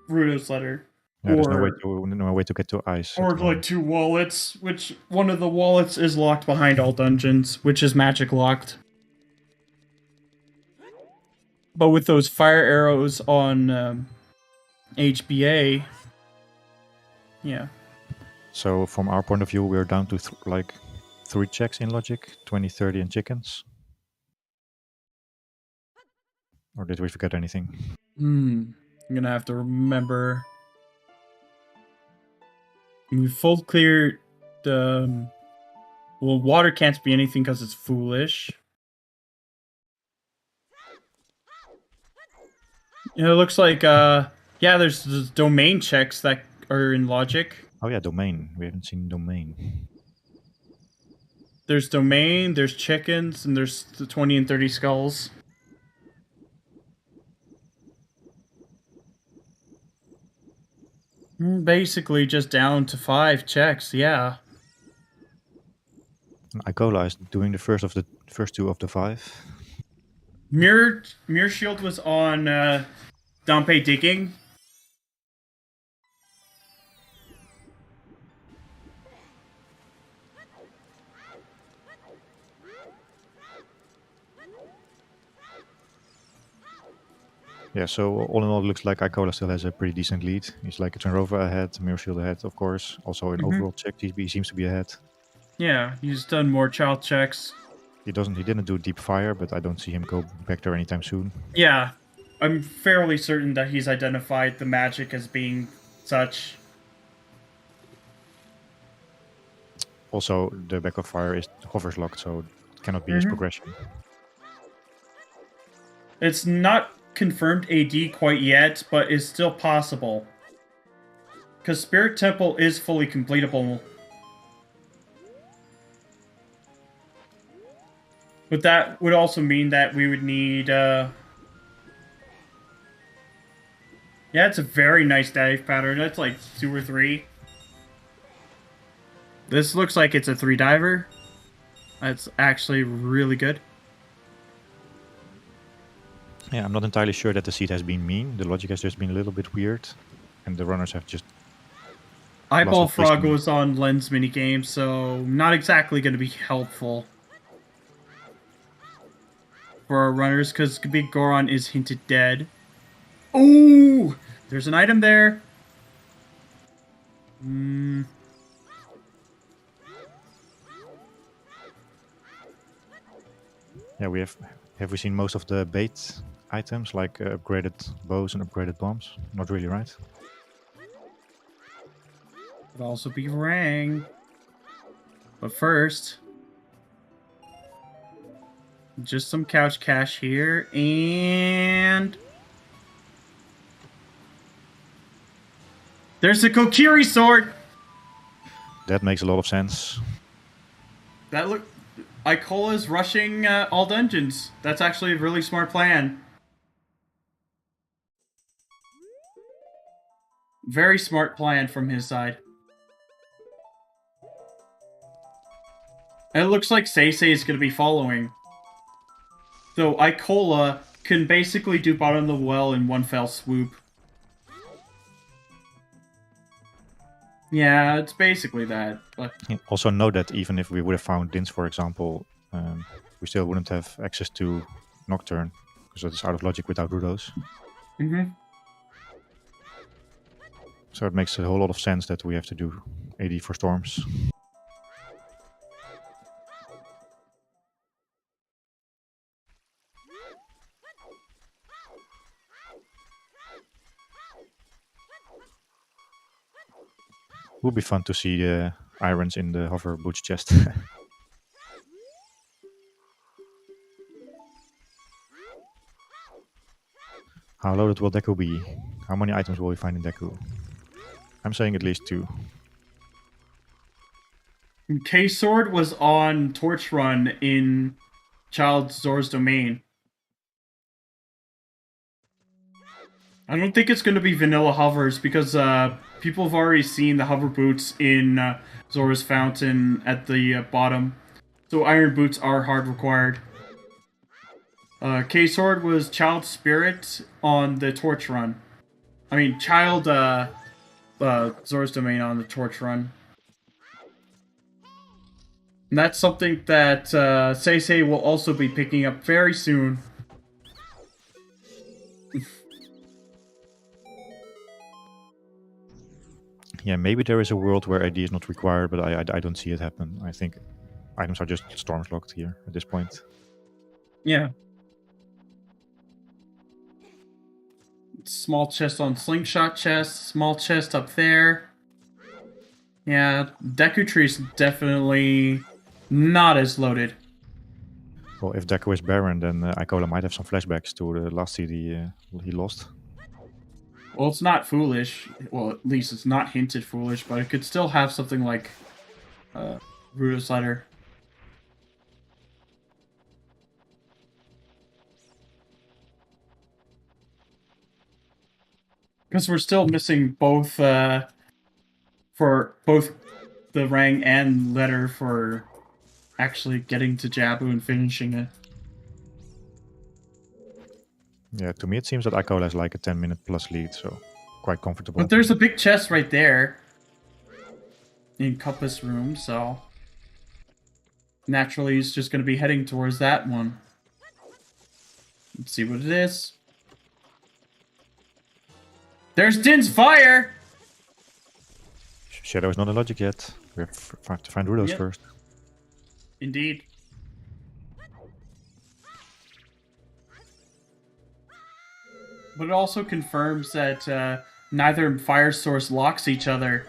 Rudo's letter. Yeah, there's no way to get to ice. Or, like, 2 wallets, which one of the wallets is locked behind all dungeons, which is magic locked. But with those fire arrows on HBA, yeah. So from our point of view, we're down to 3 checks in logic, 20, 30 and chickens. Or did we forget anything? I'm gonna have to remember. We full cleared the... well, water can't be anything because it's foolish. It looks like, yeah, there's domain checks that are in logic. Oh yeah, domain. We haven't seen domain. There's domain, there's chickens, and there's the 20 and 30 skulls. Basically just down to 5 checks, yeah. Icola is doing the first 2 of the 5. Mirror Shield was on Dompe digging. Yeah, so all in all, it looks like Icola still has a pretty decent lead. He's like a Twinrova ahead, Mirror Shield ahead, of course. Also in overall check, he seems to be ahead. Yeah, he's done more child checks. He didn't do deep fire, but I don't see him go back there anytime soon. Yeah, I'm fairly certain that he's identified the magic as being such. Also, the back of fire is hovers locked, so it cannot be his progression. It's not confirmed AD quite yet, but is still possible. Because Spirit Temple is fully completable. But that would also mean that we would need, yeah, it's a very nice dive pattern. That's like 2 or 3. This looks like it's a 3 diver. That's actually really good. Yeah, I'm not entirely sure that the seed has been mean. The logic has just been a little bit weird, and the runners have just... Eyeball Frog was on Lens minigame, so not exactly going to be helpful for our runners, because Big Goron is hinted dead. Ooh! There's an item there. Yeah, have we seen most of the bait items, like upgraded bows and upgraded bombs? Not really, right? Could also be Rang. But first, just some couch cash here, and there's the Kokiri sword! That makes a lot of sense. That look... Icola's rushing all dungeons. That's actually a really smart plan. Very smart plan from his side. And it looks like SeYsEy is going to be following. So Icola can basically do bottom of the well in one fell swoop. Yeah, it's basically that. But Also know that even if we would have found Dins, for example, we still wouldn't have access to Nocturne, because it's out of logic without Rudos. So it makes a whole lot of sense that we have to do AD for Storms. Would be fun to see irons in the hover boots chest. How loaded will Deku be? How many items will we find in Deku? I'm saying at least 2. K-Sword was on Torch Run in Child Zor's domain. I don't think it's going to be vanilla hovers, because people have already seen the hover boots in Zora's Fountain at the bottom. So iron boots are hard required. K-Sword was Child Spirit on the Torch Run. I mean, Child Zora's domain on the Torch Run. And that's something that SeYsEy will also be picking up very soon. Yeah, maybe there is a world where AD is not required, but I don't see it happen. I think items are just Storms locked here at this point. Yeah. Small chest on Slingshot chest, small chest up there. Yeah, Deku Tree is definitely not as loaded. Well, if Deku is Baron, then Icola might have some flashbacks to the last CD he lost. Well, it's not foolish. Well, at least it's not hinted foolish, but it could still have something like Rudo's Letter. Because we're still missing both for both the rang and letter for actually getting to Jabu and finishing it. Yeah, to me it seems that Icola has like a 10-minute plus lead, so quite comfortable. But there's a big chest right there in Compass Room, so naturally he's just going to be heading towards that one. Let's see what it is. There's Din's Fire! Shadow is not a logic yet. We have to find Rudos first. Indeed. But it also confirms that neither fire source locks each other.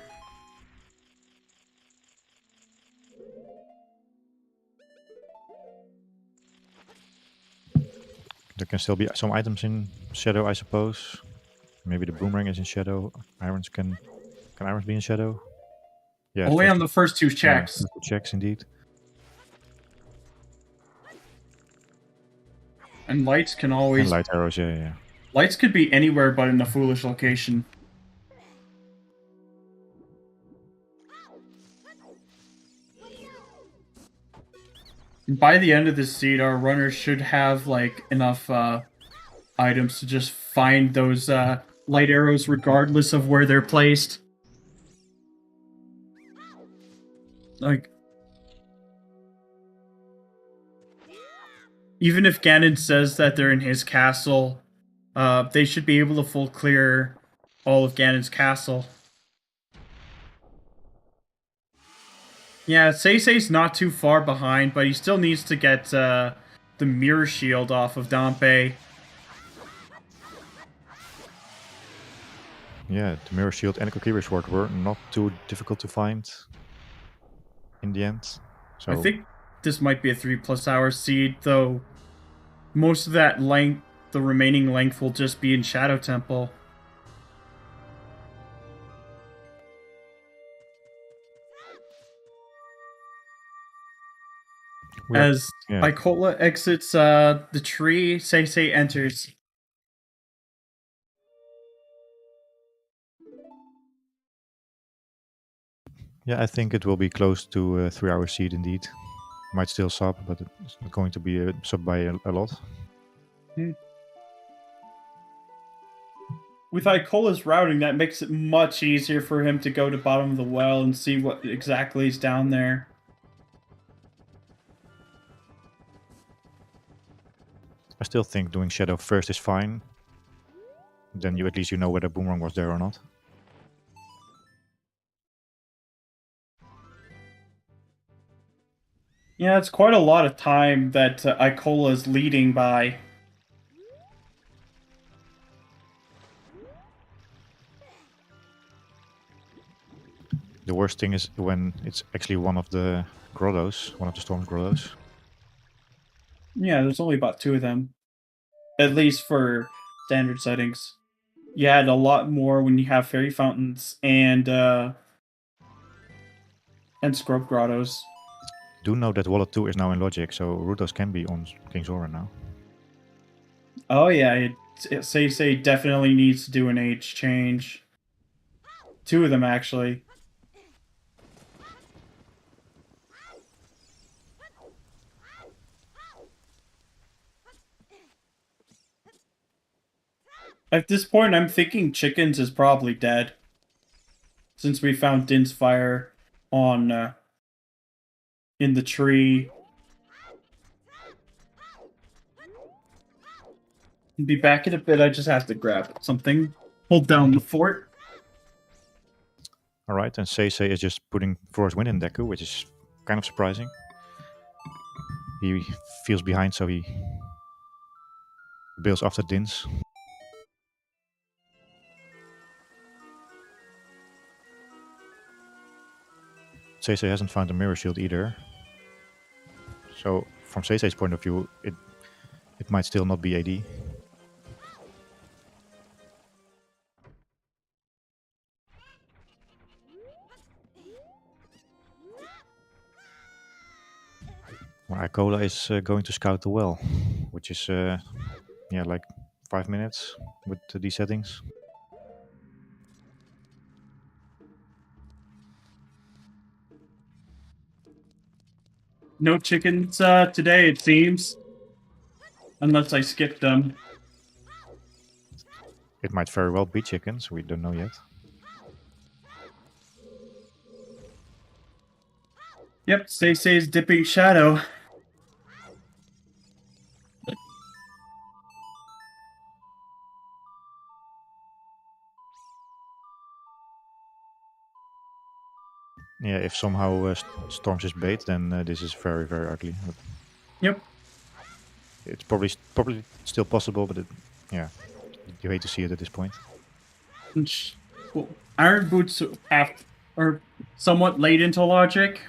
There can still be some items in Shadow, I suppose. Maybe the boomerang is in Shadow. Irons can Irons be in Shadow? Yeah. Only on the first two checks. Yeah, checks indeed. And lights can always... And light arrows, yeah. Lights could be anywhere but in a foolish location. By the end of this seed, our runners should have like enough items to just find those light arrows regardless of where they're placed. Like, even if Ganon says that they're in his castle, they should be able to full clear all of Ganon's castle. Yeah, SeYsEy's not too far behind, but he still needs to get the mirror shield off of Dompe. Yeah, the mirror shield and the Kokiri sword were not too difficult to find in the end. So I think this might be a 3+ hour seed, though most of that length, the remaining length, will just be in Shadow Temple. As Icola exits the tree, SeYsEy enters. Yeah, I think it will be close to a 3-hour seed indeed. Might still sub, but it's going to be sub by a lot. With Icola's routing, that makes it much easier for him to go to bottom of the well and see what exactly is down there. I still think doing Shadow first is fine. Then at least you know whether Boomerang was there or not. Yeah, it's quite a lot of time that Icola is leading by. The worst thing is when it's actually one of the grottos, one of the Storm's grottos. Yeah, there's only about 2 of them. At least for standard settings. You add a lot more when you have fairy fountains and scrub grottos. Do know that Wallet 2 is now in Logic, so Rudos can be on King Zora now. Oh yeah, SeYsEy definitely needs to do an age change. 2 of them actually. At this point, I'm thinking Chickens is probably dead. Since we found Din's Fire on in the tree. I'll be back in a bit. I just have to grab something. Hold down the fort. Alright, and SeYsEy is just putting Flora's Wind in Deku, which is kind of surprising. He feels behind, so he bails after Din's. SeYsEy hasn't found a mirror shield either. So from SeYsEy's point of view, it might still not be AD. Well, Icola is going to scout the well, which is yeah, like 5 minutes with these settings. No chickens today, it seems. Unless I skipped them. It might very well be chickens. We don't know yet. Yep, SeYsEy's dipping shadow. Yeah, if somehow Storms his bait, then this is very, very ugly. But Yep. it's probably still possible, but yeah, you hate to see it at this point. Well, Iron Boots are somewhat late into logic.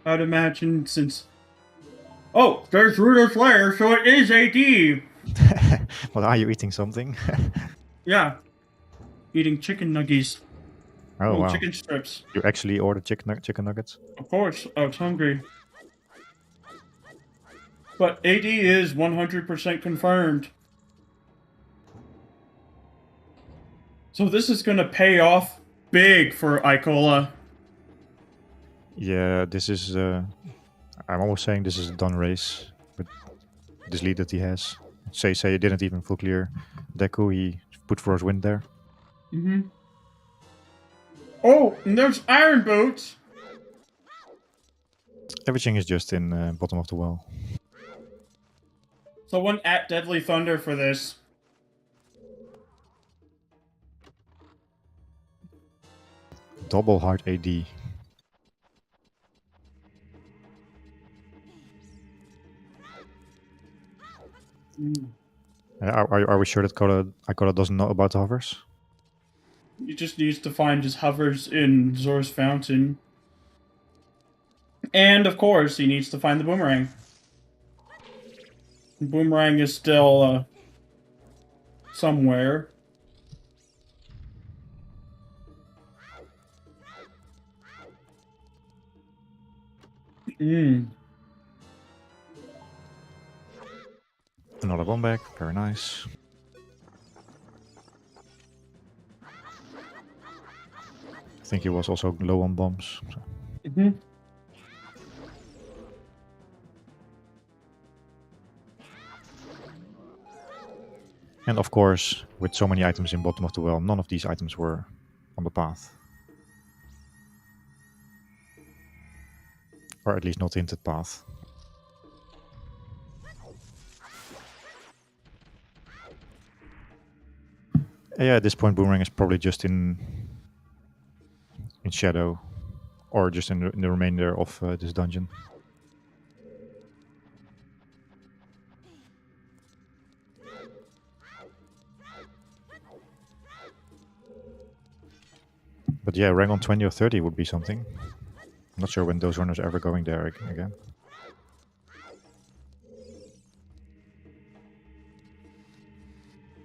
I'd imagine since... Oh, there's Ruder's Lair, so it is AD! What are you eating? Something? Yeah. Eating chicken nuggies. Oh wow! Chicken strips. You actually ordered chicken nuggets? Of course, I was hungry. But AD is 100% confirmed. So this is gonna pay off big for Icola. Yeah, this is. I'm almost saying this is a done race with this lead that he has. SeYsEy didn't even full clear Deku. He put for his win there. Mm-hmm. Oh, and there's Iron Boots! Everything is just in bottom of the well. Someone at Deadly Thunder for this. Double hard AD. Are we sure that Icola doesn't know about the hovers? He just needs to find his hovers in Zor's Fountain. And, of course, he needs to find the boomerang. The boomerang is still, somewhere. Another bomb back, very nice. I think he was also low on bombs. So. And of course, with so many items in bottom of the well, none of these items were on the path. Or at least not hinted path. Yeah, at this point Boomerang is probably just in shadow. Or just in the remainder of this dungeon. But yeah, rank on 20 or 30 would be something. I'm not sure when those runners are ever going there again.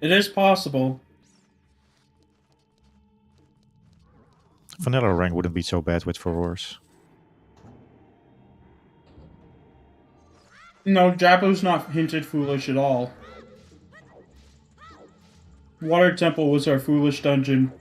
It is possible. Vanilla rank wouldn't be so bad with Furores. No, Jabo's not hinted foolish at all. Water Temple was our foolish dungeon.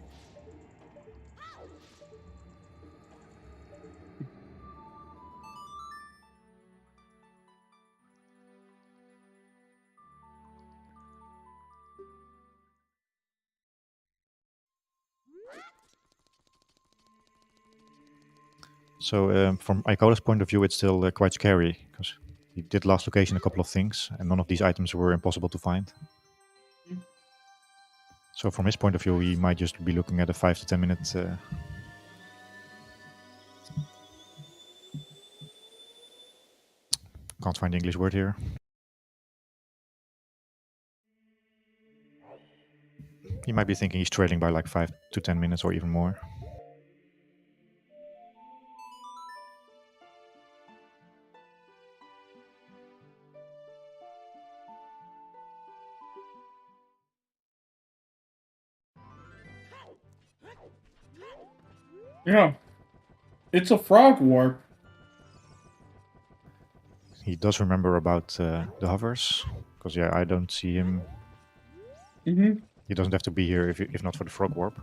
So from Icola's point of view, it's still quite scary, because he did last location a couple of things, and none of these items were impossible to find. So from his point of view, he might just be looking at a 5 to 10 minute... Can't find the English word here. He might be thinking he's trailing by like 5 to 10 minutes or even more. Yeah. It's a frog warp. He does remember about the hovers, because yeah, I don't see him. Mm-hmm. He doesn't have to be here if not for the frog warp.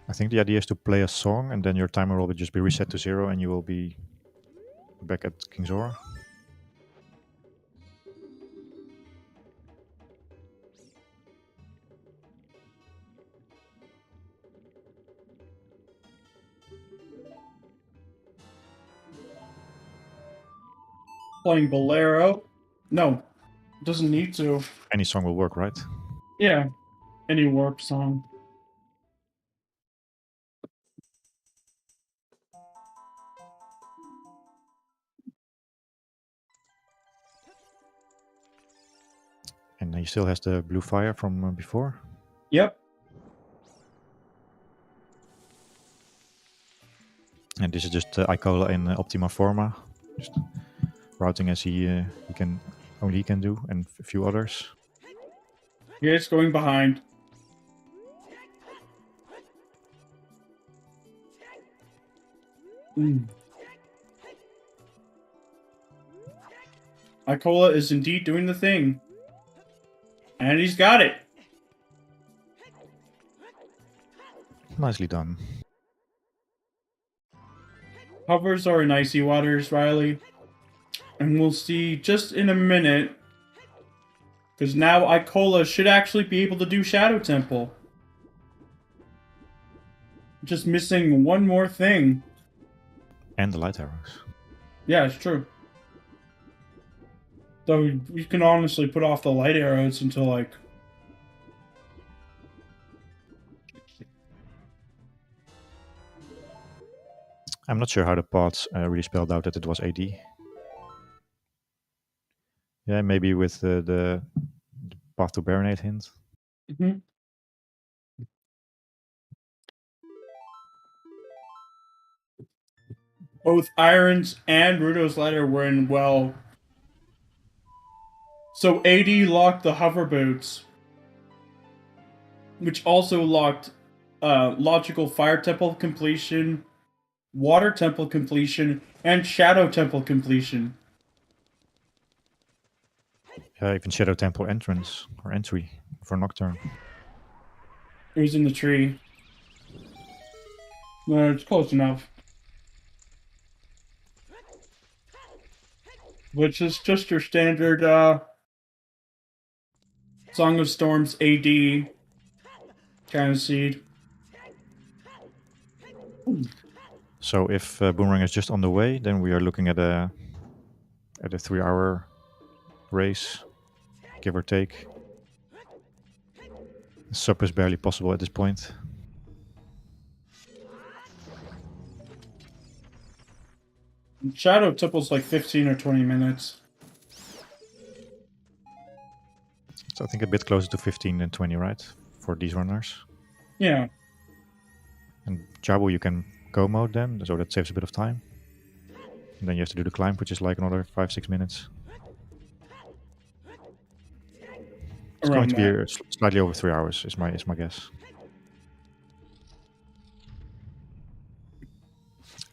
I think the idea is to play a song, and then your timer will just be reset to 0, and you will be back at King Zora. Playing Bolero. No, doesn't need to. Any song will work, right? Yeah, any warp song. And he still has the blue fire from before. Yep. And this is just Icola in Optima Forma, just routing as he can only he can do, and a few others. Yeah, it's going behind. Icola is indeed doing the thing. And he's got it. Nicely done. Hovers are in icy waters, Riley. And we'll see just in a minute. Because now Icola should actually be able to do Shadow Temple. Just missing one more thing. And the light arrows. Yeah, it's true. Though you can honestly put off the light arrows until like... I'm not sure how the pods really spelled out that it was AD. Yeah, maybe with the path to Baronade hint. Mm-hmm. Both Irons and Rudo's Ladder were in well. So AD locked the hover boots, which also locked logical fire temple completion, water temple completion, and shadow temple completion. Yeah, even Shadow Temple entrance or entry for Nocturne. It was in the tree. No, it's close enough. Which is just your standard Song of Storms AD kind of seed. So if Boomerang is just on the way, then we are looking at a 3-hour race, give or take. Sub is barely possible at this point. Shadow Temple's like 15 or 20 minutes. So I think a bit closer to 15 than 20, right? For these runners. Yeah. And Jabu you can go mode then, so that saves a bit of time. And then you have to do the climb, which is like another 5-6 minutes. It's going to be slightly over 3 hours, is my guess.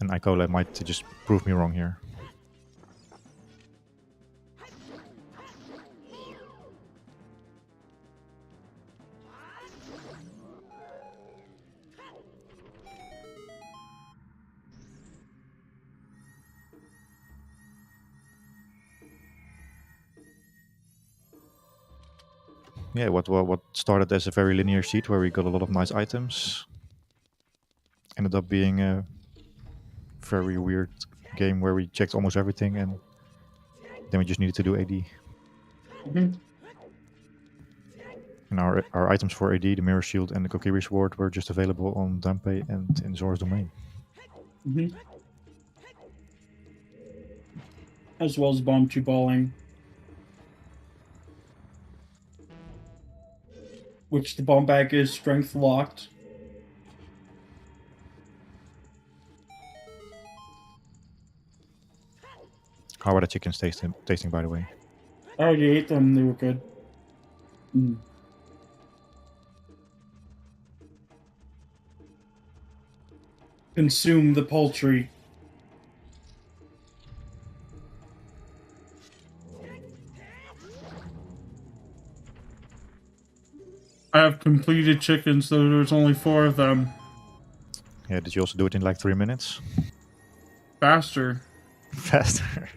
And Icola might just prove me wrong here. Yeah, what started as a very linear sheet where we got a lot of nice items ended up being a very weird game where we checked almost everything and then we just needed to do AD. Mm-hmm. And our items for AD, the Mirror Shield and the Kokiri Sword, were just available on Dampe and in Zora's Domain. Mm-hmm. As well as Bomb 2 Balling. Which the bomb bag is strength locked. How are the chickens tasting, by the way? I already ate them, they were good. Consume the poultry. I have completed chickens, though there's only 4 of them. Yeah, did you also do it in like 3 minutes? Faster. Faster.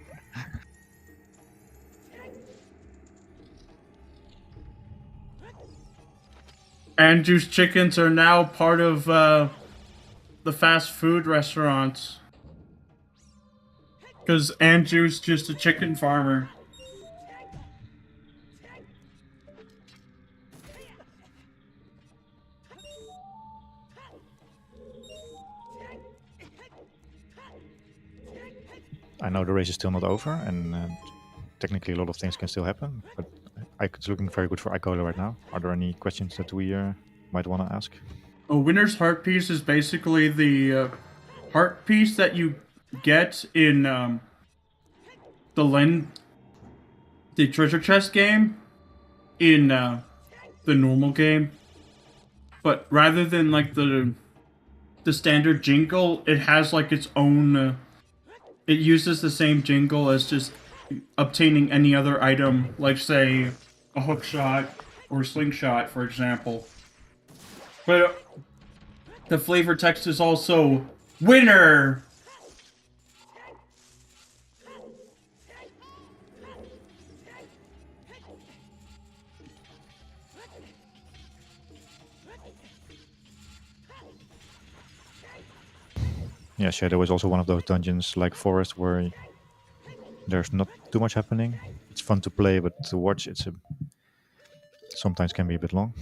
Andrew's chickens are now part of the fast food restaurants. Because Andrew's just a chicken farmer. I know the race is still not over, and technically a lot of things can still happen, but it's looking very good for Icola right now. Are there any questions that we might want to ask? A winner's heart piece is basically the heart piece that you get in the treasure chest game in the normal game. But rather than like the standard jingle, it has like its own... it uses the same jingle as just obtaining any other item, like say a hook shot or slingshot, for example. But the flavor text is also winner. Yeah, Shadow is also one of those dungeons like Forest where there's not too much happening. It's fun to play, but to watch sometimes can be a bit long.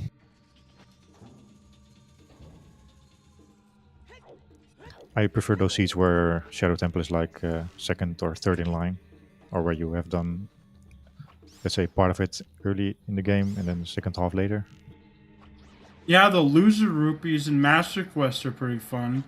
I prefer those seeds where Shadow Temple is like second or third in line, or where you have done, let's say, part of it early in the game and then the second half later. Yeah, the loser rupees in Master Quest are pretty fun.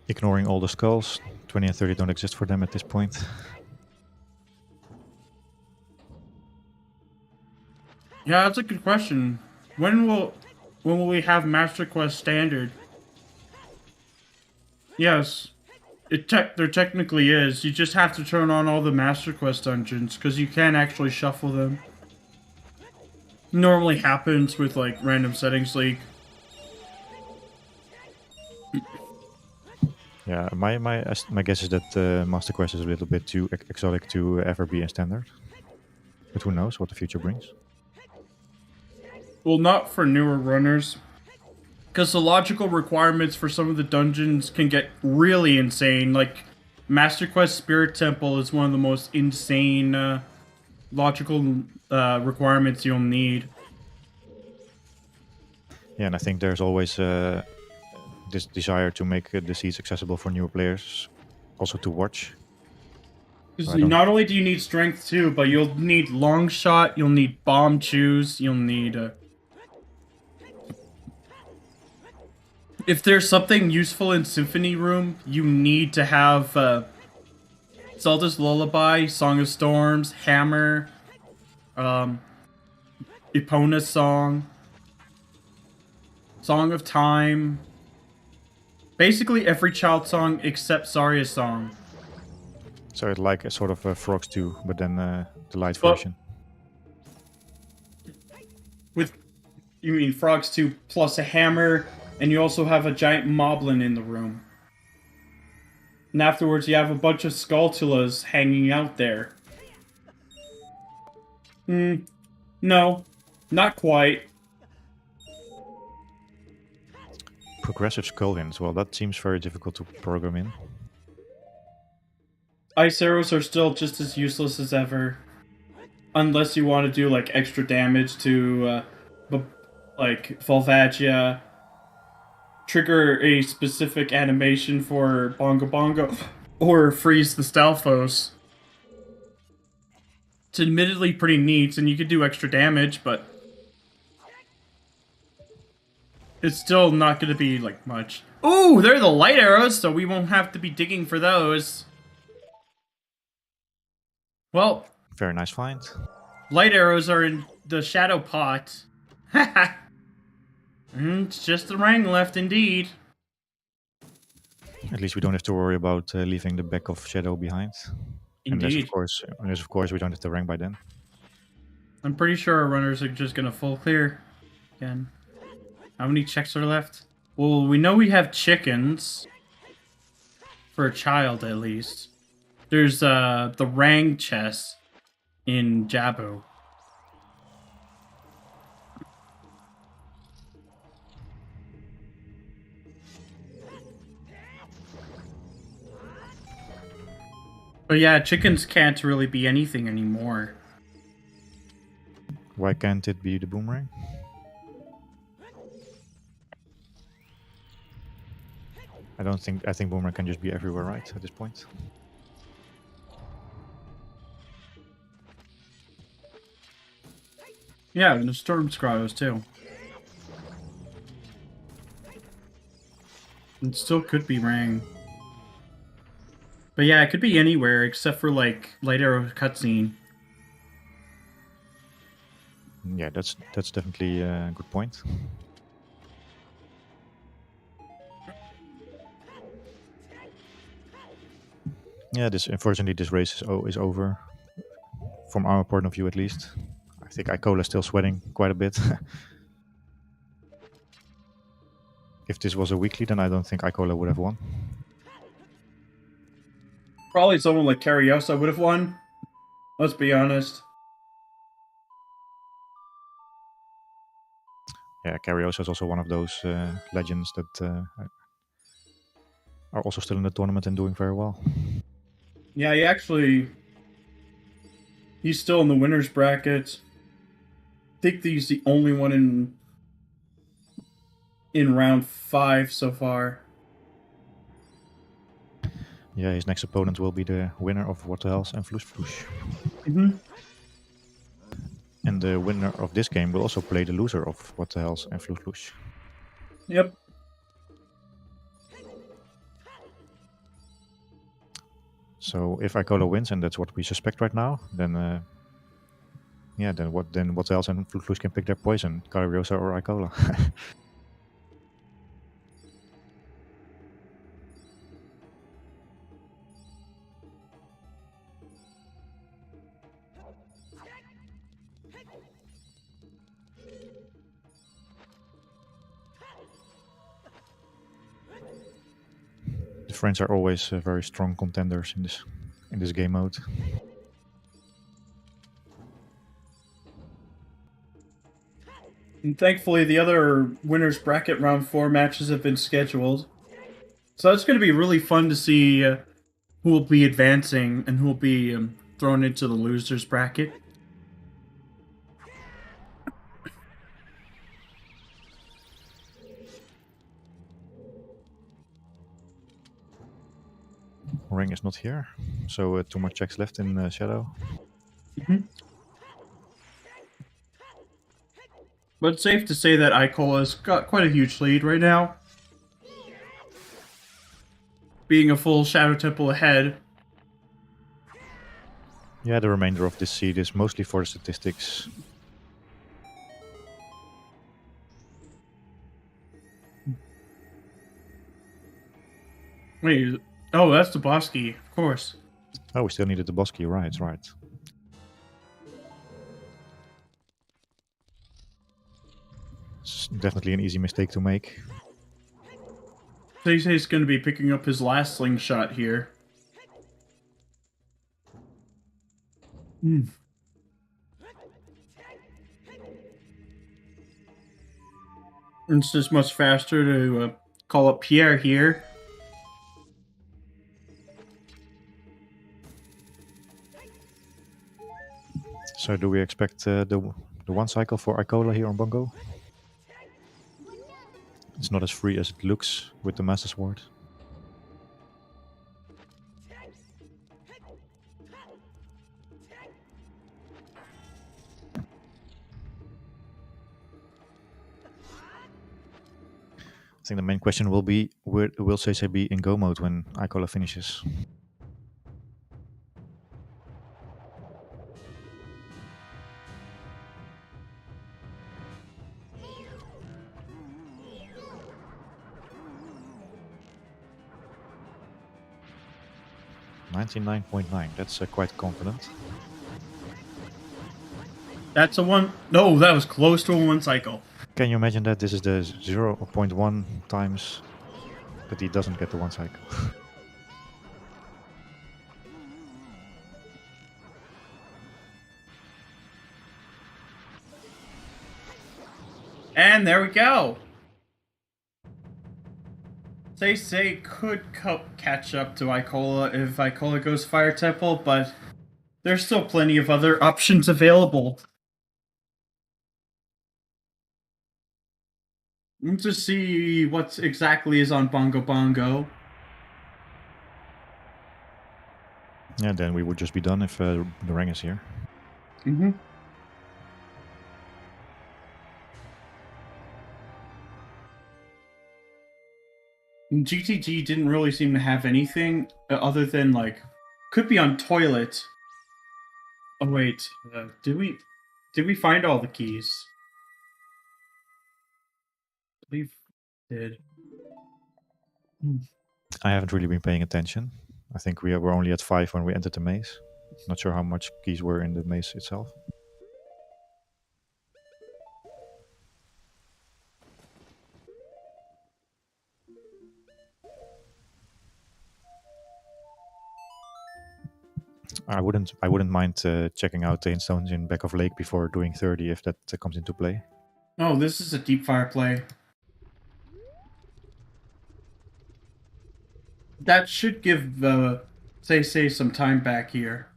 Ignoring all the skulls, 20 and 30 don't exist for them at this point. Yeah, that's a good question. When will we have Master Quest Standard? Yes, there technically is. You just have to turn on all the Master Quest dungeons, because you can actually shuffle them. Normally happens with like random settings leak. Yeah, my guess is that Master Quest is a little bit too exotic to ever be a standard. But who knows what the future brings. Well, not for newer runners. Because the logical requirements for some of the dungeons can get really insane. Like, Master Quest Spirit Temple is one of the most insane logical requirements you'll need. Yeah, and I think there's always this desire to make the seeds accessible for newer players, also to watch. Because not only do you need strength too, but you'll need long shot, you'll need bomb chews, you'll need... if there's something useful in Symphony Room, you need to have Zelda's Lullaby, Song of Storms, Hammer, Epona's Song, Song of Time... basically every child song except Zarya's song. So it's like a sort of Frogs 2, but then the light version. You mean Frogs 2 plus a hammer, and you also have a giant moblin in the room. And afterwards you have a bunch of Skulltulas hanging out there. No, not quite. Progressive skull hints, well, that seems very difficult to program in. Ice arrows are still just as useless as ever. Unless you want to do, like, extra damage to, like, Volvagia. Trigger a specific animation for Bongo Bongo. Or freeze the Stalfos. It's admittedly pretty neat, and you could do extra damage, but it's still not going to be, like, much. Ooh, they're the light arrows, so we won't have to be digging for those. Well... Very nice find. Light arrows are in the shadow pot. Haha. It's just the ring left, indeed. At least we don't have to worry about leaving the back of Shadow behind. Indeed. Unless of course we don't have the rank by then. I'm pretty sure our runners are just gonna full clear again. How many checks are left? Well, we know we have chickens. For a child, at least. There's the Rang chest in Jabu. But yeah, chickens can't really be anything anymore. Why can't it be the boomerang? I think boomerang can just be everywhere, right, at this point. Yeah, and the storm scrolls too. It still could be Rang. But yeah, it could be anywhere except for like Light Arrow cutscene. Yeah, that's definitely a good point. Yeah, unfortunately this race is over. From our point of view, at least. I think Icola is still sweating quite a bit. If this was a weekly, then I don't think Icola would have won. Probably someone like Cariosa would have won. Let's be honest. Yeah, Cariosa is also one of those legends that are also still in the tournament and doing very well. Yeah, he's still in the winner's bracket. I think he's the only one in round 5 so far. Yeah, his next opponent will be the winner of What the Hells and Vloes Vloes. Mm-hmm. And the winner of this game will also play the loser of What the Hells and Vloes Vloes. Yep. So if Icola wins, and that's what we suspect right now, then What the Hells and Vloes Vloes can pick their poison, Cariosa or Icola. The French are always very strong contenders in this game mode. And thankfully, the other winners bracket round 4 matches have been scheduled. So it's going to be really fun to see who will be advancing and who will be thrown into the losers bracket. Ring is not here, so 2 more checks left in Shadow. Mm-hmm. But it's safe to say that Icola's got quite a huge lead right now. Being a full Shadow Temple ahead. Yeah, the remainder of this seed is mostly for the statistics. Wait, oh, that's the boss key, of course. Oh, we still needed the boss key, right. It's definitely an easy mistake to make. SeYsEy's going to be picking up his last slingshot here. It's just much faster to call up Pierre here. So do we expect the one cycle for Icola here on Bongo? It's not as free as it looks with the Master Sword. I think the main question will be, will SeYsEy be in go mode when Icola finishes? $99.9, that's quite confident. That's a one. No, that was close to a one cycle. Can you imagine that this is the 0.1 times that he doesn't get the one cycle? And there we go. SeYsEy could catch up to Icola if Icola goes Fire Temple, but there's still plenty of other options available. Let's just see what exactly is on Bongo Bongo. Yeah, then we would just be done if the Rang is here. Mm-hmm. GTG didn't really seem to have anything other than, like, could be on toilet. Oh wait, did we find all the keys? I believe we did. I haven't really been paying attention. I think we were only at 5 when we entered the maze. Not sure how much keys were in the maze itself. I wouldn't mind checking out the Instones in Back of Lake before doing 30 if that comes into play. Oh, this is a deep fire play. That should give SeYsEy some time back here.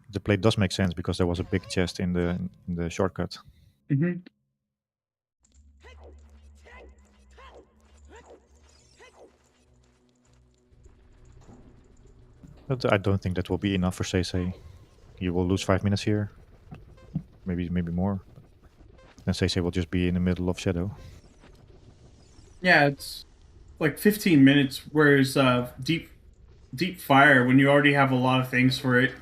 The play does make sense because there was a big chest in the shortcut. Mm-hmm. But I don't think that will be enough for SeYsEy. You will lose 5 minutes here, maybe more. Then SeYsEy will just be in the middle of Shadow. Yeah, it's like 15 minutes, whereas deep fire, when you already have a lot of things for it,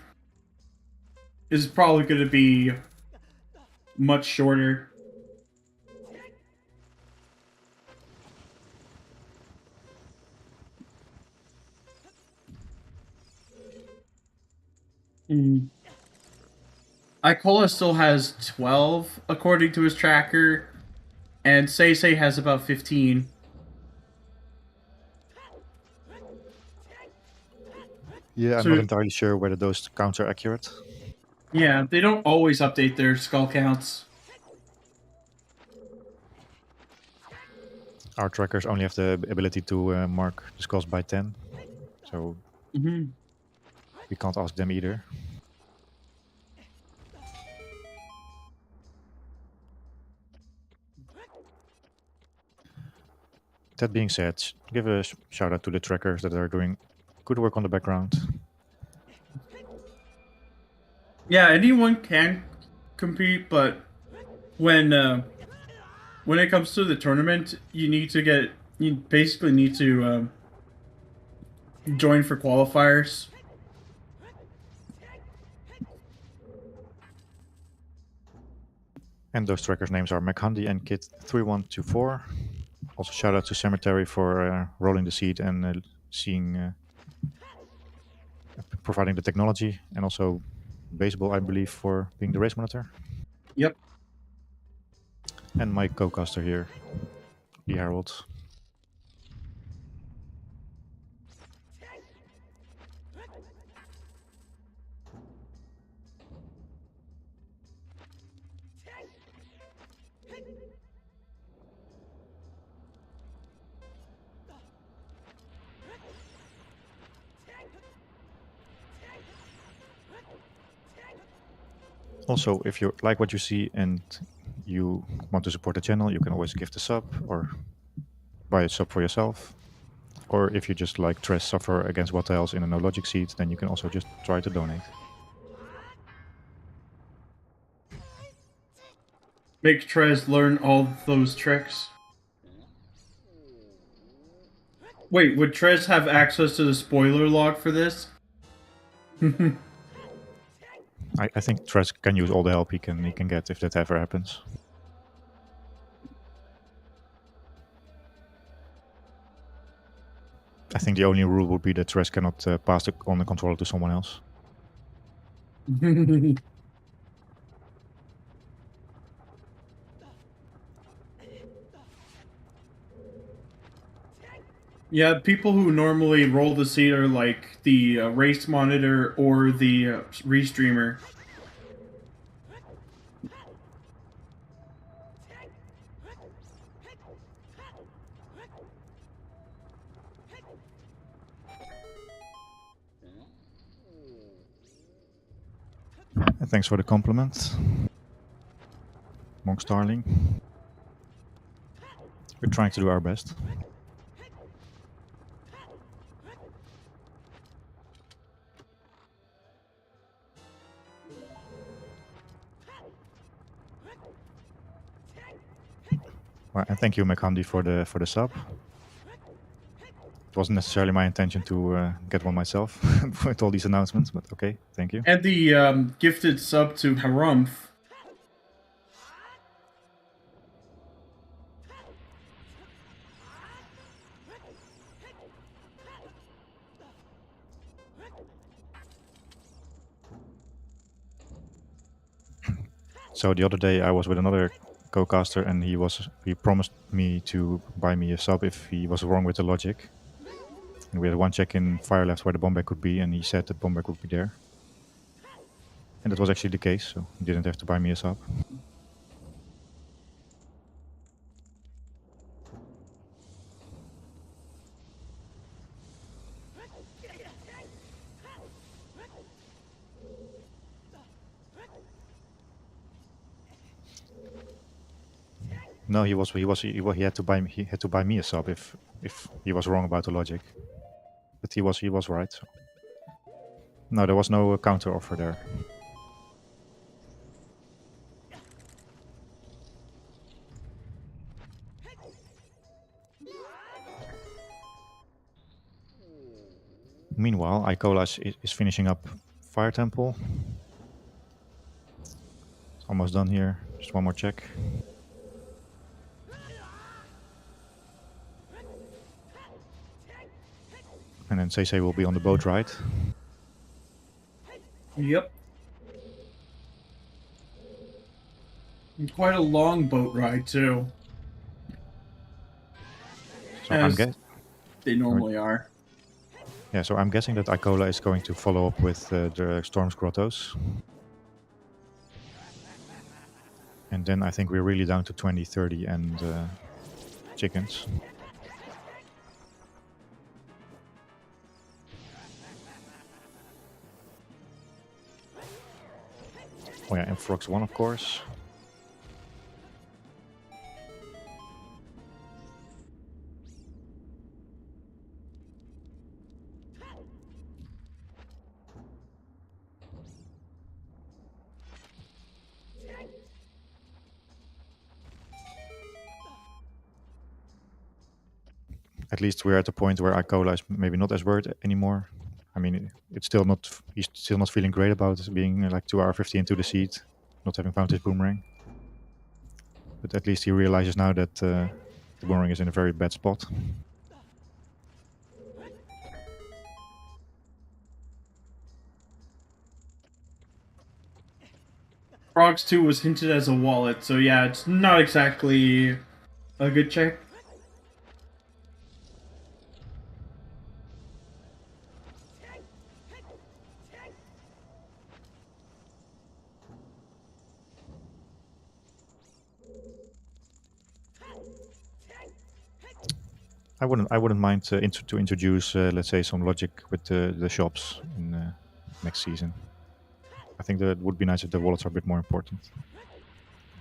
is probably going to be much shorter. Icola still has 12 according to his tracker, and SeYsEy has about 15. Yeah, I'm not entirely sure whether those counts are accurate. Yeah, they don't always update their skull counts. Our trackers only have the ability to mark the skulls by 10, so we can't ask them either. That being said, give a shout out to the trackers that are doing good work on the background. Yeah, anyone can compete, but when it comes to the tournament, you basically need to join for qualifiers. And those trackers' names are McHundy and Kit3124. Also shout out to Cemetery for rolling the seed and providing the technology, and also Baseball, I believe, for being the race monitor. Yep. And my co-caster here, the Herald. Also, if you like what you see and you want to support the channel, you can always gift a sub or buy a sub for yourself. Or if you just like Trez suffer against what else in a no logic seed, then you can also just try to donate. Make Trez learn all those tricks. Wait, would Trez have access to the spoiler log for this? I think Trez can use all the help he can get if that ever happens. I think the only rule would be that Trez cannot pass on the controller to someone else. Yeah, people who normally roll the seat are like the race monitor or the restreamer. And thanks for the compliment, Monk Starling. We're trying to do our best. Well, and thank you, Mekandi, for the sub. It wasn't necessarily my intention to get one myself with all these announcements, but okay, thank you. And the gifted sub to Harumph. So the other day I was with another co-caster and he promised me to buy me a sub if he was wrong with the logic. And we had one check in fire left where the bomb bag could be, and he said the bomb bag would be there. And that was actually the case, so he didn't have to buy me a sub. No, he had to buy me a sub if he was wrong about the logic. But he was right. So. No, there was no counter offer there. Meanwhile, Icola is finishing up Fire Temple. It's almost done here. Just one more check. And then SeYsEy will be on the boat ride. Yep. And quite a long boat ride, too. So they normally are. Yeah, so I'm guessing that Icola is going to follow up with the Storm's Grottos. And then I think we're really down to 20, 30 and chickens. Oh yeah, and Frogs 1, of course. At least we're at the point where Icola is maybe not as worried anymore. I mean, it's still not. He's still not feeling great about being like 2 hour 50 into the seat, not having found his boomerang. But at least he realizes now that the boomerang is in a very bad spot. Frogs 2 was hinted as a wallet, so yeah, it's not exactly a good check. I wouldn't mind to introduce, let's say, some logic with the shops in next season. I think that it would be nice if the wallets are a bit more important.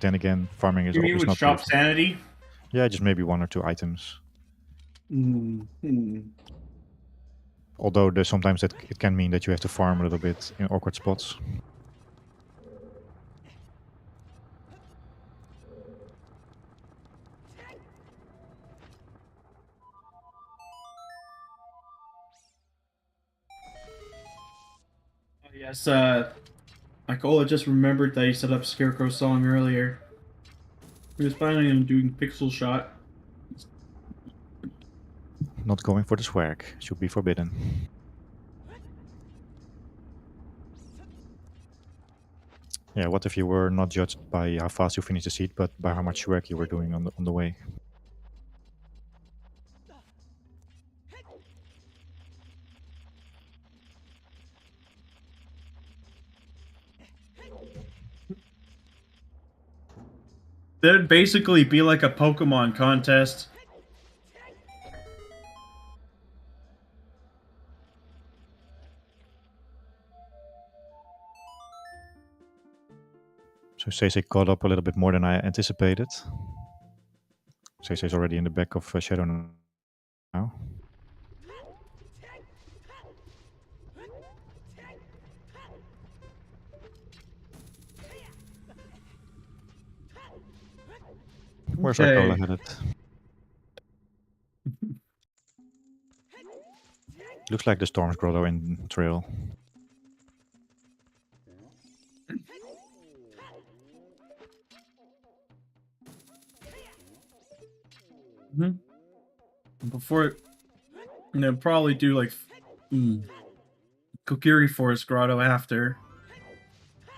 Then again, farming is You mean always with not shop good. sanity? Yeah, just maybe 1 or 2 items. Although sometimes it can mean that you have to farm a little bit in awkward spots. Yes, Icola just remembered that he set up Scarecrow Song earlier. He was planning on doing Pixel Shot. Not going for the swag. Should be forbidden. Yeah, what if you were not judged by how fast you finished the seat, but by how much work you were doing on the way? That'd basically be like a Pokemon contest. So SeYsEy caught up a little bit more than I anticipated. SeYsey's already in the back of Shadow now. Where's Icola headed? Looks like the Storm's Grotto in trail. Before, and then probably do like Kokiri Forest Grotto after.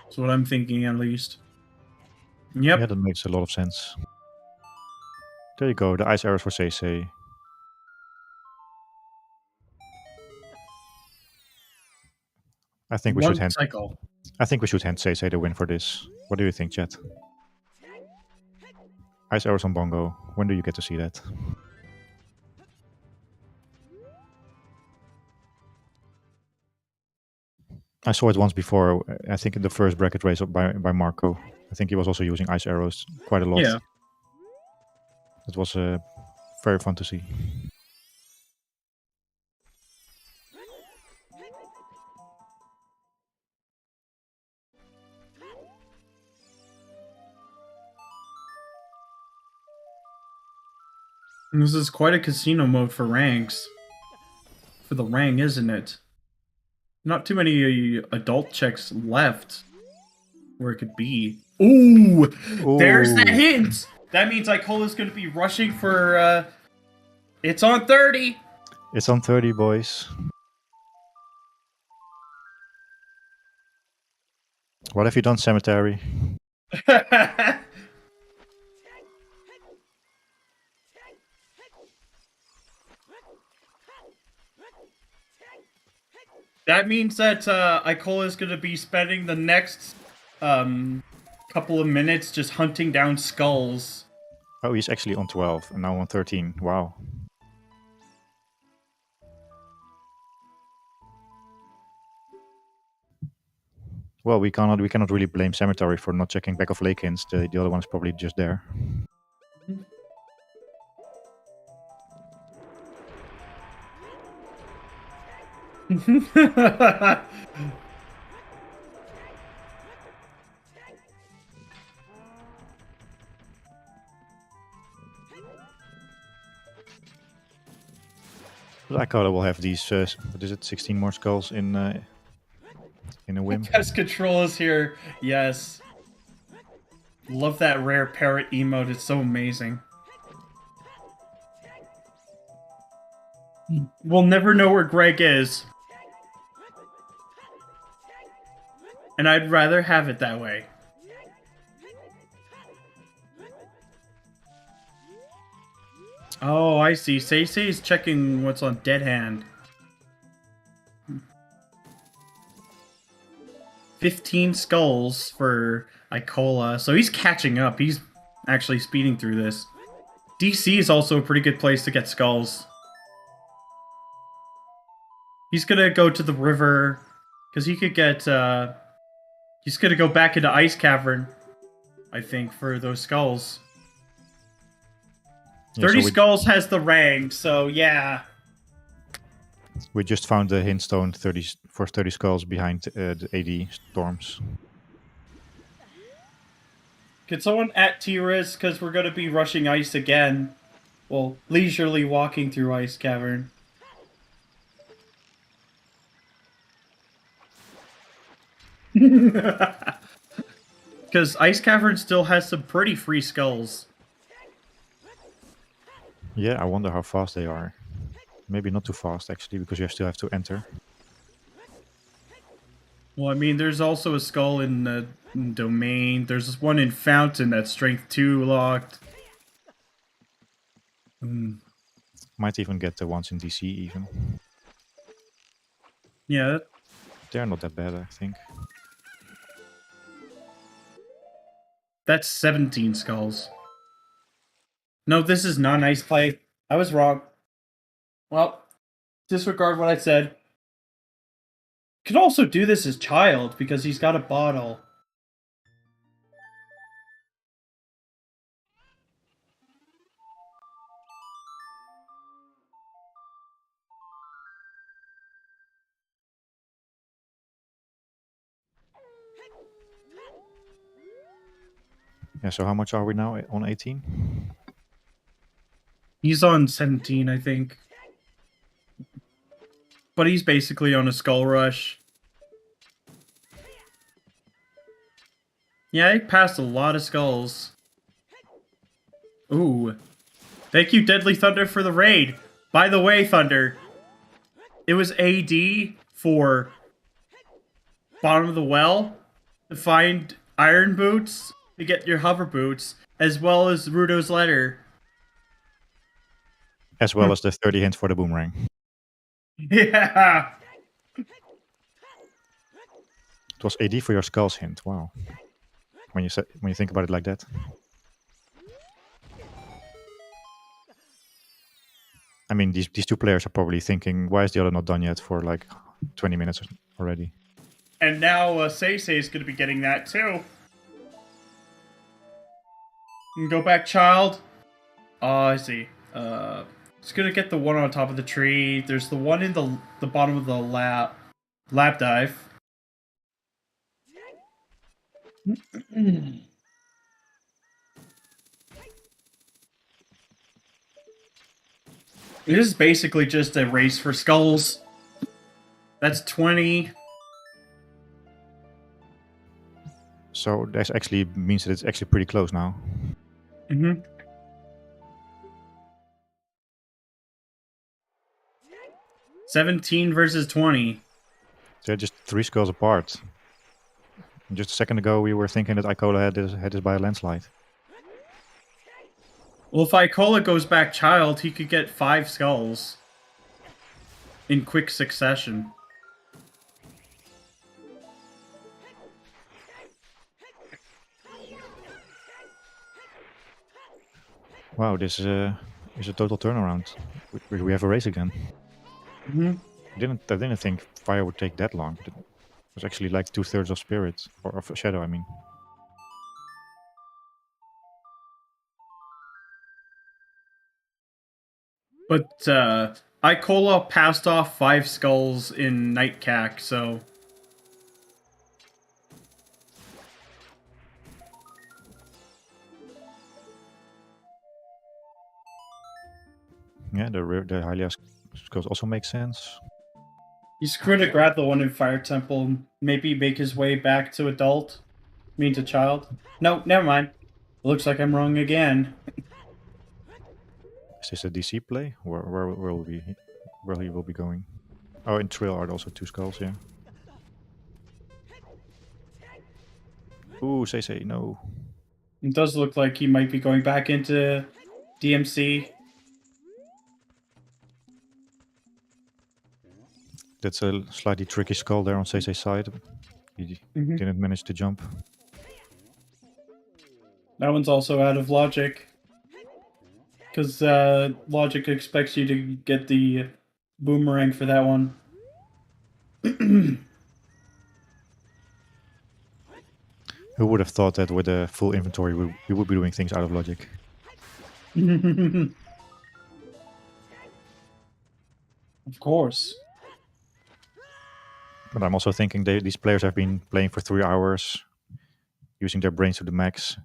That's what I'm thinking, at least. Yep. Yeah, that makes a lot of sense. There you go, the ice arrows for SeYsEy. I think we should hand. I think we should hand SeYsEy the win for this. What do you think, chat? Ice arrows on Bongo. When do you get to see that? I saw it once before. I think in the first bracket race by Marco. I think he was also using ice arrows quite a lot. Yeah. It was very fun to see. This is quite a casino mode for ranks. For the Rang, isn't it? Not too many adult checks left where it could be. Ooh! There's the hint! That means Icola's going to be rushing for, it's on 30! It's on 30, boys. What have you done, Cemetery? That means that Icola is going to be spending the next couple of minutes just hunting down skulls. Oh, he's actually on 12 and now on 13. Wow. Well, we cannot really blame Cemetery for not checking back of lake hints. The other one is probably just there. Icola will have these, what is it, 16 more skulls in a whim. Pest Control is here, yes. Love that rare parrot emote, it's so amazing. We'll never know where Greg is. And I'd rather have it that way. Oh, I see. SeYsEy is checking what's on Dead Hand. 15 skulls for Icola, so he's catching up. He's actually speeding through this. DC is also a pretty good place to get skulls. He's gonna go to the river, because he could get, he's gonna go back into Ice Cavern, I think, for those skulls. Yeah, 30 skulls has the rank, so yeah. We just found the hint stone 30 skulls behind the AD storms. Could someone at T-Riz, because we're going to be rushing ice again. Well, leisurely walking through Ice Cavern. Because Ice Cavern still has some pretty free skulls. Yeah, I wonder how fast they are. Maybe not too fast, actually, because you still have to enter. Well, I mean, there's also a skull in Domain. There's this one in Fountain that's Strength 2 locked. Might even get the ones in DC, even. Yeah. They're not that bad, I think. That's 17 skulls. No, this is not nice play. I was wrong. Well, disregard what I said. Could also do this as Child, because he's got a bottle. Yeah, so how much are we now? On 18? He's on 17, I think. But he's basically on a skull rush. Yeah, he passed a lot of skulls. Ooh. Thank you, Deadly Thunder, for the raid. By the way, Thunder, it was AD for Bottom of the Well to find Iron Boots to get your hover boots, as well as Rudo's letter. As well as the 30 hint for the boomerang. Yeah. It was AD for your skulls hint. Wow. When you think about it like that. I mean, these two players are probably thinking, why is the other not done yet for like 20 minutes already? And now SeYsEy is going to be getting that too. And go back, Child. Oh, I see. It's going to get the one on top of the tree. There's the one in the bottom of the lap dive. It is basically just a race for skulls. That's 20. So that actually means that it's actually pretty close now. Mm-hmm. $17 versus 20. They're just 3 skulls apart. Just a second ago, we were thinking that Icola had this by a landslide. Well, if Icola goes back Child, he could get 5 skulls in quick succession. Wow, this is a total turnaround. We have a race again. Mm-hmm. I didn't think fire would take that long. It was actually like 2/3 of spirit, or of shadow, I mean. But Icola passed off 5 skulls in Night Cack, so... Yeah, the Hylia skulls also make sense. He's going to grab the one in Fire Temple and maybe make his way back to adult. To Child. No, never mind. Looks like I'm wrong again. Is this a DC play? Where he will be going? Oh, in Trail are also 2 skulls, yeah. Ooh, SeYsEy, no. It does look like he might be going back into DMC. That's a slightly tricky skull there on SeYsEy's side. He didn't manage to jump. That one's also out of logic. Because logic expects you to get the boomerang for that one. Who would have thought that with a full inventory we would be doing things out of logic? Of course. But I'm also thinking these players have been playing for 3 hours, using their brains to the max.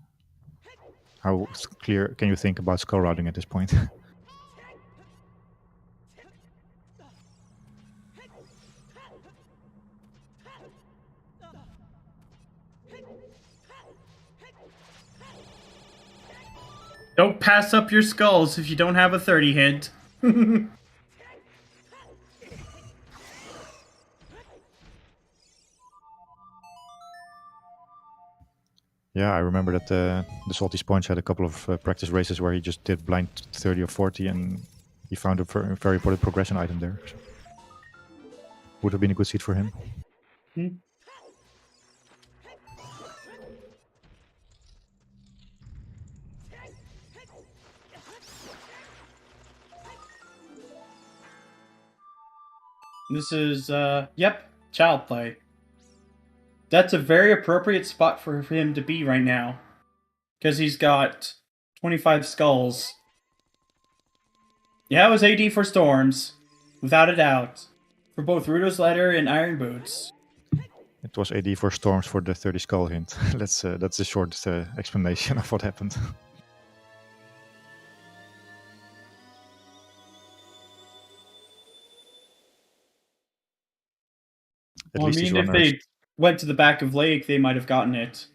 How clear can you think about skull routing at this point? Don't pass up your skulls if you don't have a 30 hint. Yeah, I remember that the Salty Sponge had a couple of practice races where he just did blind 30 or 40 and he found a very important progression item there. So would have been a good seed for him. This is, yep, child play. That's a very appropriate spot for him to be right now. Because he's got 25 skulls. Yeah, it was AD for Storms. Without a doubt. For both Rudo's Letter and Iron Boots. It was AD for Storms for the 30 skull hint. That's a short explanation of what happened. Well, I mean, if they went to the back of Lake, they might have gotten it.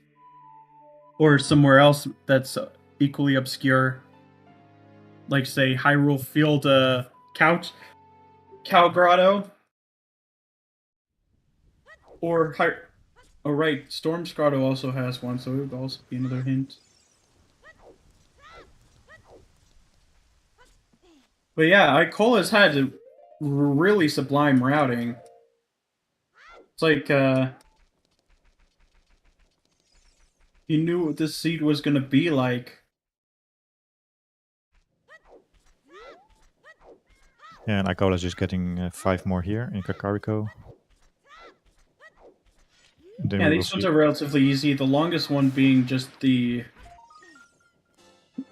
Or somewhere else that's equally obscure. Like, say, Hyrule Field Cow Grotto. Or, oh right, Storm's Grotto also has one, so it would also be another hint. But yeah, Icola's had a really sublime routing. It's like, he knew what this seed was gonna be like. Yeah, and Icola's just getting 5 more here in Kakariko. Yeah, these ones are relatively easy. The longest one being just the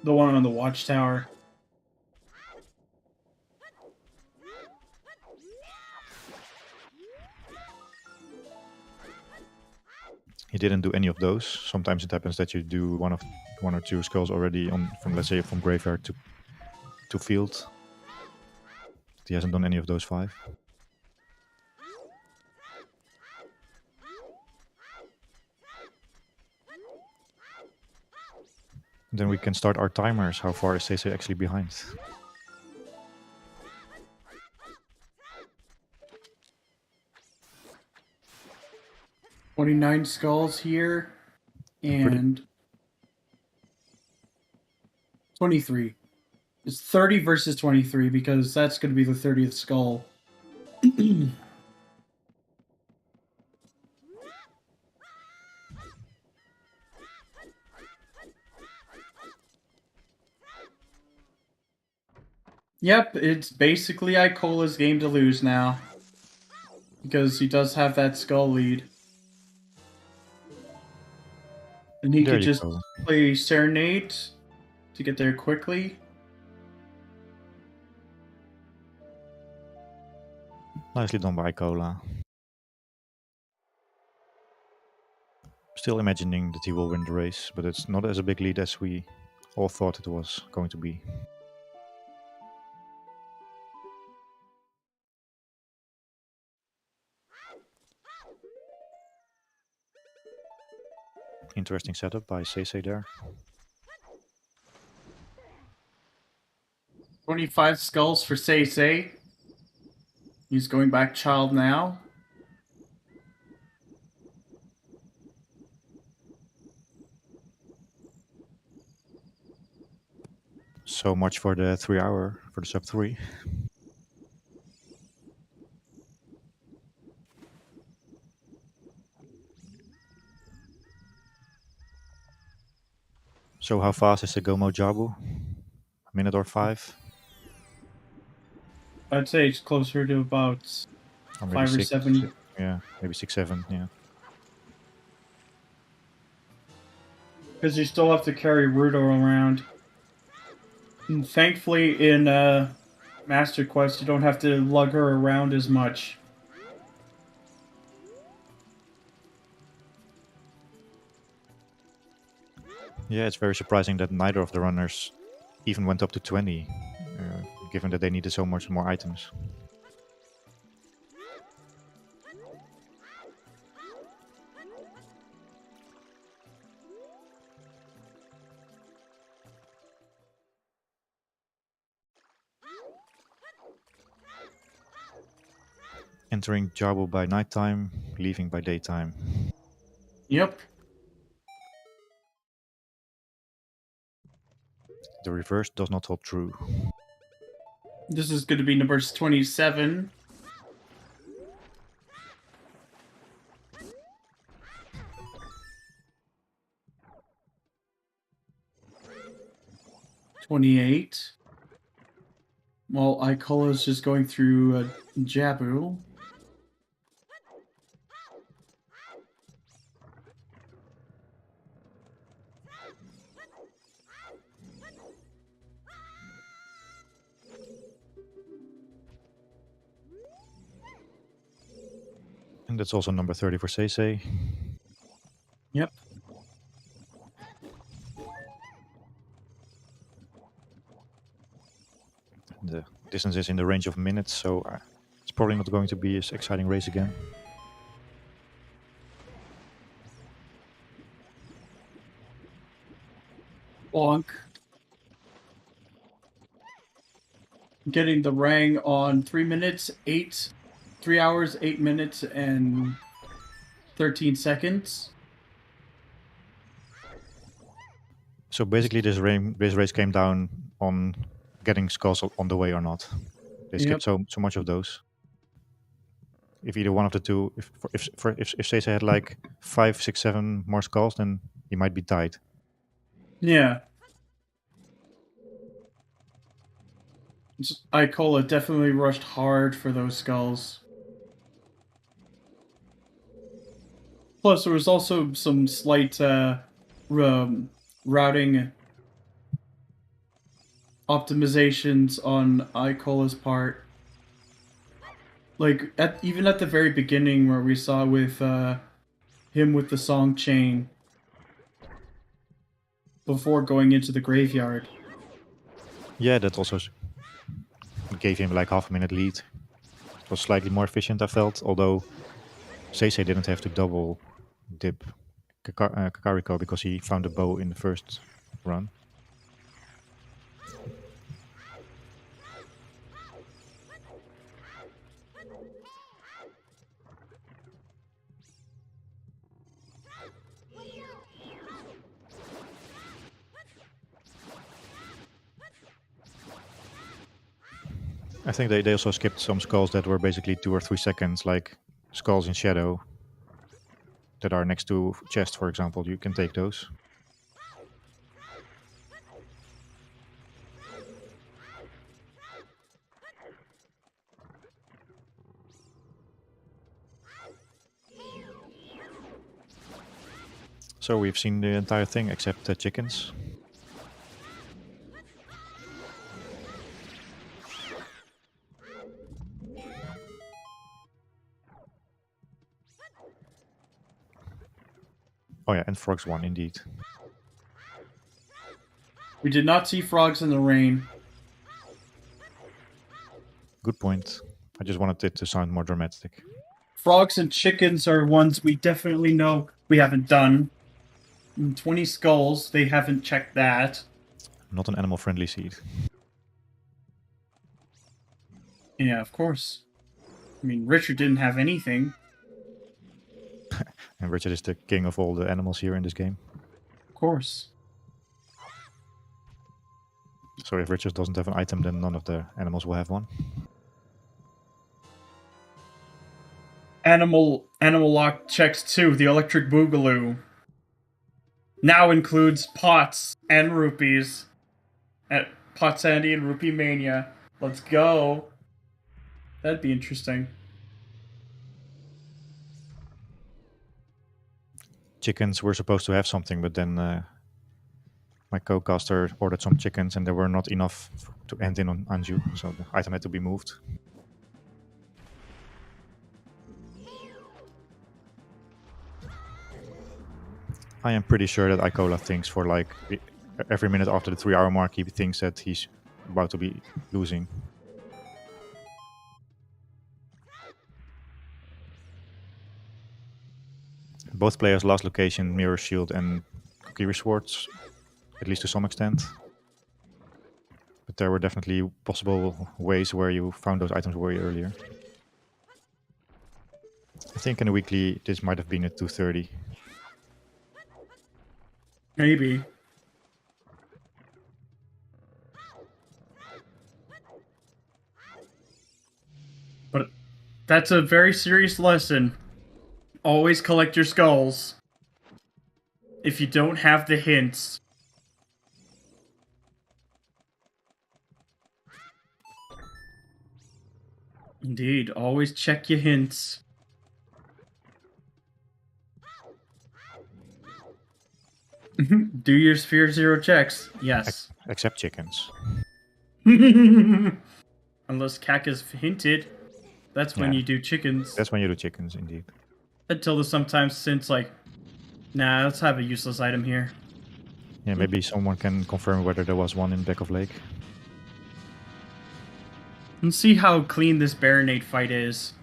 one on the watchtower. He didn't do any of those. Sometimes it happens that you do one or two skulls already from, let's say, from graveyard to field. He hasn't done any of those 5. Then we can start our timers. How far is SeYsEy actually behind? $29 skulls here, and 23. It's 30 versus 23 because that's going to be the 30th skull. Yep, it's basically Icola's game to lose now. Because he does have that skull lead. And he could just play Serenade to get there quickly. Nicely done by Icola. Still imagining that he will win the race, but it's not as a big lead as we all thought it was going to be. Interesting setup by SeYsEy there. 25 skulls for SeYsEy. He's going back child now. So much for the 3 hour, for the sub 3. So how fast is the Gomo Jabu? A minute or 5? I'd say it's closer to about 5 or 7. Yeah, maybe 6, 7, yeah. Because you still have to carry Rudo around. And thankfully in Master Quest you don't have to lug her around as much. Yeah, it's very surprising that neither of the runners even went up to 20, given that they needed so much more items. Entering Jabu by nighttime, leaving by daytime. Yep. The reverse does not hold true. This is going to be number 27. $28. Well, Icola is just going through Jabu. And that's also number 30 for SeYsEy. Yep. The distance is in the range of minutes, so it's probably not going to be an exciting race again. Bonk. Getting the rang on 3 hours, 8 minutes, and 13 seconds. So basically, this race came down on getting skulls on the way or not. They skipped so much of those. If either one of the two, if SeYsEy had like 5, 6, 7 more skulls, then he might be tied. Yeah. Icola definitely rushed hard for those skulls. Plus, there was also some slight routing optimizations on Icola's part. Like, even at the very beginning where we saw with him with the song chain before going into the graveyard. Yeah, that also gave him like half a minute lead. It was slightly more efficient, I felt, although SeYsEy didn't have to double dip Kakariko because he found a bow in the first run. I think they also skipped some skulls that were basically 2 or 3 seconds, like skulls in shadow that are next to chest, for example. You can take those. So we've seen the entire thing except chickens. Oh yeah, and frogs won indeed. We did not see frogs in the rain. Good point. I just wanted it to sound more dramatic. Frogs and chickens are ones we definitely know we haven't done. 20 skulls, they haven't checked that. Not an animal-friendly seed. Yeah, of course. I mean, Richard didn't have anything. And Richard is the king of all the animals here in this game. Of course. So if Richard doesn't have an item, then none of the animals will have one. Animal lock checks 2, the electric boogaloo. Now includes pots and rupees. At Pot Sandy and Rupee Mania. Let's go. That'd be interesting. Chickens were supposed to have something, but then my co-caster ordered some chickens and there were not enough to end in on Anju, so the item had to be moved. I am pretty sure that Icola thinks for like every minute after the 3-hour mark, he thinks that he's about to be losing. Both players lost location, mirror shield, and cookie swords, at least to some extent. But there were definitely possible ways where you found those items way earlier. I think in a weekly this might have been at 230. Maybe. But that's a very serious lesson. Always collect your skulls. If you don't have the hints. Indeed, always check your hints. Do your Sphere Zero checks. Yes. Except chickens. Unless Cack is hinted. That's when Yeah. you do chickens. That's when you do chickens, indeed. Until there's sometimes since like, nah, let's have a useless item here. Yeah, maybe someone can confirm whether there was one in back of lake. And see how clean this Baronade fight is.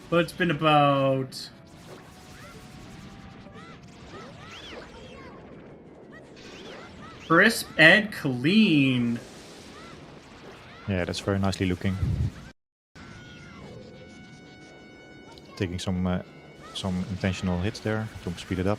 But it's been about... crisp and clean. Yeah, that's very nicely looking. Taking some intentional hits there to speed it up.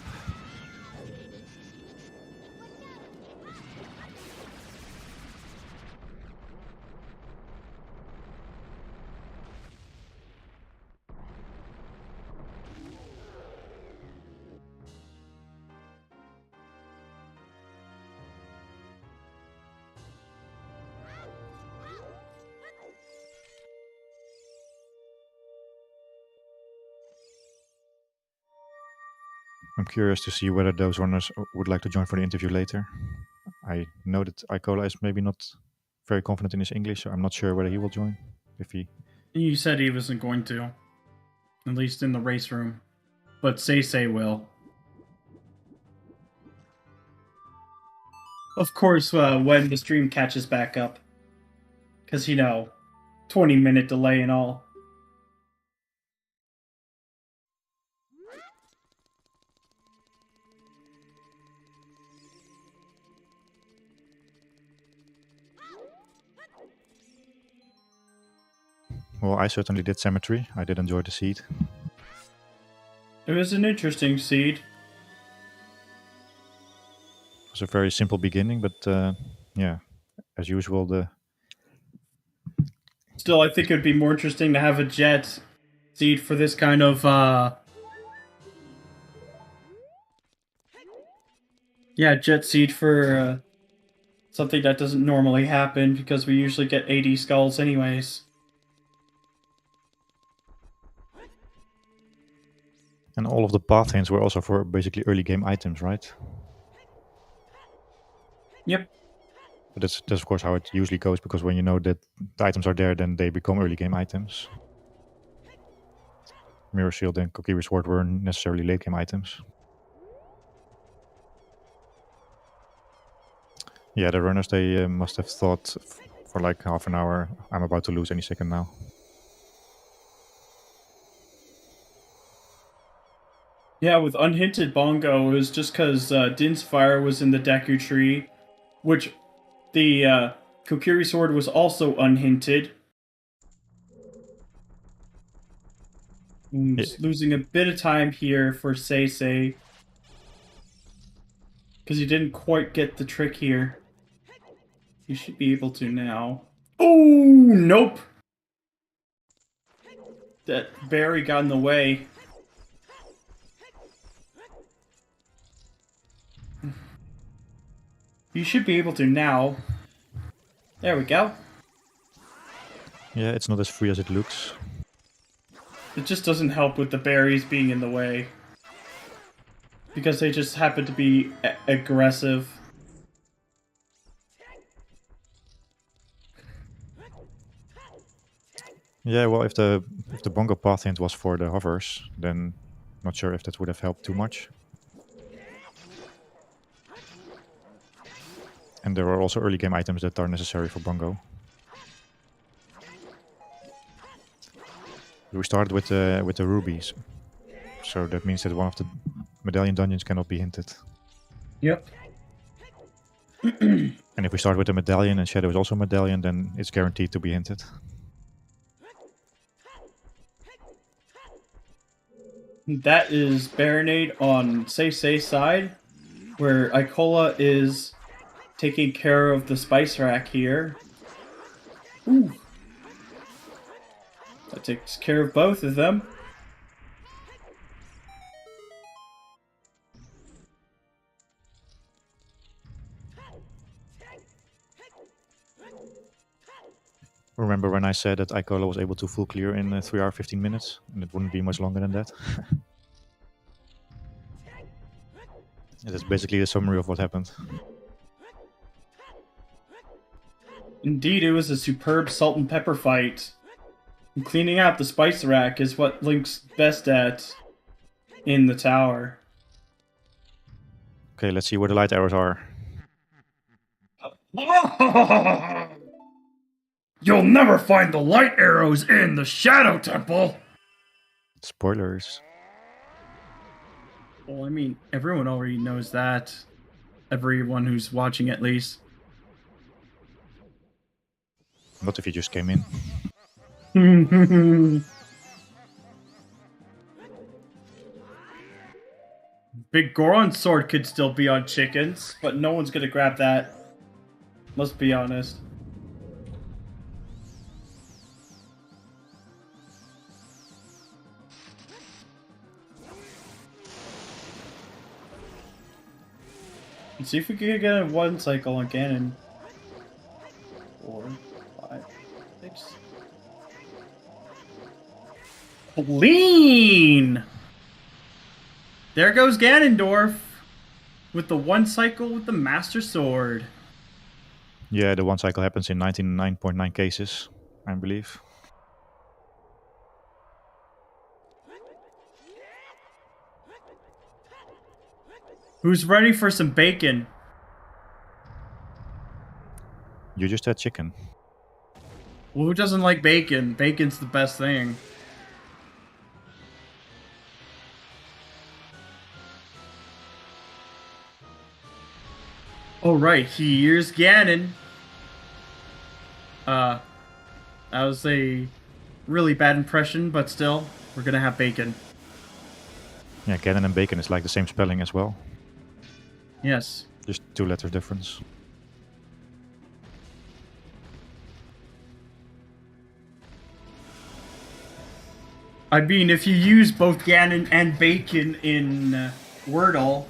I'm curious to see whether those runners would like to join for the interview later. I know that Icola is maybe not very confident in his English, so I'm not sure whether he will join. If he... You said he wasn't going to. At least in the race room. But SeYsEy will. Of course, when the stream catches back up. Because, 20-minute delay and all. Well, I certainly did Cemetery. I did enjoy the seed. It was an interesting seed. It was a very simple beginning, but yeah, as usual, the... Still, I think it would be more interesting to have a jet seed for this kind of, Yeah, jet seed for, something that doesn't normally happen, because we usually get 80 skulls anyways. And all of the path hints were also for basically early game items, right? Yep. But that's of course how it usually goes, because when you know that the items are there, then they become early game items. Mirror Shield and Kokiri Sword weren't necessarily late game items. Yeah, the runners, they must have thought for like half an hour, I'm about to lose any second now. Yeah, with unhinted Bongo, it was just because Din's Fire was in the Deku tree, which the Kokiri Sword was also unhinted. Just losing a bit of time here for SeYsEy, because he didn't quite get the trick here. You should be able to now. Oh, nope! That berry got in the way. You should be able to now. There we go. Yeah, it's not as free as it looks. It just doesn't help with the berries being in the way. Because they just happen to be aggressive. Yeah, well, if the Bongo path hint was for the hovers, then not sure if that would have helped too much. And there are also early game items that are necessary for Bongo. We started with the rubies, so that means that one of the medallion dungeons cannot be hinted. Yep. And if we start with a medallion and Shadow is also a medallion, then it's guaranteed to be hinted. That is Baronade on SeYsEy side, where Icola is taking care of the spice rack here. Ooh. That takes care of both of them. Remember when I said that Icola was able to full clear in 3 hours 15 minutes? And it wouldn't be much longer than that. And that's basically the summary of what happened. Indeed, it was a superb salt and pepper fight. And cleaning out the spice rack is what Link's best at in the tower. Okay, let's see where the light arrows are. You'll never find the light arrows in the Shadow Temple! Spoilers. Well, I mean, everyone already knows that. Everyone who's watching, at least. Not if you just came in. Big Goron sword could still be on chickens, but no one's gonna grab that. Let's be honest. Let's see if we can get a one cycle on Ganon. 4, 5, 6. Lean! There goes Ganondorf with the one cycle with the Master Sword. Yeah, the one cycle happens in 99.9 cases, I believe. Who's ready for some bacon? You just had chicken. Well, who doesn't like bacon? Bacon's the best thing. Alright, here's Ganon. That was a really bad impression, but still, we're gonna have bacon. Yeah, Ganon and bacon is like the same spelling as well. Yes. Just 2 letter difference. I mean, if you use both Ganon and bacon in Wordle,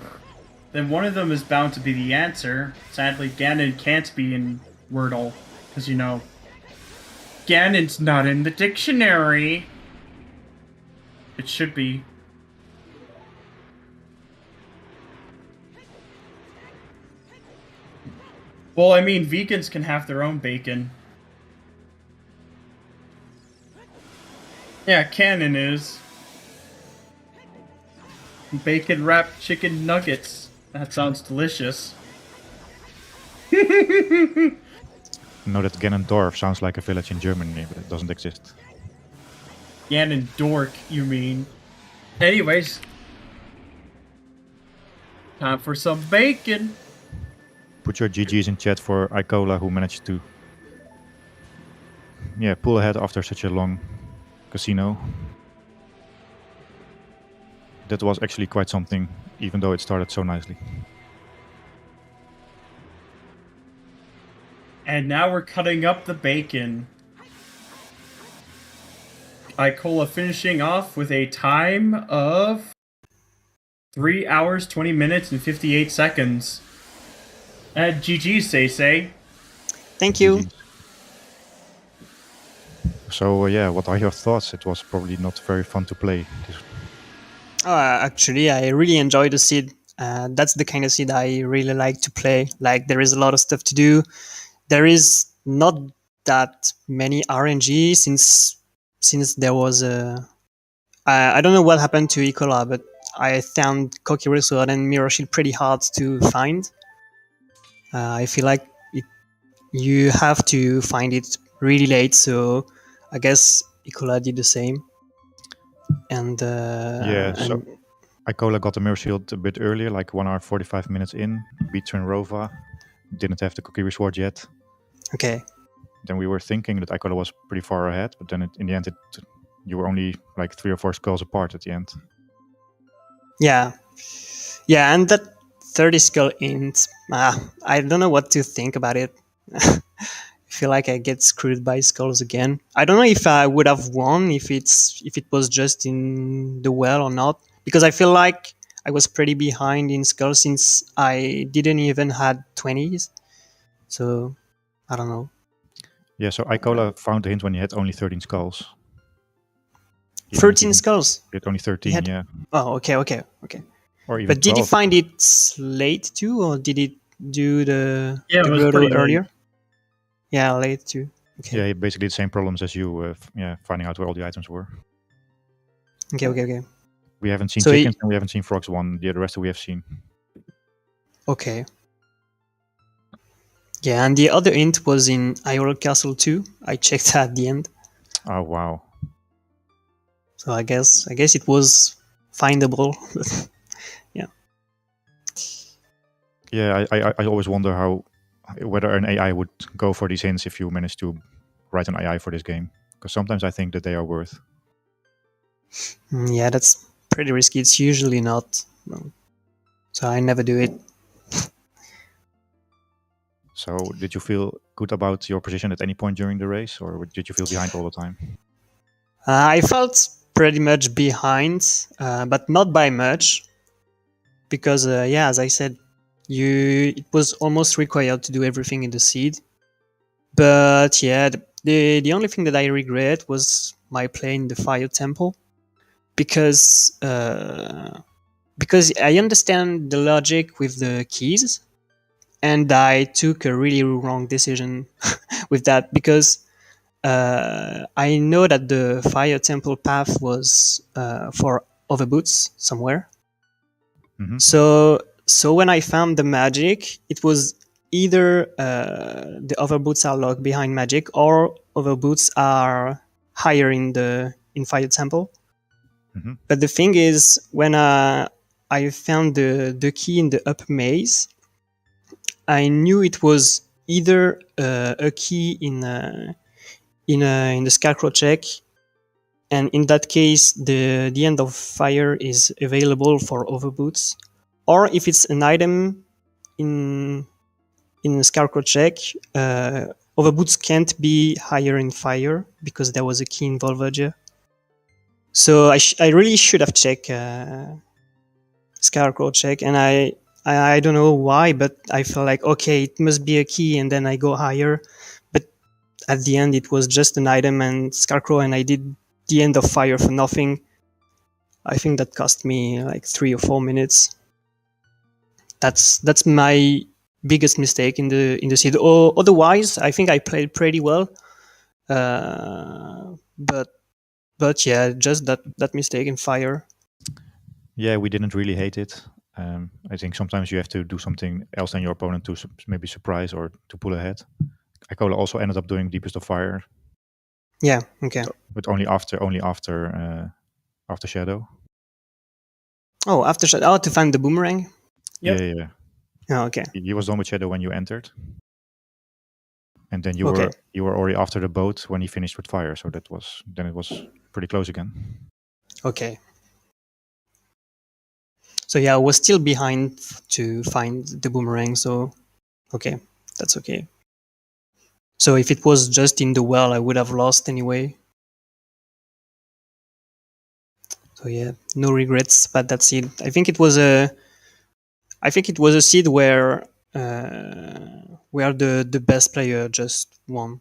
then one of them is bound to be the answer. Sadly, Ganon can't be in Wordle, because, you know, Ganon's not in the dictionary. It should be. Well, I mean, vegans can have their own bacon. Yeah, Canon is. Bacon wrapped chicken nuggets. That sounds delicious. Know that Ganondorf sounds like a village in Germany, but it doesn't exist. Ganondorf, you mean. Anyways. Time for some bacon. Put your GGs in chat for Icola, who managed to pull ahead after such a long casino. That was actually quite something, even though it started so nicely. And now we're cutting up the bacon. Icola finishing off with a time of 3 hours, 20 minutes, and 58 seconds. GG, SeYsEy. Thank you. GGs. So what are your thoughts? It was probably not very fun to play. Actually, I really enjoy the seed. That's the kind of seed I really like to play. Like, there is a lot of stuff to do. There is not that many RNG since there was a... I don't know what happened to Icola, but I found Kokiri Sword and Mirror Shield pretty hard to find. I feel like you have to find it really late, so I guess Icola did the same. And so Icola got the Mirror Shield a bit earlier, like 1 hour 45 minutes in, beat Twinrova, didn't have the Kokiri sword yet. Okay. Then we were thinking that Icola was pretty far ahead, but then in the end, you were only like 3 or 4 skulls apart at the end. Yeah. Yeah, and that 30 skull int, I don't know what to think about it. I feel like I get screwed by skulls again. I don't know if I would have won if it was just in the well or not, because I feel like I was pretty behind in skulls since I didn't even had 20s. So I don't know. Yeah, so Icola found the hint when he had only 13 skulls. 13 skulls? He had only 13, yeah. Oh, okay. Or even But did 12. he find it late too, or did it do the it was grotto pretty earlier? late. Yeah, late too. Okay. Yeah, he had basically the same problems as you, finding out where all the items were. Okay. We haven't seen So chickens and we haven't seen frogs one. The rest we have seen. Okay. Yeah, and the other int was in Iroh Castle too. I checked at the end. Oh, wow. So I guess it was findable. Yeah, I always wonder whether an AI would go for these hints if you manage to write an AI for this game. Because sometimes I think that they are worth. Yeah, that's pretty risky. It's usually not. So I never do it. So did you feel good about your position at any point during the race, or did you feel behind all the time? I felt pretty much behind, but not by much. Because, as I said, it was almost required to do everything in the seed. But yeah, the only thing that I regret was my play in the Fire Temple, because I understand the logic with the keys, and I took a really wrong decision with that, because I know that the Fire Temple path was for overboots somewhere. Mm-hmm. So when I found the magic, it was either the overboots are locked behind magic, or overboots are higher in Fire Temple. Mm-hmm. But the thing is, when I found the key in the upper maze, I knew it was either a key in the Scarecrow check, and in that case, the end of fire is available for overboots, or if it's an item in the Scarecrow check, overboots can't be higher in fire because there was a key in Volvagia. So I really should have checked Scarecrow check, and I don't know why, but I felt like, okay, it must be a key, and then I go higher. But at the end, it was just an item and Scarecrow, and I did the end of fire for nothing. I think that cost me like 3 or 4 minutes. That's my biggest mistake in the seed. Or otherwise, I think I played pretty well. But yeah, just that mistake in fire. Yeah, we didn't really hate it. I think sometimes you have to do something else than your opponent to maybe surprise or to pull ahead. Icola also ended up doing Deepest of Fire. Yeah, okay. But only after Shadow. Oh, after Shadow. Oh, to find the boomerang? Yep. Yeah. Oh, okay. He was done with Shadow when you entered. And then you Okay. were already after the boat when he finished with fire. So it was pretty close again. Okay. So yeah, I was still behind to find the boomerang, so okay, that's okay. So if it was just in the well, I would have lost anyway. So yeah, no regrets, but that's it. I think it was a seed where the best player just won.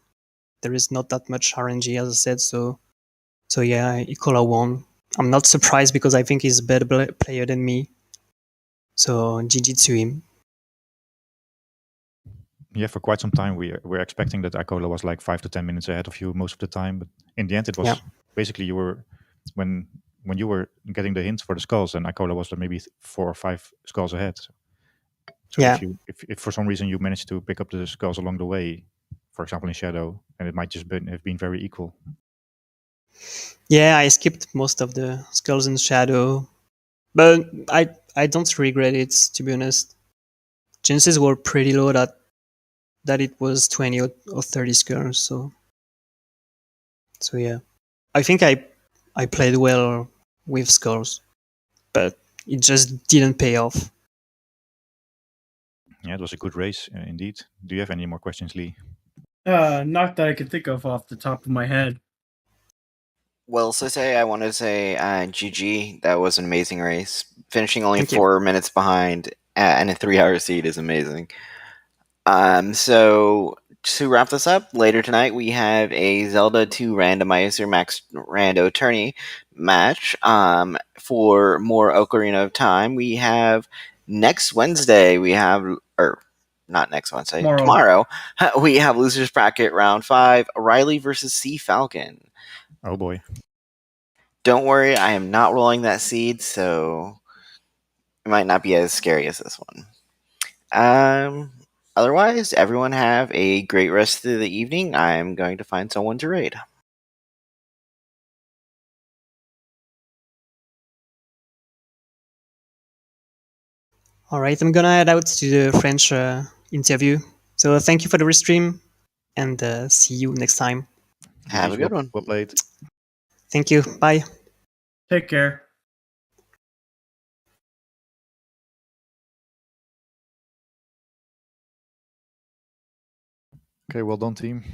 There is not that much RNG, as I said, so yeah, Icola won. I'm not surprised because I think he's a better player than me. So GG to him. Yeah, for quite some time we're expecting that Icola was like 5 to 10 minutes ahead of you most of the time, but in the end it was basically you were when you were getting the hints for the skulls, and Icola was maybe 4 or 5 skulls ahead. So yeah. if for some reason you managed to pick up the skulls along the way, for example in Shadow, and it might just have been very equal. Yeah, I skipped most of the skulls in Shadow, but I don't regret it, to be honest. Chances were pretty low that that it was 20 or 30 skulls. So yeah, I think I played well with skulls, but it just didn't pay off. Yeah, it was a good race indeed. Do you have any more questions, Lee? Not that I can think of off the top of my head. Well, SeYsEy, I want to say GG. That was an amazing race. Finishing only Thank you. 4 minutes behind and a 3-hour seed is amazing. So to wrap this up, later tonight we have a Zelda 2 Randomizer Max Rando Tourney match. For more Ocarina of Time, we have next Wednesday. Not next Wednesday. Tomorrow we have Losers Bracket Round 5. Riley versus Sea Falcon. Oh boy. Don't worry, I am not rolling that seed, so it might not be as scary as this one. Otherwise, everyone have a great rest of the evening. I'm going to find someone to raid. All right, I'm gonna head out to the French interview. So thank you for the restream, and see you next time. Have a good one. Well played. Thank you. Bye. Take care. Okay, well done, team.